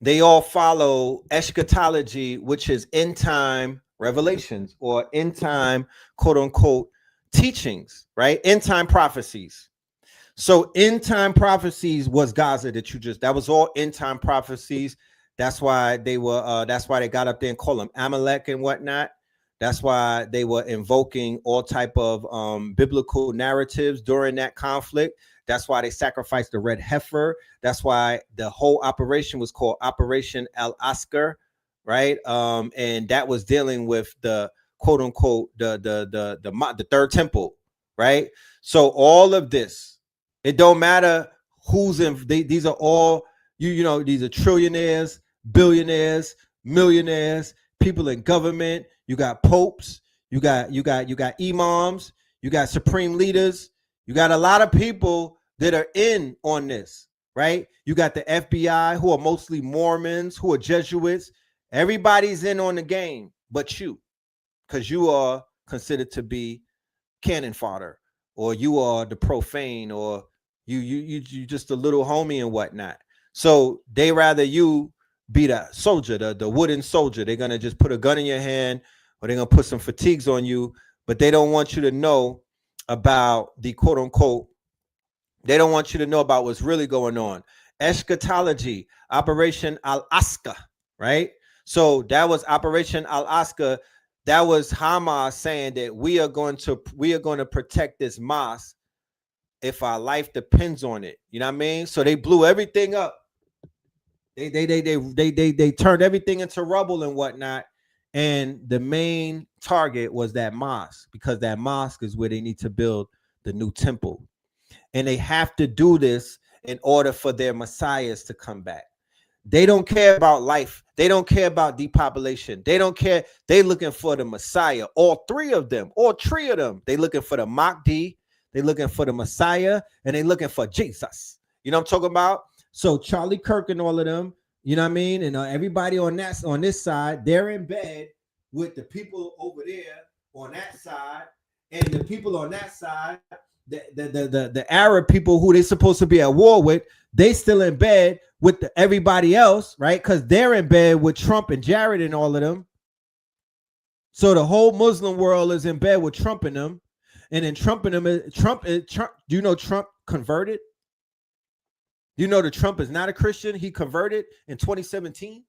They all follow eschatology, which is end time revelations or end time, quote unquote, teachings, right? End time prophecies. So end time prophecies was Gaza that was all end time prophecies. That's why they were. That's why they got up there and called them Amalek and whatnot. That's why they were invoking all type of biblical narratives during that conflict. That's why they sacrificed the red heifer. That's why the whole operation was called Operation Al Askar, right? And that was dealing with the quote unquote the third temple, right? So all of this, it don't matter who's in. These are all these are trillionaires, billionaires, millionaires, people in government. You got popes, you got imams, you got supreme leaders, you got a lot of people that are in on this, right? You got the FBI, who are mostly Mormons, who are Jesuits. Everybody's in on the game but you, because you are considered to be cannon fodder, or you are the profane, or you just a little homie and whatnot. So they rather you be the soldier, the wooden soldier. They're gonna just put a gun in your hand, or they're gonna put some fatigues on you, but they don't want you to know about the quote unquote. They don't want you to know about what's really going on. Eschatology, Operation Al Aqsa, right? So that was Operation Al Aqsa. That was Hamas saying that we are going to protect this mosque if our life depends on it. You know what I mean? So they blew everything up. They turned everything into rubble and whatnot. And the main target was that mosque, because that mosque is where they need to build the new temple. And they have to do this in order for their messiahs to come back. They don't care about life. They don't care about depopulation. They don't care. They looking for the Messiah. All three of them. They looking for the Mahdi. They looking for the Messiah, and they looking for Jesus. You know what I'm talking about? So Charlie Kirk and all of them, you know what I mean? And everybody on this side, they're in bed with the people over there on that side, and the people on that side, the Arab people who they supposed to be at war with, they still in bed with everybody else, right? Because they're in bed with Trump and Jared and all of them. So the whole Muslim world is in bed with Trump and them. And then Trump and them, Trump. Do you know Trump converted? Do you know that Trump is not a Christian? He converted in 2017,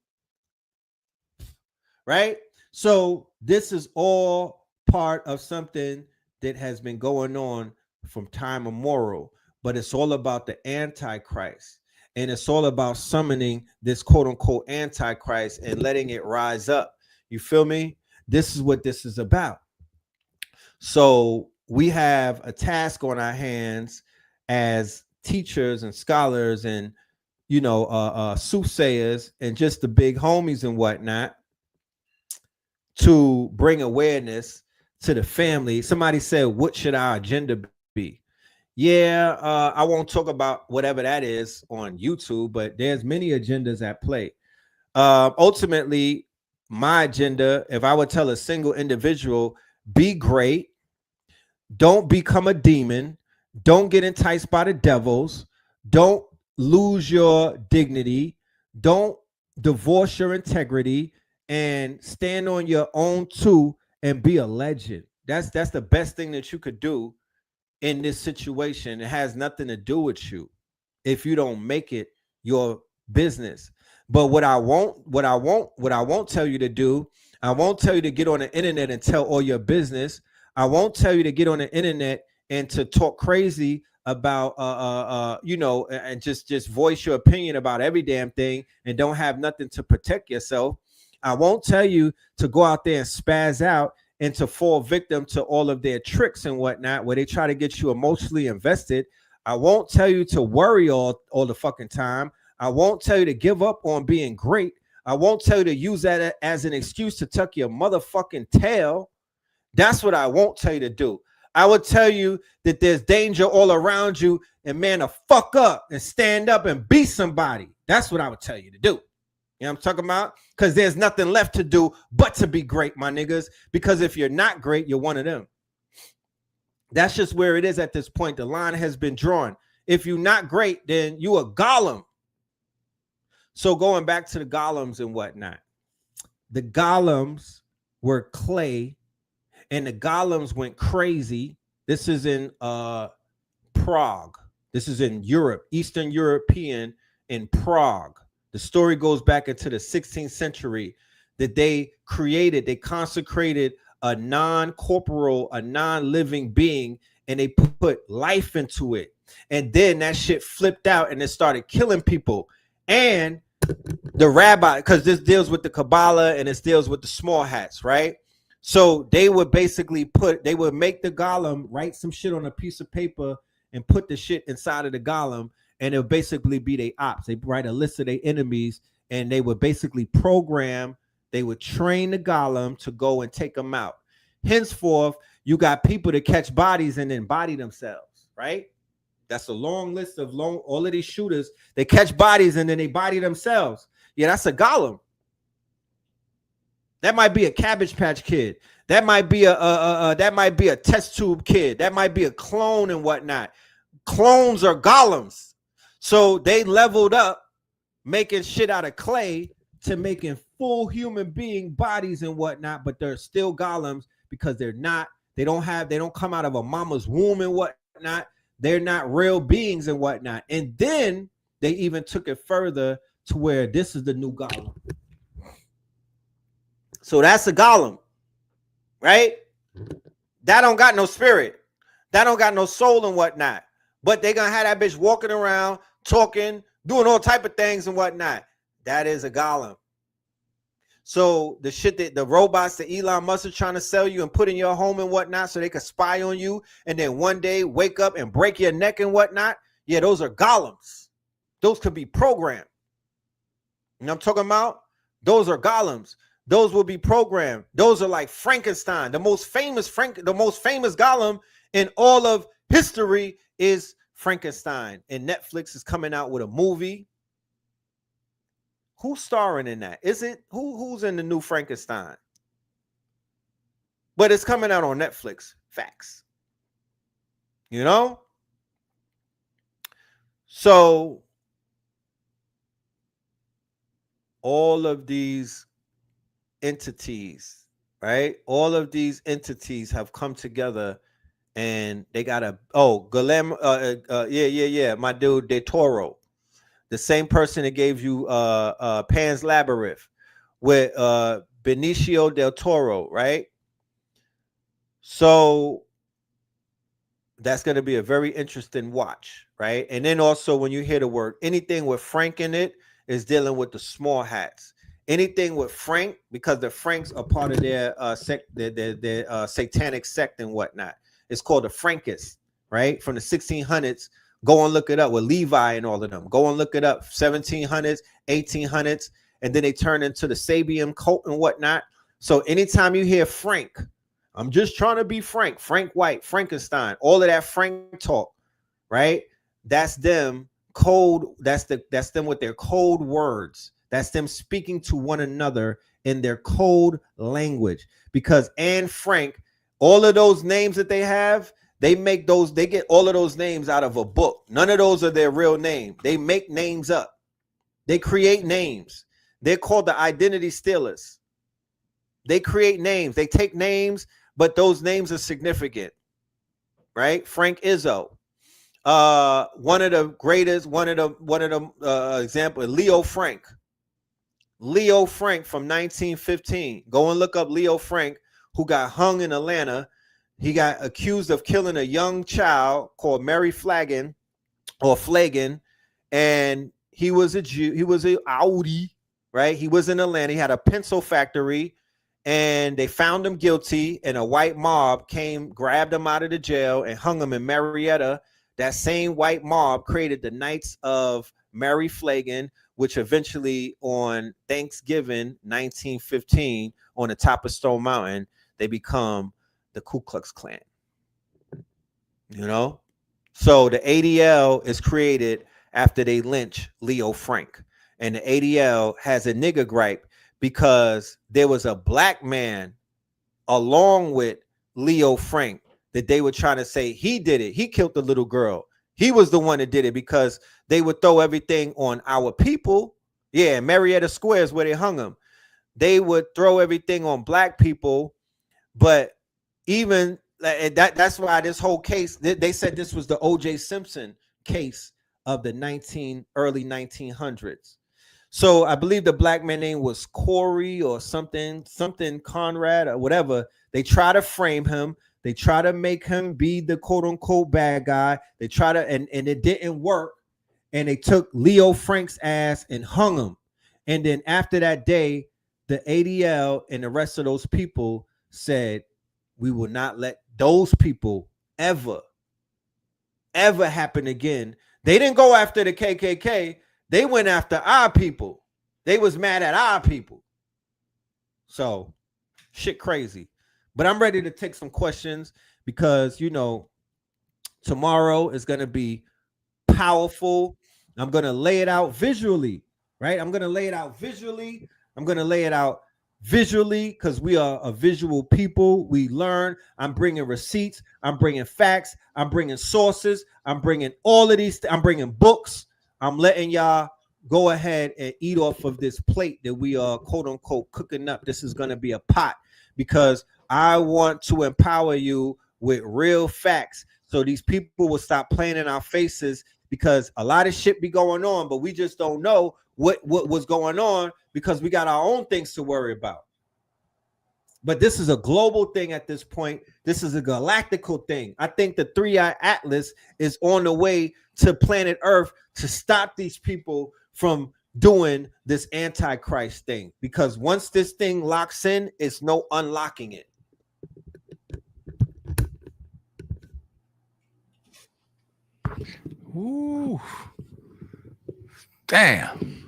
right? So this is all part of something that has been going on from time immemorial, but it's all about the Antichrist. And it's all about summoning this quote unquote Antichrist and letting it rise up. You feel me? This is what this is about. So we have a task on our hands as teachers and scholars and, soothsayers and just the big homies and whatnot, to bring awareness to the family. Somebody said, what should our agenda be? Yeah, I won't talk about whatever that is on YouTube, but there's many agendas at play. Ultimately, my agenda, if I would tell a single individual, be great, don't become a demon, don't get enticed by the devils, don't lose your dignity, don't divorce your integrity, and stand on your own too and be a legend. That's the best thing that you could do in this situation. It has nothing to do with you if you don't make it your business. But what I won't tell you to do, I won't tell you to get on the internet and tell all your business. I won't tell you to get on the internet and to talk crazy about and just voice your opinion about every damn thing and don't have nothing to protect yourself. I won't tell you to go out there and spaz out and to fall victim to all of their tricks and whatnot, where they try to get you emotionally invested. I won't tell you to worry all the fucking time. I won't tell you to give up on being great. I won't tell you to use that as an excuse to tuck your motherfucking tail. That's what I won't tell you to do. I would tell you that there's danger all around you, and man, to fuck up and stand up and be somebody. That's what I would tell you to do. You know what I'm talking about? Because there's nothing left to do but to be great, my niggas. Because if you're not great, you're one of them. That's just where it is at this point. The line has been drawn. If you're not great, then you a golem. So going back to the golems and whatnot, the golems were clay, and the golems went crazy. This is in Prague. This is in Europe, Eastern European in Prague. The story goes back into the 16th century that they consecrated a non-corporeal, a non-living being, and they put life into it. And then that shit flipped out and it started killing people. And the rabbi, because this deals with the Kabbalah and this deals with the small hats, right? So they would basically make the golem write some shit on a piece of paper and put the shit inside of the golem, and it would basically be their ops. They write a list of their enemies, and they would basically they would train the golem to go and take them out. Henceforth, you got people to catch bodies and then body themselves, right? That's a long list of all of these shooters. They catch bodies and then they body themselves. Yeah, that's a golem. That might be a Cabbage Patch Kid. That might be a test tube kid. That might be a clone and whatnot. Clones are golems. So they leveled up making shit out of clay to making full human being bodies and whatnot, but they're still golems because they don't come out of a mama's womb and whatnot. They're not real beings and whatnot. And then they even took it further to where this is the new golem. So that's a golem, right? That don't got no spirit. That don't got no soul and whatnot. But they gonna have that bitch walking around, talking, doing all type of things and whatnot. That is a golem. So the shit that the robots that Elon Musk is trying to sell you and put in your home and whatnot so they can spy on you and then one day wake up and break your neck and whatnot. Yeah, those are golems. Those could be programmed. You know what I'm talking about? Those are golems. Those will be programmed. Those are like Frankenstein. The most famous golem in all of history is Frankenstein. And Netflix is coming out with a movie. Who's starring in that? Is it who's in the new Frankenstein? But it's coming out on Netflix. Facts. You know? So all of these entities, right? All of these entities have come together and they got Guillermo, my dude De Toro. The same person that gave you Pan's Labyrinth with Benicio del Toro, right? So that's going to be a very interesting watch, right? And then also when you hear the word anything with Frank in it is dealing with the small hats. Anything with Frank, because the Franks are part of their satanic sect and whatnot. It's called the Frankists, right? From the 1600s. Go and look it up with Levi and all of them. Go and look it up. 1700s, 1800s, and then they turn into the Sabian cult and whatnot. So anytime you hear Frank, I'm just trying to be Frank, Frank White, Frankenstein, all of that Frank talk, right? That's them code. That's them with their code words. That's them speaking to one another in their code language. Because Anne Frank, all of those names that they have, they get all of those names out of a book. None of those are their real name. They make names up. They create names. They're called the identity stealers. They create names. They take names, but those names are significant, right? Frank Izzo. One of the greatest, example, Leo Frank. Leo Frank from 1915. Go and look up Leo Frank, who got hung in Atlanta. He got accused of killing a young child called Mary Flagon, and he was a Jew. He was a Audi, right? He was in Atlanta. He had a pencil factory, and they found him guilty, and a white mob came, grabbed him out of the jail, and hung him in Marietta. That same white mob created the Knights of Mary Flagon, which eventually on Thanksgiving 1915 on the top of Stone Mountain, they become the Ku Klux Klan. You know? So the ADL is created after they lynch Leo Frank. And the ADL has a nigger gripe because there was a black man along with Leo Frank that they were trying to say he did it. He killed the little girl. He was the one that did it because they would throw everything on our people. Yeah, Marietta Square is where they hung him. They would throw everything on black people, but even that's why this whole case, they said this was the O.J. Simpson case of the early 1900s. So I believe the black man name was Corey or something Conrad or whatever. They try to frame him. They try to make him be the quote unquote bad guy. They try to, and it didn't work. And they took Leo Frank's ass and hung him. And then after that day, the ADL and the rest of those people said, we will not let those people ever happen again. They didn't go after the KKK. They went after our people. They was mad at our people. So shit crazy. But I'm ready to take some questions because, you know, tomorrow is going to be powerful. I'm going to lay it out visually, right? I'm going to lay it out visually because we are a visual people. We learn. I'm bringing receipts. I'm bringing facts. I'm bringing sources. I'm bringing all of these. I'm bringing books. I'm letting y'all go ahead and eat off of this plate that we are quote unquote cooking up. This is going to be a pot because I want to empower you with real facts. So these people will stop playing in our faces because a lot of shit be going on, but we just don't know what was going on because we got our own things to worry about. But this is a global thing at this point. This is a galactical thing. I think the 3-Eye Atlas is on the way to planet Earth to stop these people from doing this Antichrist thing. Because once this thing locks in, it's no unlocking it. Ooh. Damn.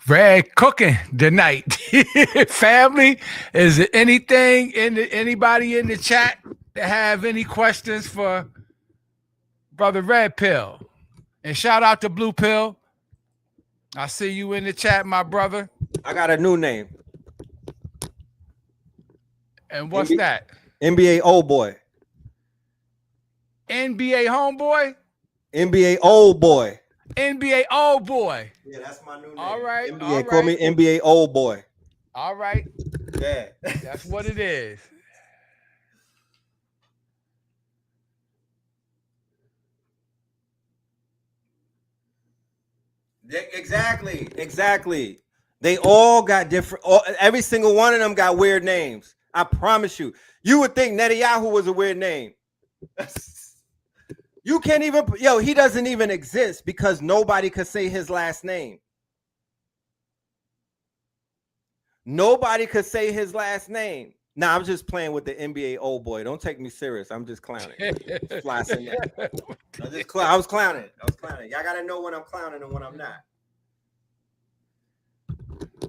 Red cooking tonight. Family, is there anything anybody in the chat that have any questions for Brother Red Pill? And shout out to Blue Pill. I see you in the chat, my brother. I got a new name. And what's that? NBA old boy. NBA homeboy? NBA old boy. NBA old boy. Yeah, that's my new name. All right. NBA, all call right. me NBA old boy. All right. Yeah. That's what it is. Exactly. They all got different. Every single one of them got weird names. I promise you. You would think Netanyahu was a weird name. You can't even. He doesn't even exist because nobody could say his last name. Nobody could say his last name. Nah, I'm just playing with the NBA old boy. Don't take me serious. I'm just clowning. I was clowning. Y'all gotta know when I'm clowning and when I'm not.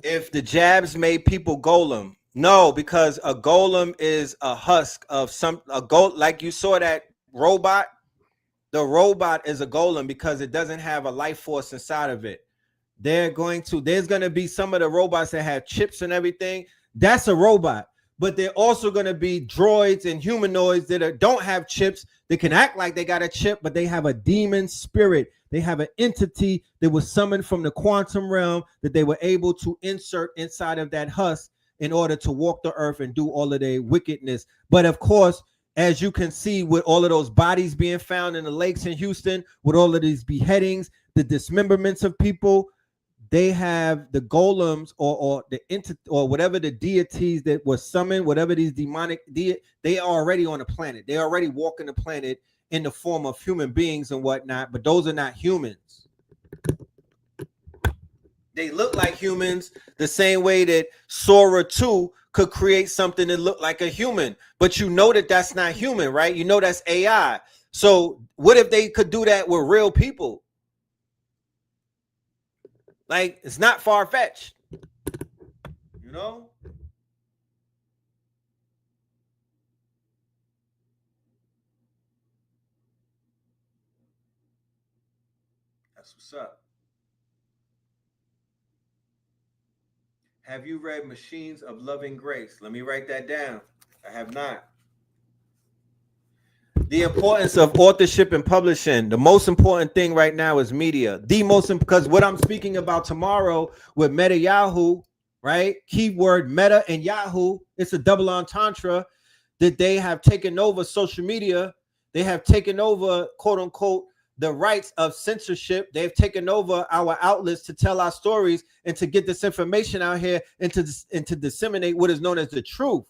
If the jabs made people golem, no, because a golem is a husk of like you saw that robot. The robot is a golem because it doesn't have a life force inside of it. There's going to be some of the robots that have chips and everything. That's a robot. But they're also going to be droids and humanoids that don't have chips. They can act like they got a chip, but they have a demon spirit. They have an entity that was summoned from the quantum realm that they were able to insert inside of that husk in order to walk the earth and do all of their wickedness. But of course, as you can see, with all of those bodies being found in the lakes in Houston, with all of these beheadings, the dismemberments of people, they have the golems or whatever the deities that were summoned, whatever these demonic they are already on the planet. They already walking the planet in the form of human beings and whatnot, but those are not humans. They look like humans the same way that Sora 2 could create something that looked like a human, but you know that that's not human, right? You know that's AI. So what if they could do that with real people? Like, it's not far-fetched, you know? That's what's up. Have you read Machines of Loving Grace? Let me write that down. I have not. The importance of authorship and publishing. The most important thing right now is media. Because what I'm speaking about tomorrow with Meta Yahoo, right? Keyword Meta and Yahoo. It's a double entendre that they have taken over social media. They have taken over, quote unquote, the rights of censorship. They've taken over our outlets to tell our stories and to get this information out here and to disseminate what is known as the truth.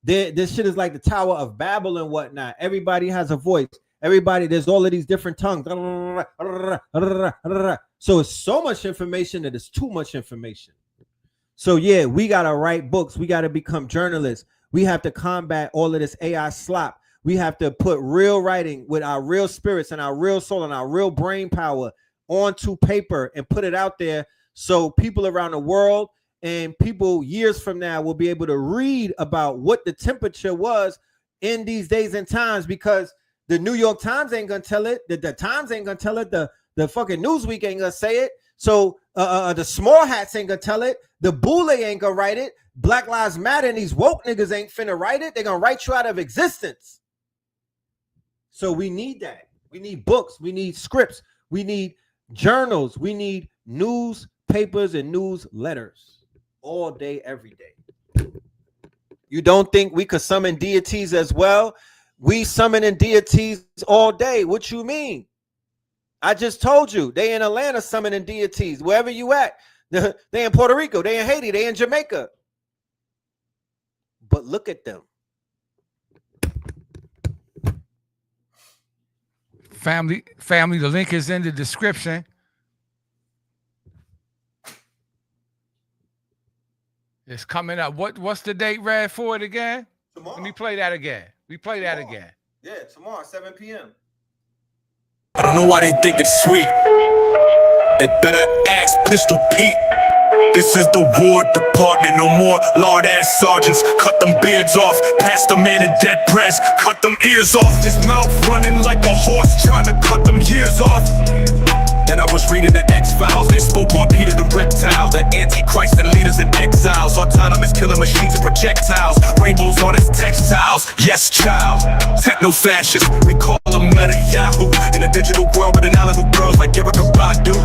This shit is like the Tower of Babel and whatnot. Everybody has a voice. Everybody, there's all of these different tongues. So it's so much information that it's too much information. So yeah, we gotta write books. We gotta become journalists. We have to combat all of this AI slop. We have to put real writing with our real spirits and our real soul and our real brain power onto paper and put it out there so people around the world and people years from now will be able to read about what the temperature was in these days and times, because the New York Times ain't gonna tell it, the Times ain't gonna tell it, the fucking Newsweek ain't gonna say it. So the small hats ain't gonna tell it, the Boule ain't gonna write it, Black Lives Matter and these woke niggas ain't finna write it. They're gonna write you out of existence. So we need that. We need books, we need scripts, we need journals, we need newspapers and newsletters all day, every day. You don't think we could summon deities as well? We summoning deities all day. What you mean? I just told you they in Atlanta summoning deities. Wherever you at, they in Puerto Rico, they in Haiti, they in Jamaica. But look at them. Family, the link is in the description. It's coming up. What's the date, Red, for it again? Tomorrow. Let me play that again. That again. Yeah, tomorrow, 7 p.m. I don't know why they think it's sweet. They better ask Pistol Pete. This is the War Department, no more lord-ass sergeants. Cut them beards off, pass the man in dead press. Cut them ears off, his mouth running like a horse, trying to cut them ears off. And I was reading the X-Files, they spoke on Peter the Reptile, the Antichrist and leaders in exiles. Autonomous killer machines and projectiles, rainbows on his textiles. Yes, child, techno-fascist, we call them meta Yahoo. In a digital world with an island of girls like Erica Badu.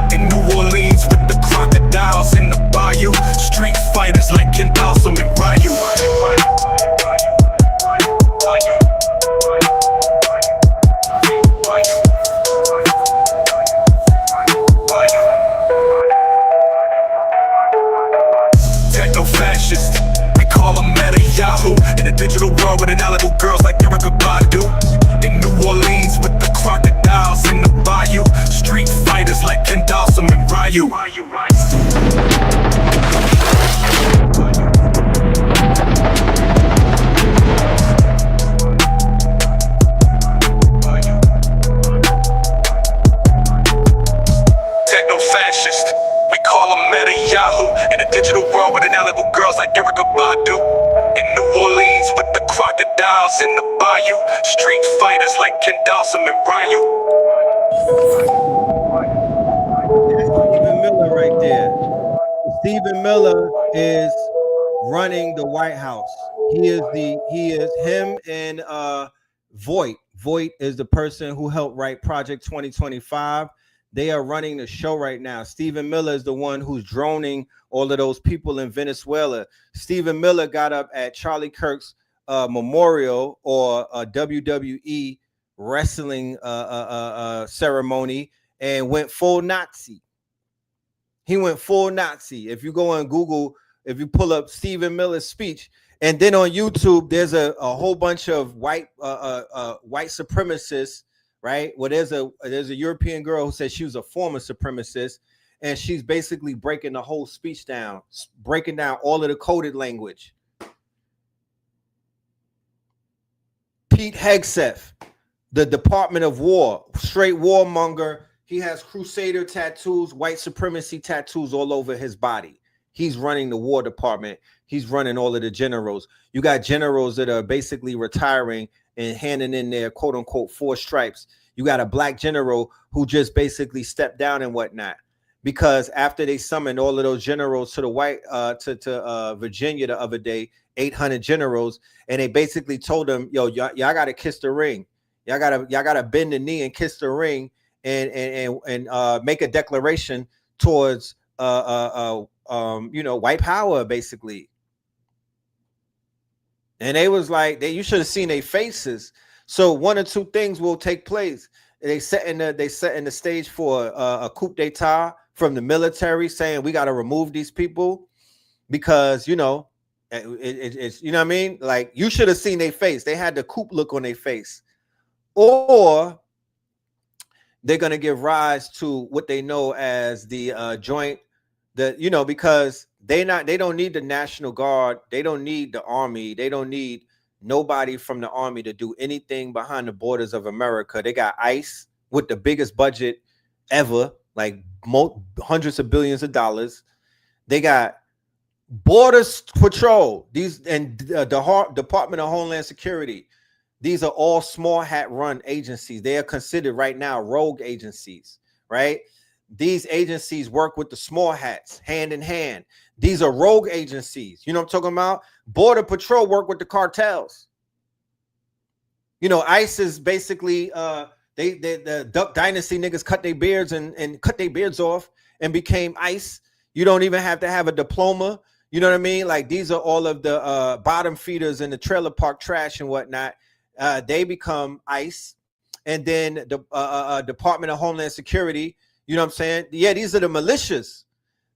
In New Orleans with the crocodiles in the bayou. Street fighters like Ken Balsam and Ryu. Techno-fascist, we call them meta Yahoo. In a digital world with an island of girls like Erica Badu. In New Orleans with the crocodiles in the bayou. Street fighters like Ken Balsam and Ryu. Techno-fascist, we call them meta Yahoo. In a digital world with an island of girls like Erica Badu. In New Orleans with the crocodiles in the bayou. Street fighters like Ken Balsam and Ryu. Stephen Miller right there. Stephen Miller is running the White House. He is him and Voight. Voight is the person who helped write Project 2025. They are running the show right now. Stephen Miller is the one who's droning all of those people in Venezuela. Stephen Miller got up at Charlie Kirk's memorial or a WWE wrestling ceremony and went full Nazi. He went full Nazi. If you go on Google, if you pull up Stephen Miller's speech, and then on YouTube, there's a whole bunch of white supremacists, right? Well, there's a European girl who says she was a former supremacist, and she's basically breaking the whole speech down, breaking down all of the coded language. Pete Hegseth, the Department of War, straight warmonger. He has crusader tattoos, white supremacy tattoos all over his body. He's running the War Department. He's running all of the generals. You got generals that are basically retiring and handing in their quote unquote 4 stripes. You got a black general who just basically stepped down and whatnot, because after they summoned all of those generals to the Virginia the other day, 800 generals, and they basically told them, yo, y'all got to kiss the ring. Y'all gotta bend the knee and kiss the ring and make a declaration towards white power, basically. And they was like, you should have seen their faces. So one or two things will take place. They setting the stage for a coup d'état from the military, saying we got to remove these people because it's you know what I mean. Like you should have seen their face. They had the coup look on their face, or they're gonna give rise to what they know as the joint, because they don't need the National Guard, they don't need the Army, they don't need nobody from the Army to do anything behind the borders of America. They got ICE with the biggest budget ever, like hundreds of billions of dollars. They got Border Patrol, these and the Department of Homeland Security. These are all small hat run agencies. They are considered right now rogue agencies, right? These agencies work with the small hats hand in hand. These are rogue agencies. You know what I'm talking about? Border Patrol work with the cartels. ICE is basically the Duck Dynasty niggas cut their beards and cut their beards off and became ICE. You don't even have to have a diploma. You know what I mean? Like these are all of the bottom feeders in the trailer park trash and whatnot. They become ICE, and then the Department of Homeland Security. You know what I'm saying? Yeah, these are the militias.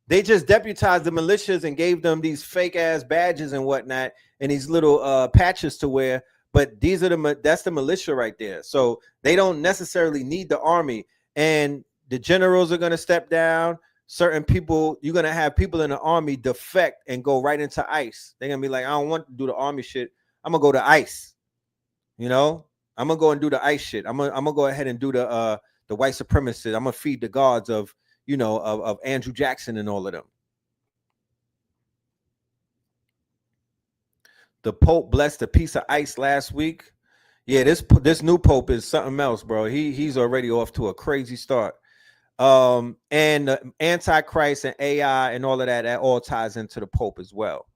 They just deputized the militias and gave them these fake ass badges and whatnot, and these little patches to wear. But these are that's the militia right there. So they don't necessarily need the army. And the generals are going to step down. Certain people, you're going to have people in the army defect and go right into ICE. They're going to be like, I don't want to do the army shit. I'm going to go to ICE. I'm gonna go and do the ICE shit. I'm gonna go ahead and do the white supremacists. I'm gonna feed the gods of of Andrew Jackson and all of them. The Pope blessed a piece of ice last week. Yeah, this new Pope is something else, bro. He's already off to a crazy start. And the Antichrist and AI and all of that all ties into the Pope as well.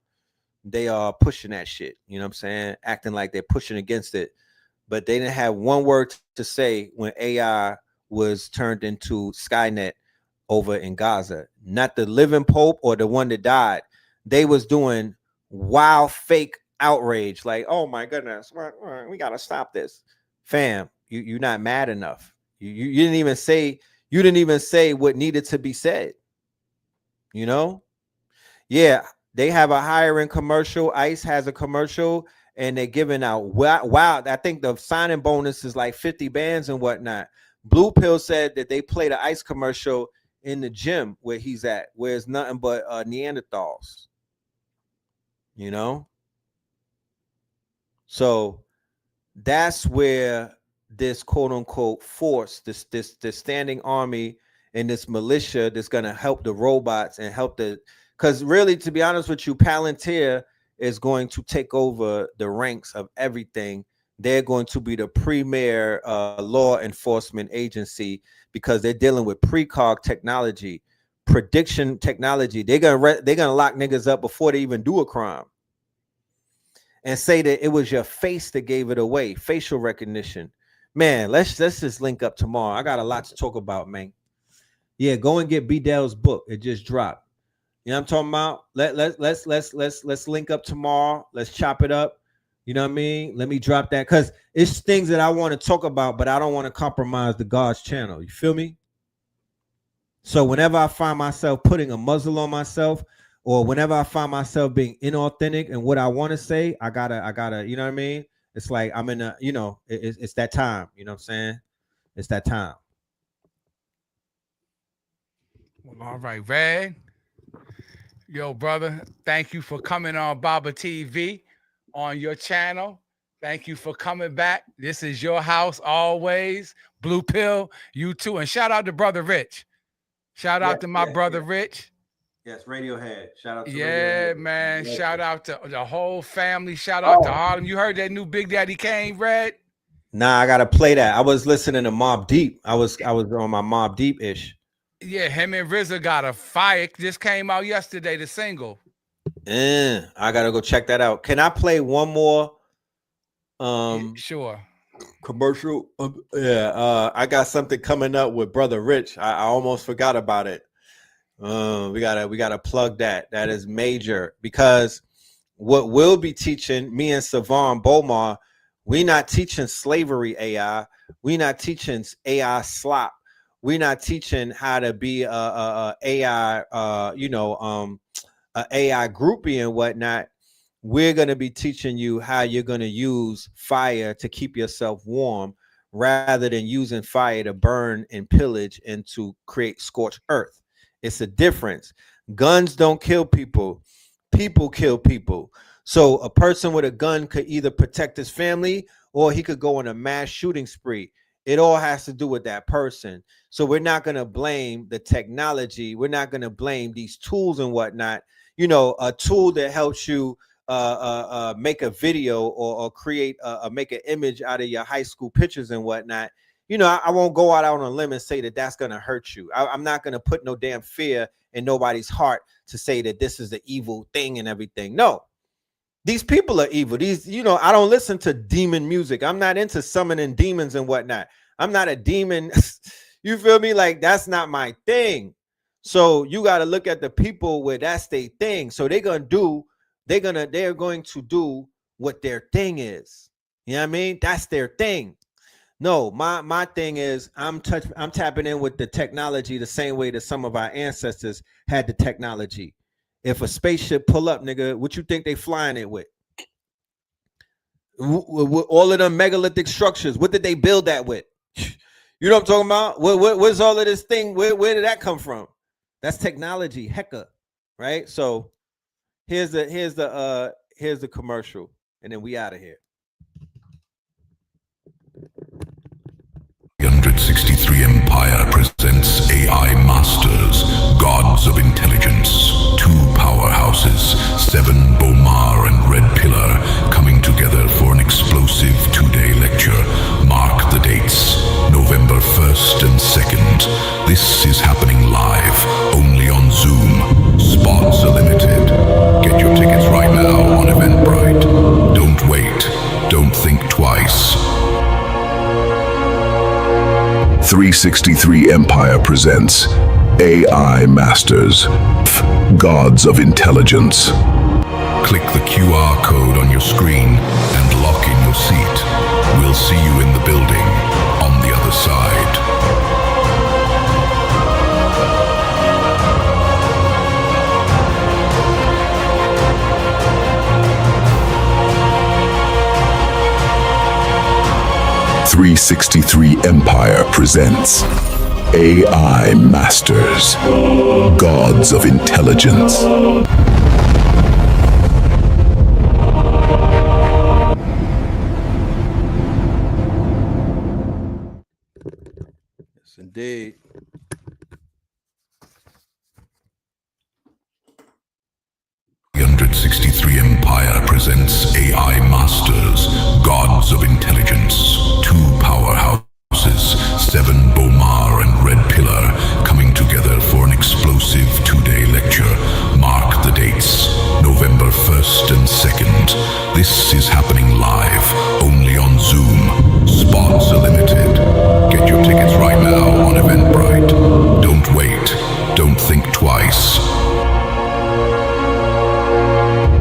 They are pushing that shit, you know what I'm saying? Acting like they're pushing against it. But they didn't have one word to say when AI was turned into Skynet over in Gaza. Not the living Pope or the one that died. They was doing wild fake outrage. Like, oh my goodness, we got to stop this. Fam, you're not mad enough. You didn't even say what needed to be said. Yeah. They have a hiring commercial. ICE has a commercial, and they're giving out wow. I think the signing bonus is like 50 bands and whatnot. Blue Pill said that they played an ICE commercial in the gym where he's at, where it's nothing but Neanderthals. So that's where this quote unquote force, this standing army and this militia that's gonna help the robots and help because really, to be honest with you, Palantir is going to take over the ranks of everything. They're going to be the premier law enforcement agency because they're dealing with precog technology, prediction technology. They're gonna lock niggas up before they even do a crime, and say that it was your face that gave it away. Facial recognition, man. Let's just link up tomorrow. I got a lot to talk about, man. Yeah, go and get B Dell's book. It just dropped. You know what I'm talking about? Let's link up tomorrow. Let's chop it up. You know what I mean? Let me drop that because it's things that I want to talk about, but I don't want to compromise the God's channel. You feel me? So whenever I find myself putting a muzzle on myself, or whenever I find myself being inauthentic and what I want to say, I gotta, you know what I mean? It's like I'm in a, it's that time. You know what I'm saying? It's that time. Well, all right, Red. Yo, brother, thank you for coming on Baba TV on your channel. Thank you for coming back. This is your house always. Blue Pill, you too. And shout out to Brother Rich. Shout out to my brother Rich. Yes, Radiohead. Shout out to Radiohead. Man. Yes. Shout out to the whole family. Shout out to Harlem. You heard that new Big Daddy Kane, Red? Nah, I gotta play that. I was listening to Mobb Deep. I was on my Mobb Deep-ish. Yeah, him and RZA got a fire. Just came out yesterday, the single. I gotta go check that out. Can I play one more? Sure. Commercial. I got something coming up with Brother Rich. I almost forgot about it. We gotta plug that. That is major because what we'll be teaching, me and Savon Bomar, We're not teaching slavery AI. We're not teaching AI slop. We're not teaching how to be a AI, a AI groupie and whatnot. We're going to be teaching you how you're going to use fire to keep yourself warm rather than using fire to burn and pillage and to create scorched earth. It's a difference. Guns don't kill people. People kill people. So a person with a gun could either protect his family or he could go on a mass shooting spree. It all has to do with that person. So we're not going to blame the technology. We're not going to blame these tools and whatnot. You know, a tool that helps you make a video or create make an image out of your high school pictures and whatnot. You know, I won't go out on a limb and say that that's going to hurt you. I'm not going to put no damn fear in nobody's heart to say that this is the evil thing and everything. No, these people are evil. These, you know, I don't listen to demon music. I'm not into summoning demons and whatnot. I'm not a demon. You feel me? Like, that's not my thing. So you got to look at the people where that's their thing. So they're going to do what their thing is. You know what I mean? That's their thing. No, my thing is I'm tapping in with the technology the same way that some of our ancestors had the technology. If a spaceship pull up, nigga, what you think they flying it with? All of them megalithic structures, what did they build that with? You know what I'm talking about? Where's all of this thing? Where did that come from? That's technology, hecka, right? So here's the commercial, and then we out of here. 363 Empire presents AI Masters, Gods of Intelligence. 2 powerhouses, 7 Bomar and Red Pillar, coming together for an explosive 2-day lecture. Mark the dates, November 1st and 2nd. This is happening live, only on Zoom. Spots are limited. Get your tickets right now on Eventbrite. Don't wait. Don't think twice. 363 Empire presents AI Masters, Gods of Intelligence. Click the QR code on your screen and lock in your seat. We'll see you in the building on the other side. .363 Empire presents AI Masters, Gods of Intelligence. Yes, indeed. .363 Empire presents AI Masters, Gods of Intelligence. 2 powerhouses, 7 Bomar and Red Pillar, coming together for an explosive 2-day lecture. Mark the dates, November 1st and 2nd. This is happening live, only on Zoom. Spots are limited. Get your tickets right now on Eventbrite. Don't wait. Don't think twice.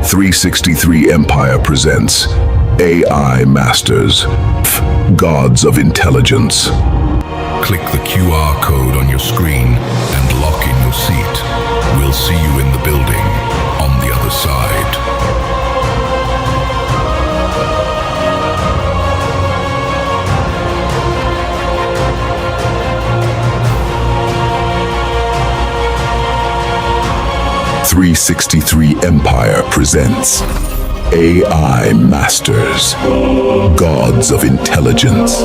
363 Empire presents AI Masters, Gods of Intelligence. Click the QR code on your screen and lock in your seat. We'll see you in the building on the other side. .363 Empire presents AI Masters, Gods of Intelligence.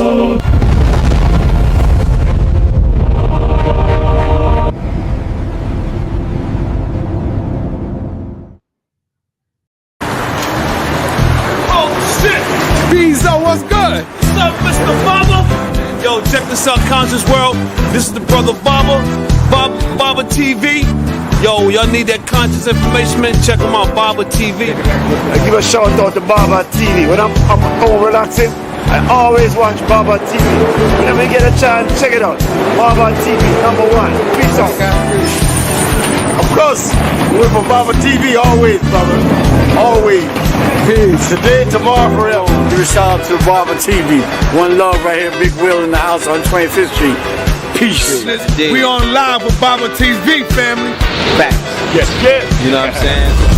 Oh shit! Bezo, what's good? What's up, Mr. Baba? Yo, check this out, Conscious World. This is the brother Baba TV. Yo, y'all need that conscious information, man? Check them out, Baba TV. I give a shout out to Baba TV. When I'm home relaxing, I always watch Baba TV. Whenever you get a chance, check it out. Baba TV, #1. Peace out. Of course, we're for Baba TV always, brother. Always. Peace. Today, tomorrow, forever. Give a shout out to Baba TV. One love right here, Big Will in the house on 25th Street. Peace. We on live with Baba TV, family. Facts. Yes, yes. You know what I'm saying?